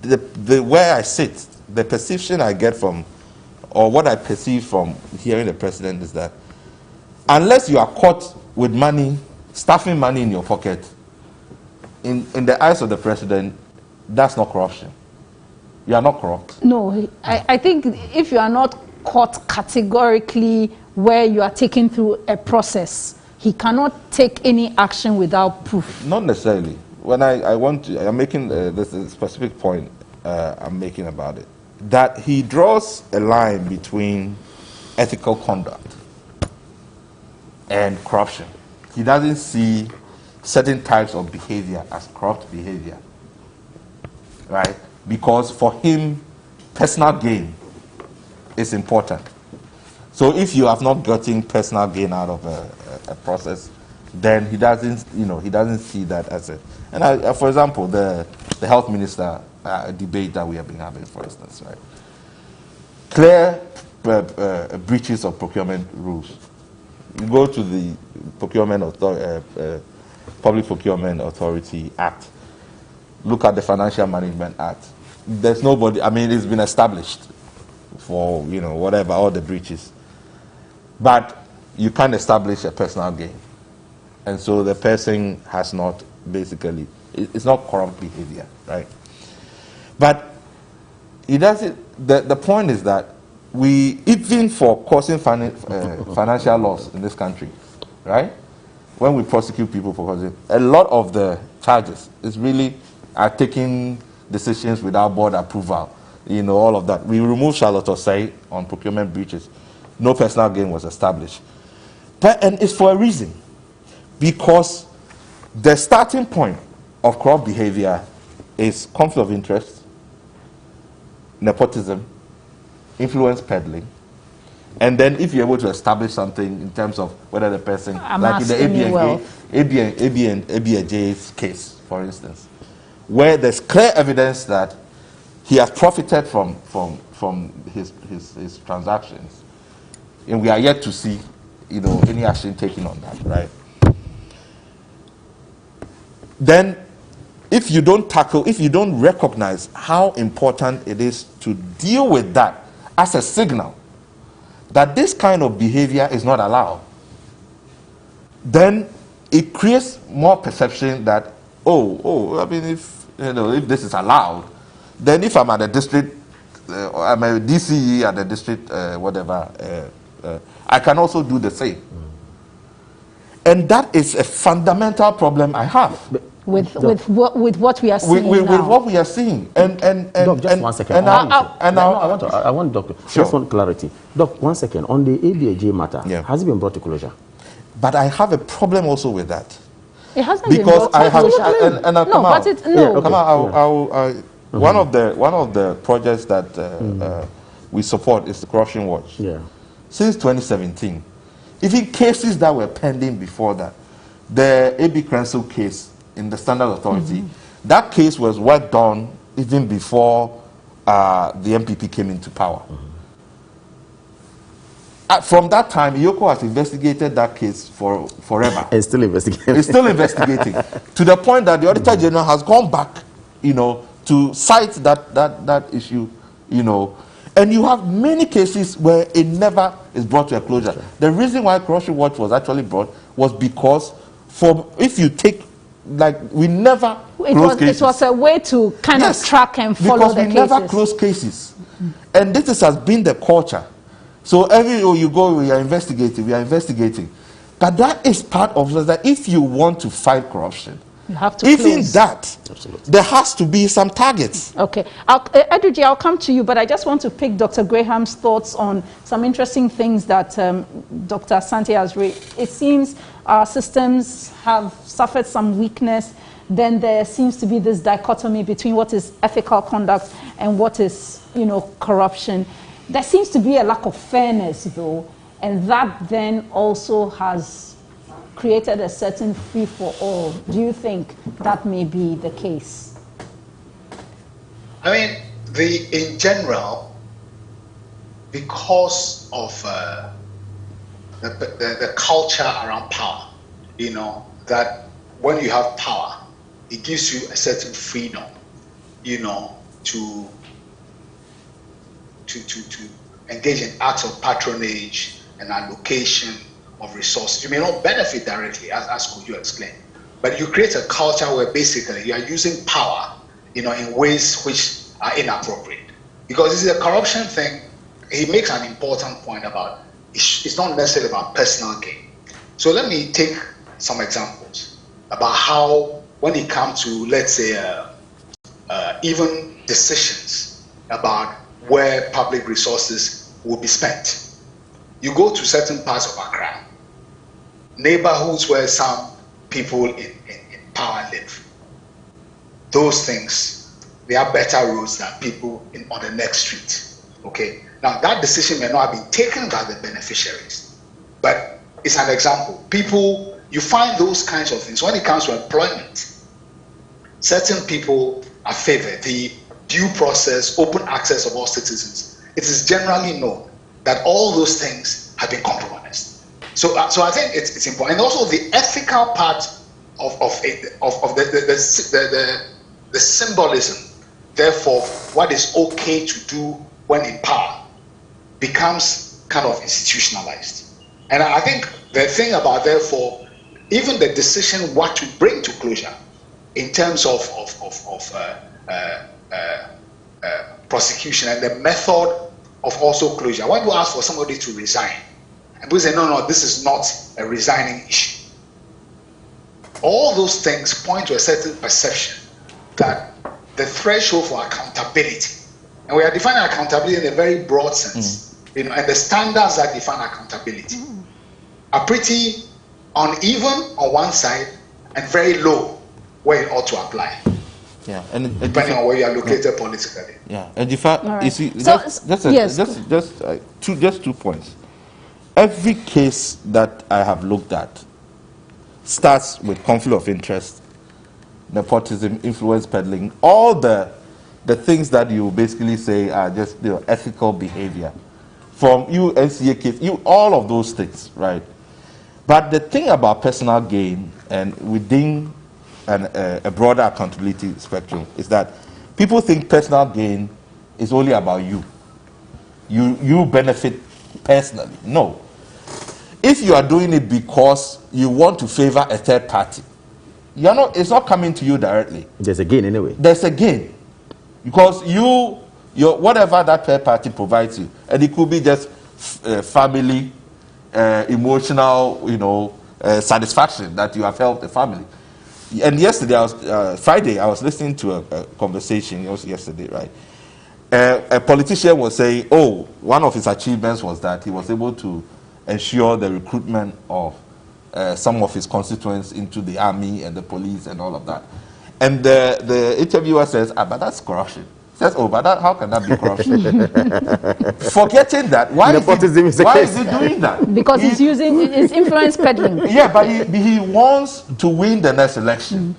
where I sit, the perception I get from, or what I perceive from hearing the president is that unless you are caught with money, stuffing money in your pocket, in the eyes of the president, that's not corruption. You are not corrupt. No, I think if you are not caught categorically where you are taken through a process, he cannot take any action without proof. Not necessarily. When I'm making this specific point I'm making about it, that he draws a line between ethical conduct and corruption. He doesn't see certain types of behavior as corrupt behavior, right? Because for him, personal gain is important. So if you have not gotten personal gain out of a process, then he doesn't see that as a. And for example, the health minister debate that we have been having, for instance, right? Clear breaches of procurement rules. You go to the Public Procurement Authority Act. Look at the Financial Management Act. There's nobody. I mean, it's been established for whatever, all the breaches, but you can't establish a personal gain, and so the person has not basically. It's not corrupt behavior, right? But it doesn't. The point is that we, even for causing financial loss in this country, right? When we prosecute people for causing, a lot of the charges is really are taking decisions without board approval. All of that. We removed Charlotte Osei on procurement breaches. No personal gain was established. And it's for a reason. Because the starting point of corrupt behavior is conflict of interest, nepotism, influence peddling, and then if you're able to establish something in terms of whether the person, like in the ABNJ's case, for instance, where there's clear evidence that he has profited from his transactions, and we are yet to see, any action taken on that, right? Then, if you don't recognize how important it is to deal with that as a signal that this kind of behavior is not allowed, then it creates more perception that, I mean, if this is allowed, then if I'm at a district, I'm a DCE at the district, I can also do the same. And that is a fundamental problem I have with what we are seeing now. With what we are seeing. And Doc, just 1 second. I want Doctor, just one clarity. Doc, 1 second. On the ABAJ matter, has it been brought to closure? But I have a problem also with that. It hasn't because been brought to closure. One of the projects that we support is the Corruption Watch. Yeah. Since 2017, even cases that were pending before that, the A.B. Crensil case in the Standard Authority, that case was worked on even before the MPP came into power. From that time, Yoko has investigated that case for forever. It's still investigating. It's still investigating to the point that the Auditor General has gone back, to cite that issue, And you have many cases where it never is brought to a closure. Sure. The reason why Corruption Watch was actually brought was because if you take, we never close cases. It was a way to kind of track and follow the cases. Because we never close cases. And this has been the culture. So everywhere you go, we are investigating. But that is part of that. If you want to fight corruption, you have to even close. That, there has to be some targets. Okay. Eduji, I'll come to you, but I just want to pick Dr. Graham's thoughts on some interesting things that Dr. Asante has raised. It seems our systems have suffered some weakness. Then there seems to be this dichotomy between what is ethical conduct and what is, corruption. There seems to be a lack of fairness, though, and that then also has created a certain free-for-all. Do you think that may be the case? I mean, in general, because of the culture around power, that when you have power, it gives you a certain freedom, to engage in acts of patronage and allocation of resources. You may not benefit directly, as could you explain, but you create a culture where basically you are using power, in ways which are inappropriate. Because this is a corruption thing. He makes an important point about it's not necessarily about personal gain. So let me take some examples about how, when it comes to, let's say, even decisions about where public resources will be spent. You go to certain parts of Accra, neighborhoods where some people in power live. Those things, they are better roads than people on the next street. Okay. Now that decision may not have been taken by the beneficiaries, but it's an example. People, you find those kinds of things when it comes to employment. Certain people are favored. The due process, open access of all citizens. It is generally known that all those things have been compromised. So I think it's important, and also the ethical part of the symbolism. Therefore, what is okay to do when in power becomes kind of institutionalized. And I think the thing about, therefore, even the decision what to bring to closure in terms of prosecution and the method of also closure. When you ask for somebody to resign, and people say, no, this is not a resigning issue. All those things point to a certain perception that the threshold for accountability, and we are defining accountability in a very broad sense, and the standards that define accountability are pretty uneven on one side and very low where it ought to apply. Yeah, and depending on where you are located politically. Yeah, and if you see, just 2 points. Every case that I have looked at starts with conflict of interest, nepotism, influence peddling, all the things that you basically say are just ethical behavior. From NCA case, all of those things, right? But the thing about personal gain and within a broader accountability spectrum is that people think personal gain is only about you. You benefit personally. No. If you are doing it because you want to favor a third party, it's not coming to you directly. There's a gain anyway. There's a gain. Because whatever that third party provides you, and it could be just family, emotional, satisfaction that you have helped the family. And yesterday, Friday, I was listening to a conversation. It was yesterday, right? A politician was saying, one of his achievements was that he was able to ensure the recruitment of some of his constituents into the army and the police and all of that. And the interviewer says, but that's corruption. Says, but how can that be corruption? Forgetting that, why is he doing that? Because he's influence peddling. Yeah, but he wants to win the next election.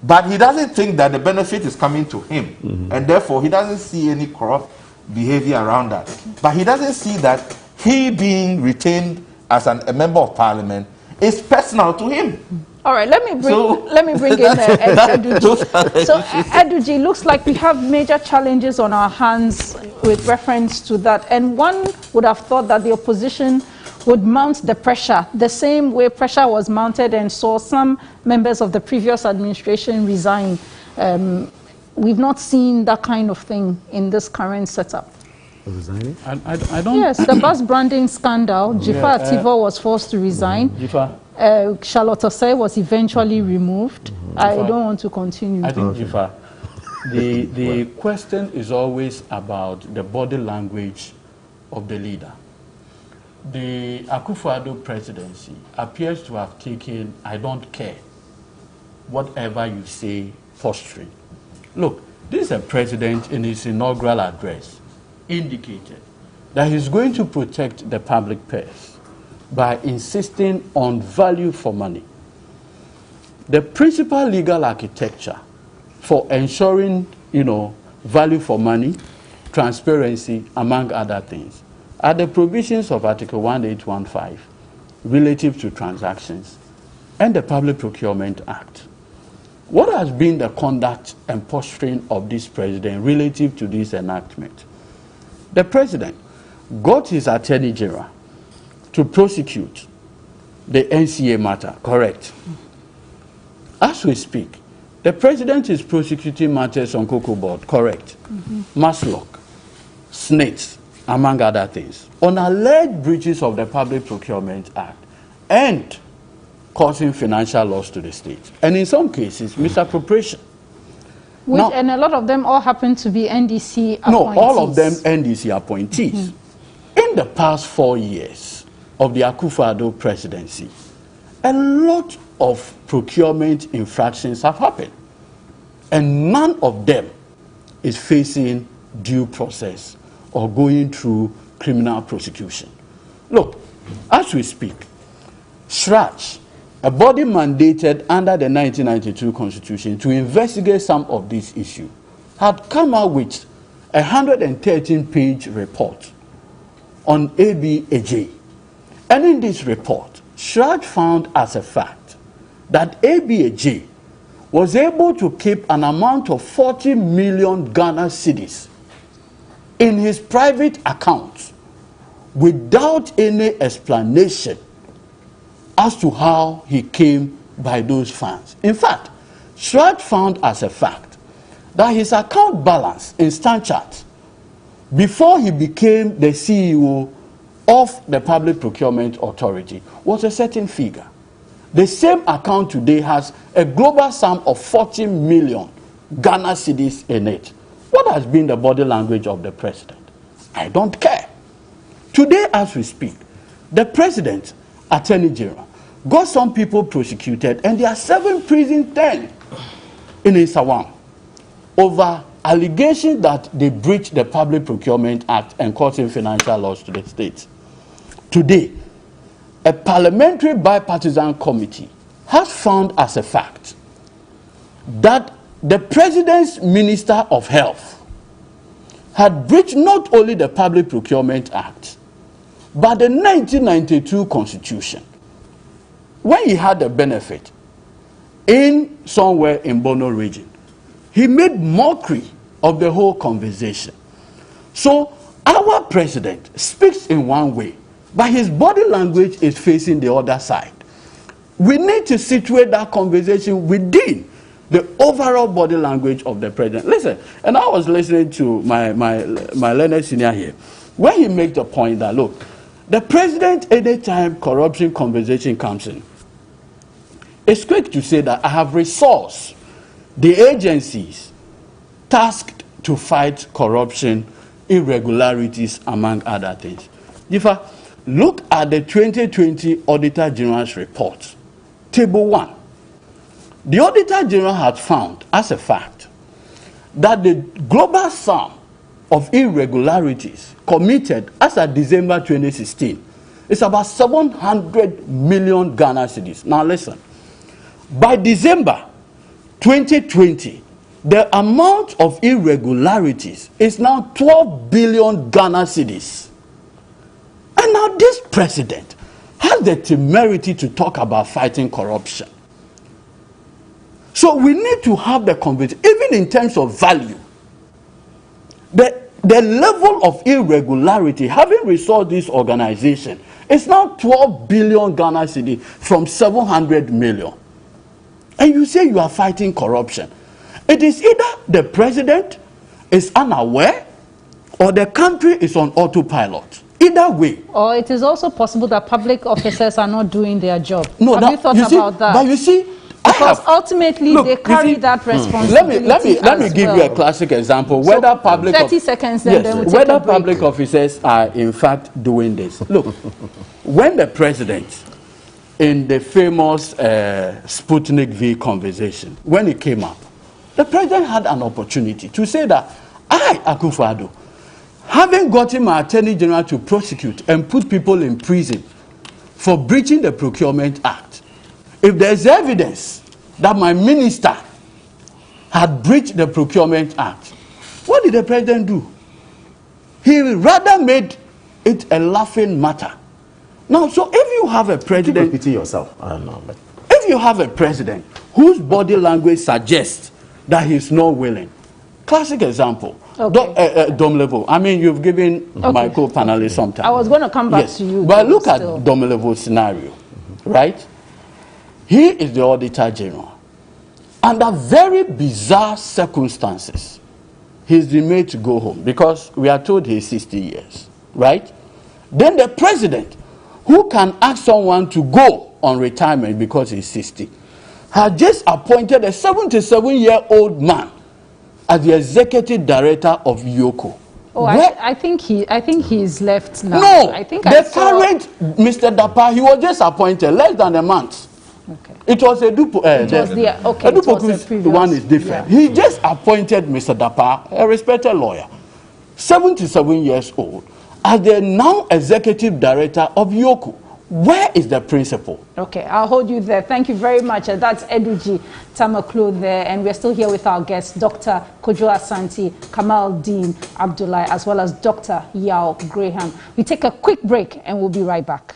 But he doesn't think that the benefit is coming to him. And therefore, he doesn't see any corrupt behavior around that. But he doesn't see that he being retained as a member of parliament is personal to him. All right, let me bring in Eduji. So, Eduji, looks like we have major challenges on our hands with reference to that. And one would have thought that the opposition would mount the pressure, the same way pressure was mounted and saw some members of the previous administration resign. We've not seen that kind of thing in this current setup. Resigning? I don't... Yes, the bus branding scandal, Jifa Ativo was forced to resign. Charlotte Osei was eventually removed. I don't want to continue. I think, Jifa, the question is always about the body language of the leader. The Akufo-Addo presidency appears to have taken, I don't care, whatever you say, posturing. Look, this is a president in his inaugural address indicated that he's going to protect the public purse by insisting on value for money. The principal legal architecture for ensuring, value for money, transparency, among other things, are the provisions of Article 1815 relative to transactions and the Public Procurement Act. What has been the conduct and posturing of this president relative to this enactment? The president got his attorney general to prosecute the NCA matter, correct? As we speak, the president is prosecuting matters on Cocoa Board, correct? Maslock, snakes, among other things, on alleged breaches of the Public Procurement Act and causing financial loss to the state. And in some cases, misappropriation. And a lot of them all happen to be NDC appointees. No, all of them NDC appointees. In the past 4 years of the Akufo-Addo presidency, a lot of procurement infractions have happened. And none of them is facing due process or going through criminal prosecution. Look, as we speak, SRACH, a body mandated under the 1992 Constitution to investigate some of these issues, had come out with a 113-page report on ABAJ. And in this report, Shraj found as a fact that ABAJ was able to keep an amount of 40 million Ghana cedis in his private account without any explanation as to how he came by those funds. In fact, Shraj found as a fact that his account balance in StanChart before he became the CEO of the Public Procurement Authority was a certain figure. The same account today has a global sum of 40 million Ghana cedis in it. What has been the body language of the president? I don't care. Today, as we speak, the president, Attorney General, got some people prosecuted, and there are 7 prison terms in Isawam over allegations that they breached the Public Procurement Act and causing financial loss to the states. Today, a parliamentary bipartisan committee has found as a fact that the president's Minister of Health had breached not only the Public Procurement Act, but the 1992 Constitution. When he had the benefit in somewhere in Bono region, he made mockery of the whole conversation. So our president speaks in one way, but his body language is facing the other side. We need to situate that conversation within the overall body language of the president. Listen, and I was listening to my learned senior here, when he made the point that, look, the president, anytime corruption conversation comes in, is quick to say that I have resourced the agencies tasked to fight corruption, irregularities, among other things. If I look at the 2020 Auditor General's report, Table 1, the Auditor General had found as a fact that the global sum of irregularities committed as of December 2016 is about 700 million Ghana cedis. Now listen, by December 2020, the amount of irregularities is now 12 billion Ghana cedis. And now this president has the temerity to talk about fighting corruption. So we need to have the conviction, even in terms of value. The level of irregularity, having resolved this organization, is now 12 billion Ghana cedi from 700 million. And you say you are fighting corruption. It is either the president is unaware or the country is on autopilot. Either way. Or it is also possible that public officers are not doing their job. No, have you thought about that? But you see, because ultimately they carry that responsibility. Let me give you a classic example. Whether so public 30 seconds, then we'll take whether a break. public officers are in fact doing this. Look, when the president, in the famous Sputnik V conversation, when it came up, the president had an opportunity to say that I, Akufo-Addo, having gotten my Attorney General to prosecute and put people in prison for breaching the Procurement Act, if there's evidence that my minister had breached the Procurement Act, what did the president do? He rather made it a laughing matter. Now, so if you have a president... Keep repeating yourself. I don't know, but... If you have a president whose body language suggests that he's not willing, classic example, Dom Level. I mean, you've given my co-panelist some time. I was going to come back to you. But look at Dom Level's scenario, right? He is the Auditor General. Under very bizarre circumstances, he's been made to go home because we are told he's 60 years, right? Then the president, who can ask someone to go on retirement because he's 60, had just appointed a 77-year-old man as the executive director of Yoko. Oh, I think he's left now. No, I think the current Mr. Dapa, he was just appointed less than a month. Okay. It was a Dupo. The one is different. Yeah. He just appointed Mr. Dapa, a respected lawyer, 77 years old, as the now executive director of Yoko. Where is the principle? Okay, I'll hold you there. Thank you very much. That's Eduji Tamaklo there. And we're still here with our guests, Dr. Kojo Asante, Kamal Dean Abdullah, as well as Dr. Yao Graham. We take a quick break and we'll be right back.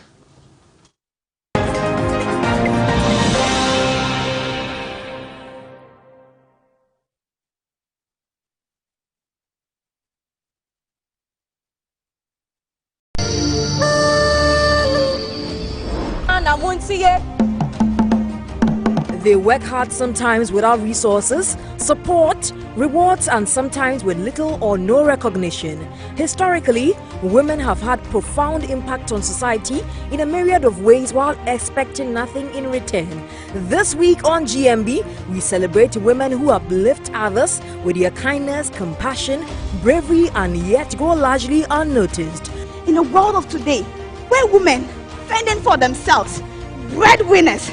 They work hard sometimes without resources, support, rewards, and sometimes with little or no recognition. Historically, women have had profound impact on society in a myriad of ways while expecting nothing in return. This week on GMB, we celebrate women who uplift others with their kindness, compassion, bravery, and yet go largely unnoticed. In a world of today, where women fending for themselves, breadwinners,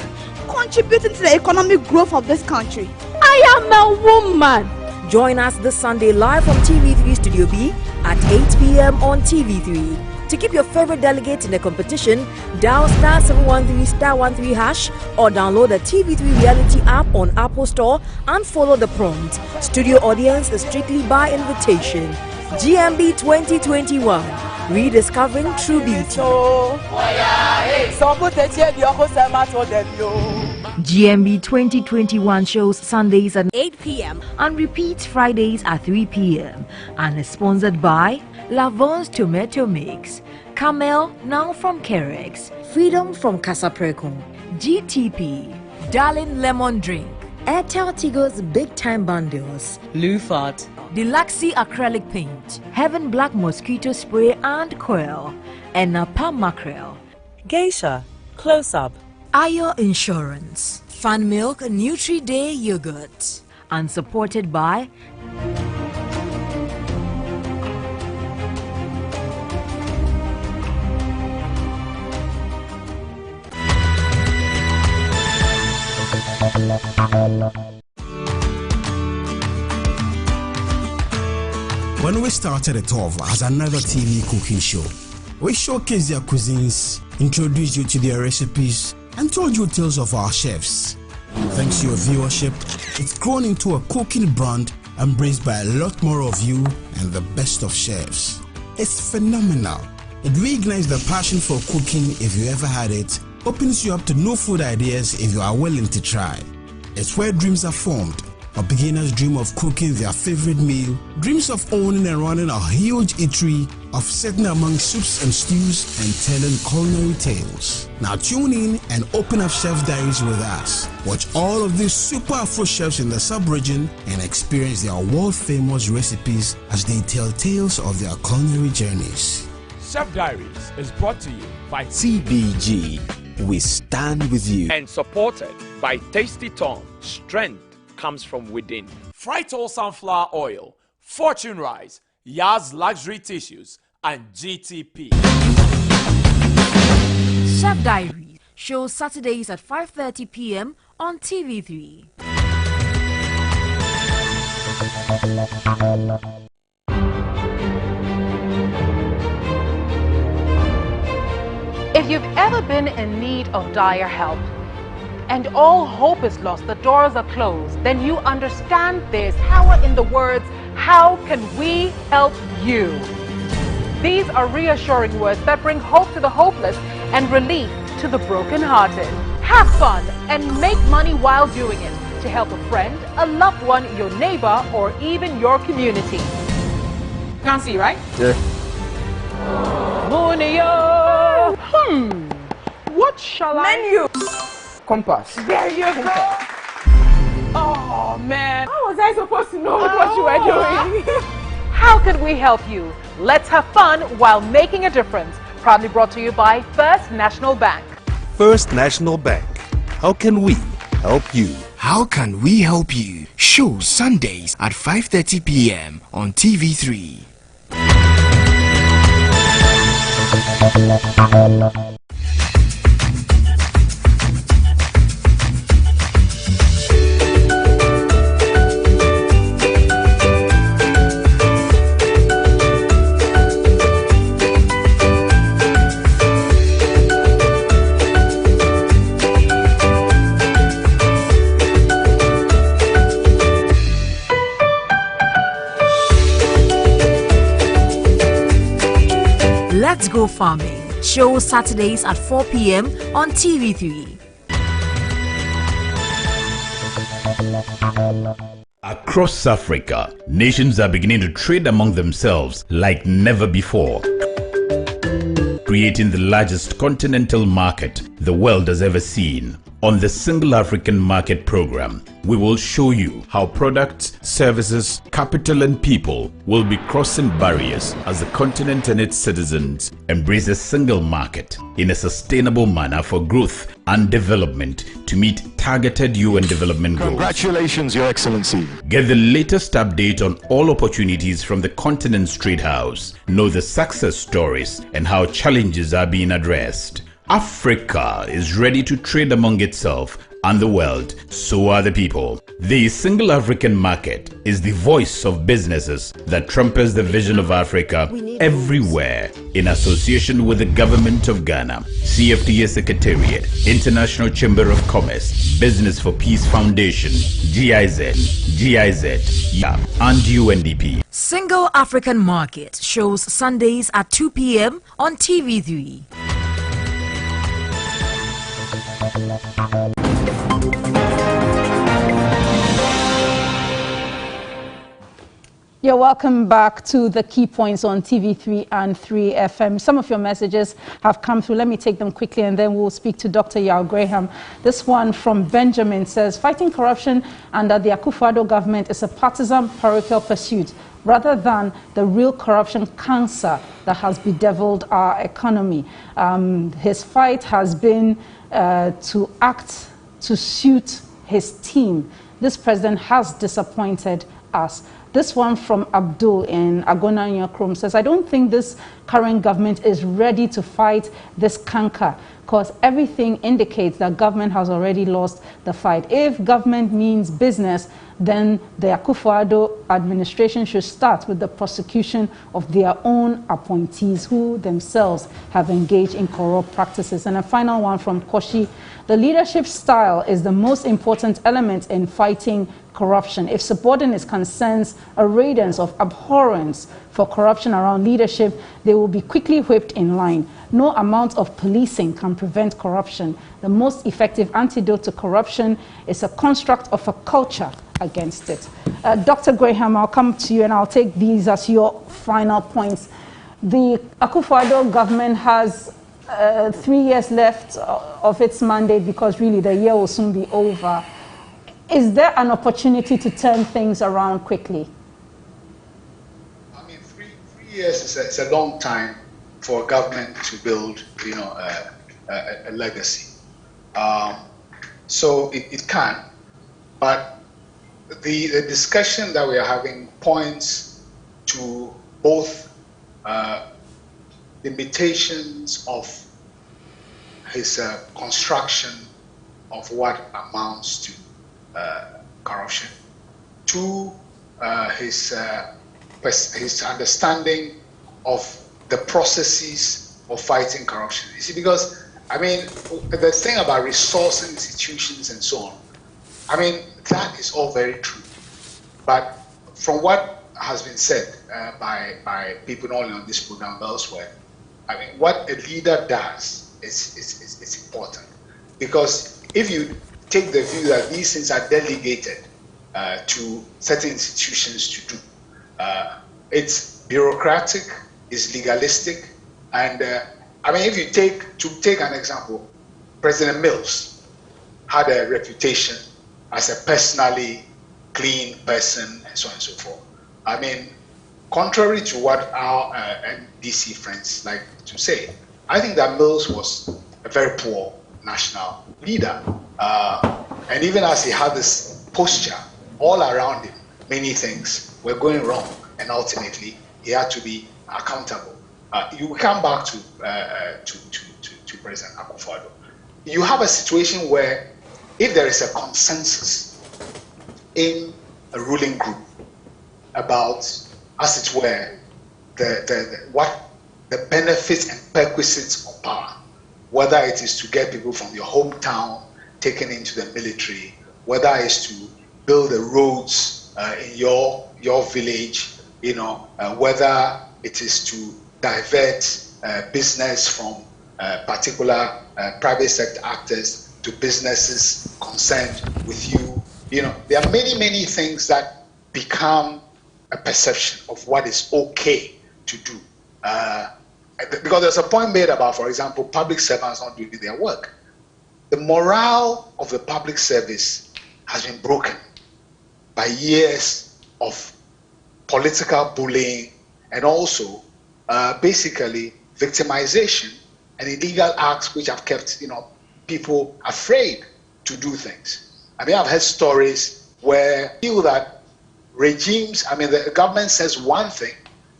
contributing to the economic growth of this country. I am a woman. Join us this Sunday live on TV3 Studio B at 8 p.m. on TV3. To keep your favorite delegate in the competition, dial *713*13# or download the TV3 Reality app on Apple Store and follow the prompt. Studio audience is strictly by invitation. GMB 2021. Rediscovering true beauty. GMB 2021 shows Sundays at 8 p.m. and repeats Fridays at 3 p.m. and is sponsored by Lavon's Tomato Mix, Camel now from Kerex, Freedom from Casaprecon, GTP, Darling Lemon Drink, Airtel Tigo's Big Time Bundles, Lufat, Deluxe Acrylic Paint, Heaven Black Mosquito Spray and Coil, and Napa Mackerel, Geisha, Close Up, Ayo Insurance, Fan Milk Nutri Day Yogurt, and supported by When we started it off as another TV cooking show, we showcased their cuisines, introduced you to their recipes, and told you tales of our chefs. Thanks to your viewership, it's grown into a cooking brand embraced by a lot more of you and the best of chefs. It's phenomenal. It reignites the passion for cooking if you ever had it, opens you up to new food ideas if you are willing to try. It's where dreams are formed. Our beginners dream of cooking their favorite meal, dreams of owning and running a huge eatery, of sitting among soups and stews and telling culinary tales. Now tune in and open up Chef Diaries with us. Watch all of these super Afro chefs in the sub-region and experience their world-famous recipes as they tell tales of their culinary journeys. Chef Diaries is brought to you by TBG. We stand with you. And supported by Tasty Tom. Strength comes from within. Frytol Sunflower Oil, Fortune Rice, Yaz Luxury Tissues, and GTP. Chef Diaries shows Saturdays at 5:30 p.m. on TV3. If you've ever been in need of dire help, and all hope is lost, the doors are closed, then you understand there's power in the words, how can we help you? These are reassuring words that bring hope to the hopeless and relief to the brokenhearted. Have fun and make money while doing it to help a friend, a loved one, your neighbor, or even your community. Can't see, right? Yeah. Munio! What shall Menu. Compass. There you go. Oh man, how was I supposed to know what you were doing? How can we help you? Let's have fun while making a difference. Proudly brought to you by First National Bank. First National Bank. How can we help you? How can we help you? Show Sundays at 5:30 p.m. on TV3. agro farming. Shows Saturdays at 4 p.m. on TV3. Across Africa, nations are beginning to trade among themselves like never before, creating the largest continental market the world has ever seen. On the Single African Market Program, we will show you how products, services, capital and people will be crossing barriers as the continent and its citizens embrace a single market in a sustainable manner for growth and development to meet targeted UN development goals. Congratulations, Your Excellency. Get the latest update on all opportunities from the continent's trade house. Know the success stories and how challenges are being addressed. Africa is ready to trade among itself and the world, so are the people. The Single African Market is the voice of businesses that trumpets the vision of Africa everywhere in association with the Government of Ghana, CFTA Secretariat, International Chamber of Commerce, Business for Peace Foundation, GIZ, YAP, and UNDP. Single African Market shows Sundays at 2 p.m. on TV3. You're welcome back to the key points on TV3 and 3FM. Some of your messages have come through. Let me take them quickly and then we'll speak to Dr. Yao Graham. This one from Benjamin says, fighting corruption under the Akufo-Addo government is a partisan parochial pursuit rather than the real corruption cancer that has bedeviled our economy. His fight has been to act to suit his team. This president has disappointed us. This one from Abdul in Agona Nyakrom says, I don't think this current government is ready to fight this canker because everything indicates that government has already lost the fight. If government means business, then the Akufo-Addo administration should start with the prosecution of their own appointees who themselves have engaged in corrupt practices. And a final one from Koshi, the leadership style is the most important element in fighting corruption. If subordinates can sense a radiance of abhorrence for corruption around leadership, they will be quickly whipped in line. No amount of policing can prevent corruption. The most effective antidote to corruption is a construct of a culture against it. Dr. Graham, I'll come to you and I'll take these as your final points. The Akufo-Addo government has 3 years left of its mandate because really the year will soon be over. Is there an opportunity to turn things around quickly? I mean, 3 years is a long time for a government to build, a legacy. So it can, but the discussion that we are having points to both limitations of his construction of what amounts to corruption, to his understanding of the processes of fighting corruption. You see, because, I mean, the thing about resourcing institutions and so on, I mean, that is all very true. But from what has been said by people not only on this program but elsewhere, I mean, what a leader does is important. Because if you take the view that these things are delegated to certain institutions to do, it's bureaucratic, it's legalistic, and I mean, if you take an example, President Mills had a reputation as a personally clean person and so on and so forth. I mean, contrary to what our NDC friends like to say, I think that Mills was a very poor national leader. And even as he had this posture all around him, many things were going wrong, and ultimately he had to be accountable. You come back to President Akufo-Addo. You have a situation where if there is a consensus in a ruling group about, as it were, what the benefits and perquisites of power, whether it is to get people from your hometown taken into the military, whether it's to build the roads in your village, whether it is to divert business from particular private sector actors to businesses concerned with you. You know, there are many, many things that become a perception of what is okay to do. Because there's a point made about, for example, public servants not doing their work. The morale of the public service has been broken by years of political bullying and also basically victimization and illegal acts which have kept, you know, people afraid to do things. I mean, I've heard stories where people that regimes, I mean, the government says one thing,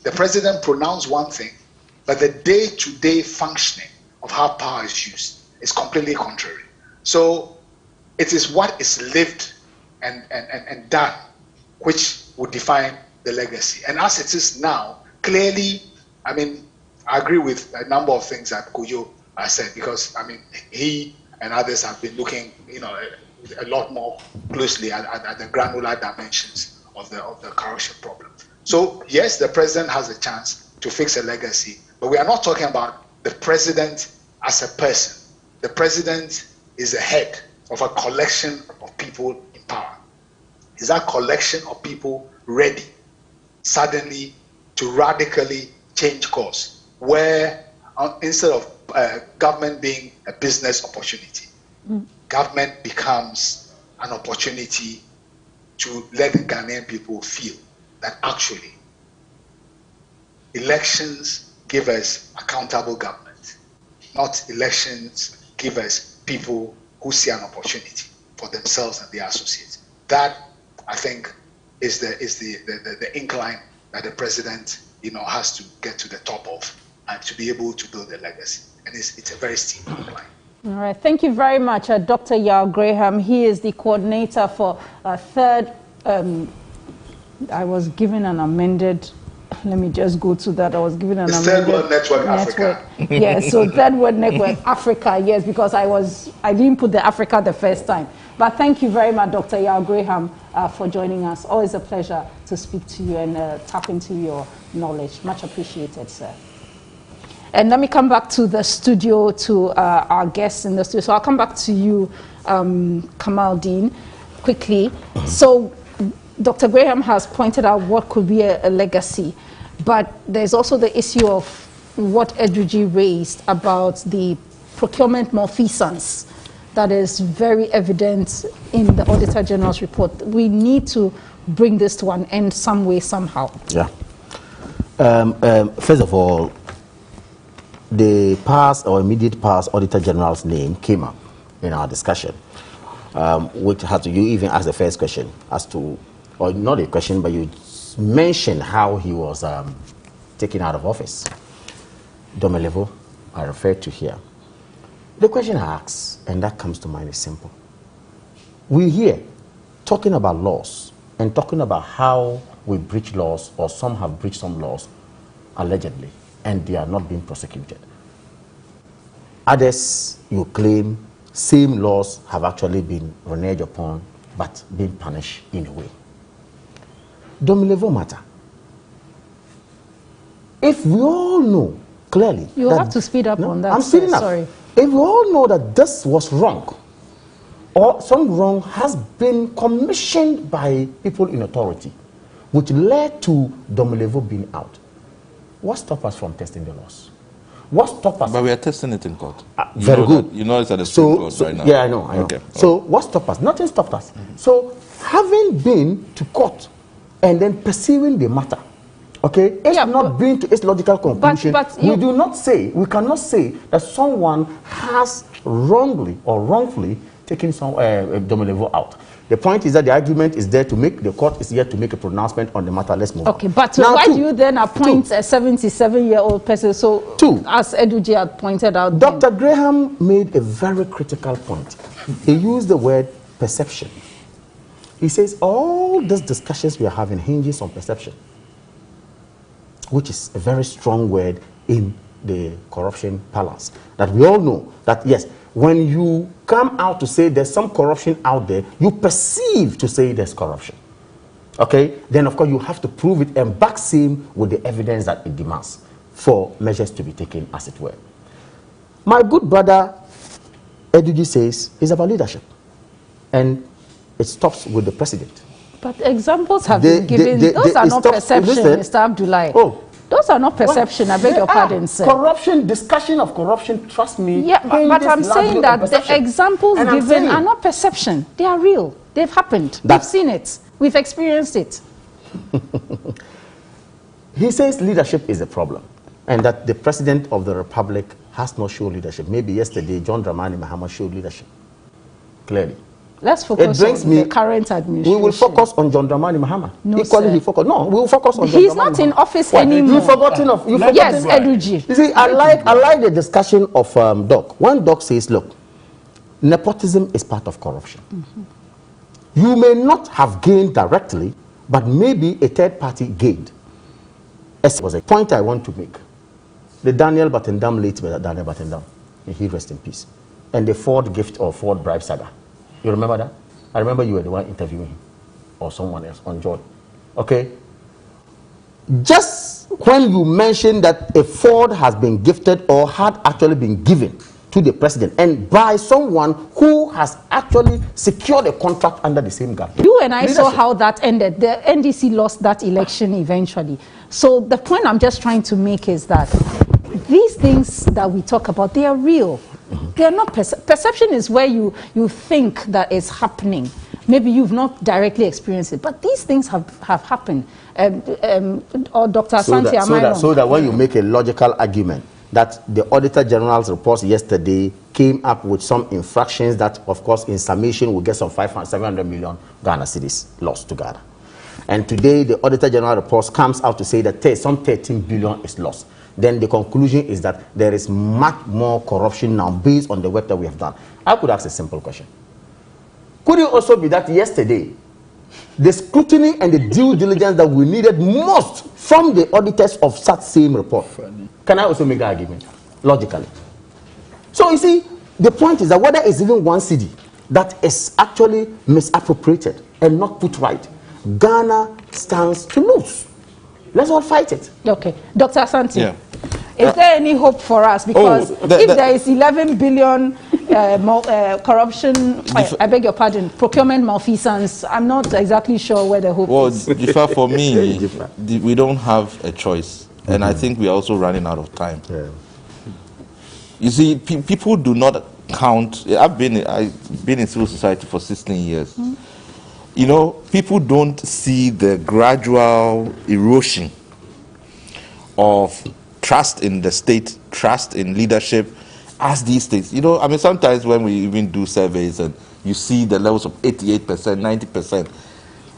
the president pronounced one thing, but the day-to-day functioning of how power is used is completely contrary. So it is what is lived and done which would define the legacy. And as it is now, clearly, I mean, I agree with a number of things that Kojo said, because, I mean, he and others have been looking, you know, a lot more closely at the granular dimensions of the corruption problem. So, yes, the president has a chance to fix a legacy, but we are not talking about the president as a person. The president is the head of a collection of people in power. Is that collection of people ready suddenly to radically change course, where instead of government being a business opportunity, government becomes an opportunity to let the Ghanaian people feel that actually elections give us accountable government, not elections give us people who see an opportunity for themselves and their associates. That, I think, is the incline that the president, you know, has to get to the top of and to be able to build a legacy. And it's a very steep incline. All right, thank you very much, Dr. Yao Graham. He is the coordinator for third. I was given an amended. Let me just go to that. I was given an amended. Third World Network Africa. Yes, so Third World Network Africa. Yes, because I didn't put the Africa the first time. But thank you very much, Dr. Yao Graham, for joining us. Always a pleasure to speak to you and tap into your knowledge. Much appreciated, sir. And let me come back to the studio, to our guests in the studio. So I'll come back to you, Kamaldeen, quickly. So Dr. Graham has pointed out what could be a legacy, but there's also the issue of what Eduji raised about the procurement malfeasance that is very evident in the Auditor General's report. We need to bring this to an end some way, somehow. Yeah. First of all, the past or immediate past Auditor General's name came up in our discussion, which had to, you even asked the first question as to, or not a question, but you mentioned how he was taken out of office. Domelevo, I referred to here. The question I ask, and that comes to mind, is simple. We here talking about laws and talking about how we breach laws, or some have breached some laws, allegedly, and they are not being prosecuted. Others, you claim, same laws have actually been reneged upon, but being punished in a way. Domelevo matter. If we all know clearly, you have to speed up on that. I'm speeding up. Sorry. If we all know that this was wrong, or some wrong has been commissioned by people in authority, which led to Domelevo being out, what stops us from testing the laws? What stops us? But we are testing it in court. Very good. You know it's at the Supreme Court right now. Yeah, I know. Okay. So what stopped us? Nothing stopped us. So having been to court and then pursuing the matter, okay, it's not been to its logical conclusion. We do not say, we cannot say that someone has wrongly or wrongfully taken some Domelevo out. The point is that the argument is there to make, the court is here to make a pronouncement on the matter. Let's move on. Okay, but now, why do you then appoint a 77-year-old person? So, as Eduji had pointed out, Dr. Graham made a very critical point. He used the word perception. He says all these discussions we are having hinges on perception, which is a very strong word in the corruption balance. That we all know that, yes, when you come out to say there's some corruption out there, you perceive to say there's corruption. Okay? Then, of course, you have to prove it and back same with the evidence that it demands. for measures to be taken, as it were. My good brother Eduji says it's about leadership, and it stops with the president. But examples have been given. Those are not perception, Mr. Abdullahi. Oh. Those are not perception. I beg your pardon, sir. Corruption, discussion of corruption, trust me. Yeah, but I'm saying that the examples given are not perception. They are real. They've happened. We've seen it. We've experienced it. He says leadership is a problem, and that the president of the republic has not shown leadership. Maybe yesterday, John Dramani Mahama showed leadership, clearly. Let's focus on the current administration. We will focus on John Dramani Mahama. No, equally, he focus. No, we will focus on John He's Dramani not Mahama. in office anymore. You've forgotten of. Yes, Eduji. You see, I like the discussion of Doc. When Doc says, look, nepotism is part of corruption. You may not have gained directly, but maybe a third party gained. As was a point I want to make. The Daniel Batendam, late Daniel Batendam, may he rest in peace, and the Ford gift or Ford bribe saga. You remember that? I remember you were the one interviewing him, or someone else on Joy. Okay? Just when you mentioned that a Ford has been gifted or had actually been given to the president, and by someone who has actually secured a contract under the same guard. You and I saw how that ended. The NDC lost that election eventually. So the point I'm just trying to make is that these things that we talk about, they are real. They are not perception is where you think that is happening. Maybe you've not directly experienced it, but these things have happened. Or Dr. Asante, so that when you make a logical argument that the Auditor General's report yesterday came up with some infractions that, of course, in summation will get some 700 million Ghana cedis lost to Ghana. And today, the Auditor General report comes out to say that some 13 billion is lost. Then the conclusion is that there is much more corruption now based on the work that we have done. I could ask a simple question. Could it also be that yesterday, the scrutiny and the due diligence that we needed most from the auditors of such same report? Can I also make that argument? Logically. So you see, the point is that whether it's even one city that is actually misappropriated and not put right, Ghana stands to lose. Let's all fight it. Okay. Dr. Asante, is there any hope for us? Because if there is 11 billion corruption, I beg your pardon, procurement malfeasance, I'm not exactly sure where the hope is. Well, Jifa, for me, we don't have a choice. And I think we're also running out of time. You see, people do not count. I've been in civil society for 16 years. You know, people don't see the gradual erosion of trust in the state, trust in leadership as these things. You know, I mean, sometimes when we even do surveys and you see the levels of 88%, 90%,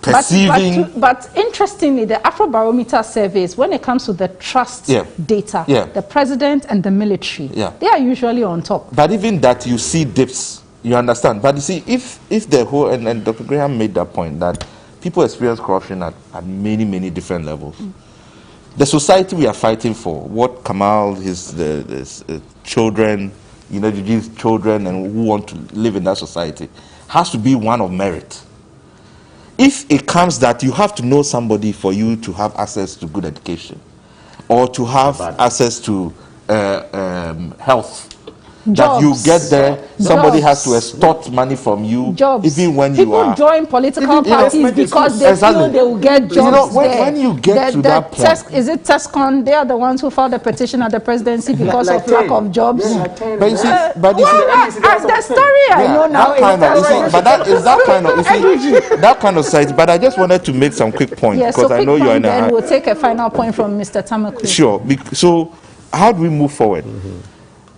perceiving... But interestingly, the Afrobarometer surveys, when it comes to the trust data, the president and the military, they are usually on top. But even that, you see dips. You understand? But you see, if the whole, and Dr. Graham made that point, that people experience corruption at many, many different levels. The society we are fighting for, what Kamal, his children, you know, his children and who want to live in that society, has to be one of merit. If it comes that you have to know somebody for you to have access to good education, or to have access to health, that you get there, somebody has to extort money from you, even when you are... People join political parties because they feel they will get jobs. You know, when you get to that point... Is it TESCON? They are the ones who filed a petition at the presidency because of lack of jobs. But you see... the story I know now is... But that is that kind of... You see, that kind of site. But I just wanted to make some quick points, because I know you are in a... And we'll take a final point from Mr. Tamaku. Sure. So, how do we move forward?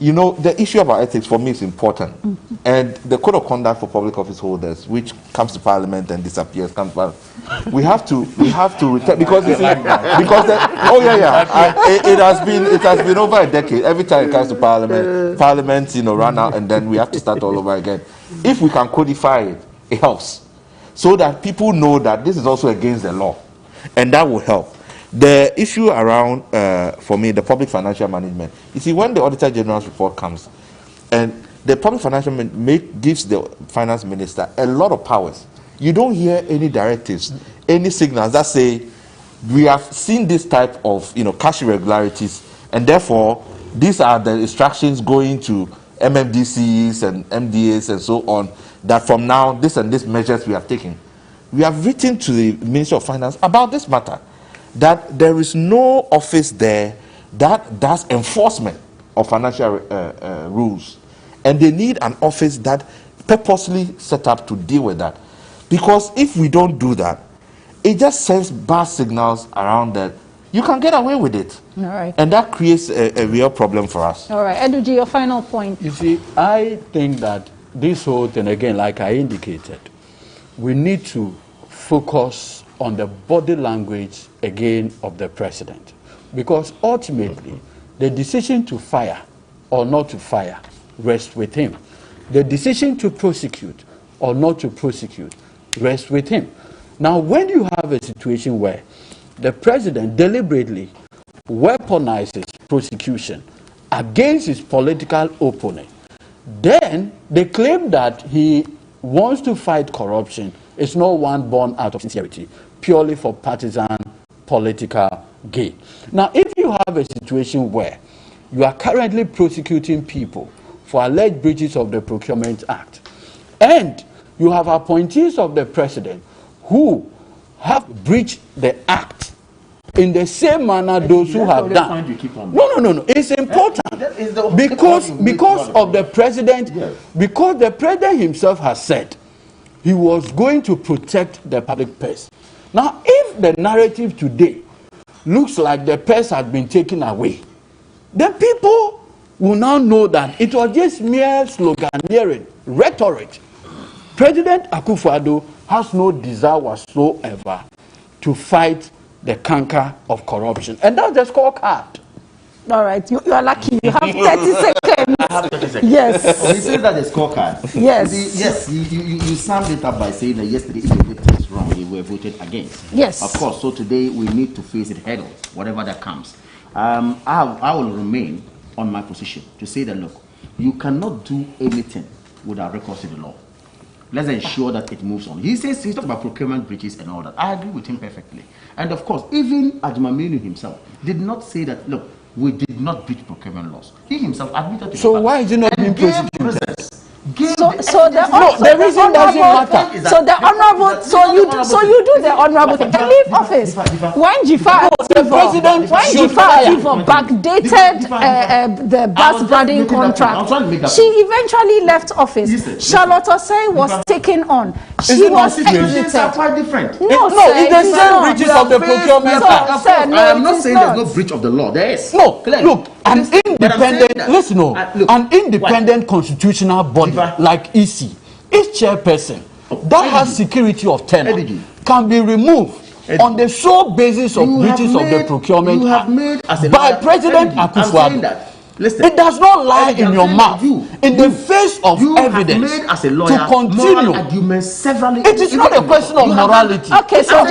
You know, the issue about ethics for me is important. And the code of conduct for public office holders, which comes to parliament and disappears, we have to return, because you see, it has been over a decade. Every time it comes to parliament, you know, run out, and then we have to start all over again. If we can codify it, it helps. So that people know that this is also against the law. And that will help. The issue around, for me, the public financial management. You see, when the Auditor General's report comes, and the public financial management gives the finance minister a lot of powers, you don't hear any directives, any signals that say, we have seen this type of, you know, cash irregularities, And therefore, these are the instructions going to MMDCs and MDAs and so on, that from now, this and this measures we have taken. We have written to the Ministry of Finance about this matter, that there is no office there that does enforcement of financial rules. And they need an office that purposely set up to deal with that. Because if we don't do that, it just sends bad signals around that you can get away with it. All right. And that creates a real problem for us. All right. Eduji, your final point. You see, I think that this whole thing, again, like I indicated, we need to focus on the body language, again, of the president. Because ultimately, the decision to fire or not to fire rests with him. The decision to prosecute or not to prosecute rests with him. Now, when you have a situation where the president deliberately weaponizes prosecution against his political opponent, then they claim that he wants to fight corruption. It's not one born out of sincerity, purely for partisan political gain. Now, if you have a situation where you are currently prosecuting people for alleged breaches of the Procurement Act, and you have appointees of the president who have breached the act in the same manner those who have done. No. It's important because of the president, because the president himself has said he was going to protect the public purse. Now, if the narrative today looks like the purse has been taken away, then people will now know that it was just mere sloganeering, rhetoric. President Akufo-Addo has no desire whatsoever to fight the canker of corruption. And that's the scorecard. All right, you are lucky. You have 30 seconds. I have 30 seconds. Yes. So you say that the scorecard. Yes. Yes, you summed it up by saying that yesterday, if they did things wrong, they were voted against. Yes. Of course, so today we need to face it head on, whatever that comes. I will remain on my position to say that, look, you cannot do anything without recourse to the law. Let's ensure that it moves on. He says he's talking about procurement breaches and all that. I agree with him perfectly. And of course, even Ajmaminu himself did not say that, look, we did not breach procurement laws. He himself admitted to So why is he not being prosecuted? The reason doesn't matter. So the honorable, so you do the honorable thing. And leave office. When Jifa Ativo backdated the bus branding contract, she eventually left office. Charlotte Osei was taken on. She was exited. Are quite different. No, it's the same breaches of the Procurement Act. I am not saying there's no breach of the law. There is. No, look, an independent constitutional body like EC, each chairperson that has security of tenure can be removed on the sole basis of breaches of the Procurement Act by President Akufo-Addo. It does not lie in your mouth in the face of evidence to continue. It is not a question of morality. Okay, so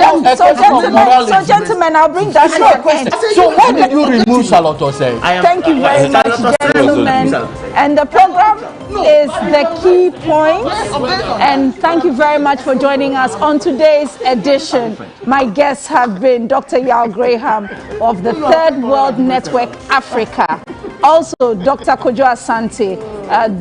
gentlemen, I'll bring that to an end. So why did you remove Charlotte Osei? Thank you very much, gentlemen. And the program is The Key Points. And thank you very much for joining us on today's edition. My guests have been Dr. Yao Graham of the Third World Network Africa. Also, Dr. Kojo Asante,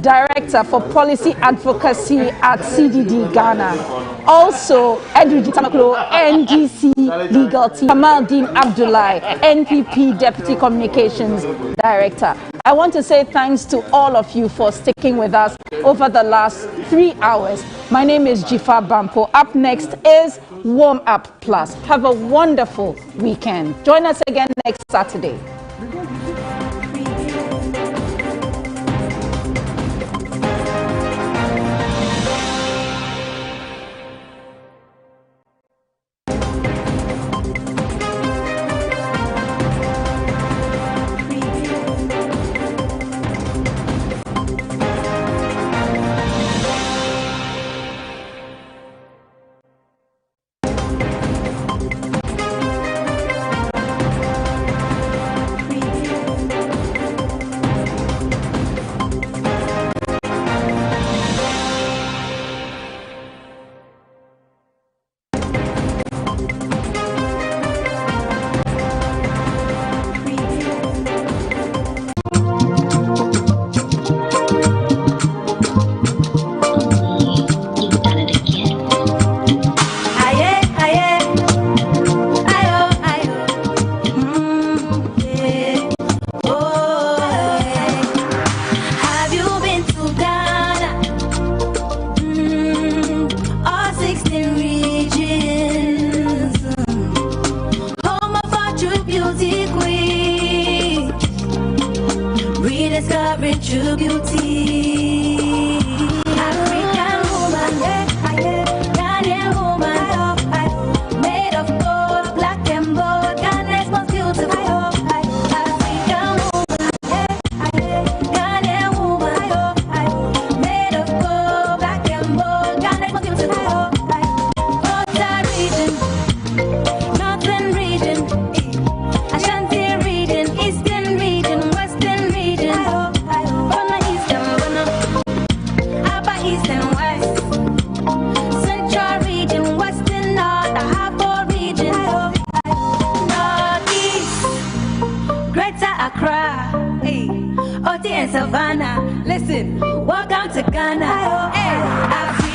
Director for Policy Advocacy at CDD Ghana. Also, Edwin Tamaklo, NDC Legal Team. Kamaldeen Abdullahi, NPP Deputy Communications Director. I want to say thanks to all of you for sticking with us over the last 3 hours. My name is Jifa Bampo. Up next is Warm Up Plus. Have a wonderful weekend. Join us again next Saturday. Welcome to Ghana. Hey,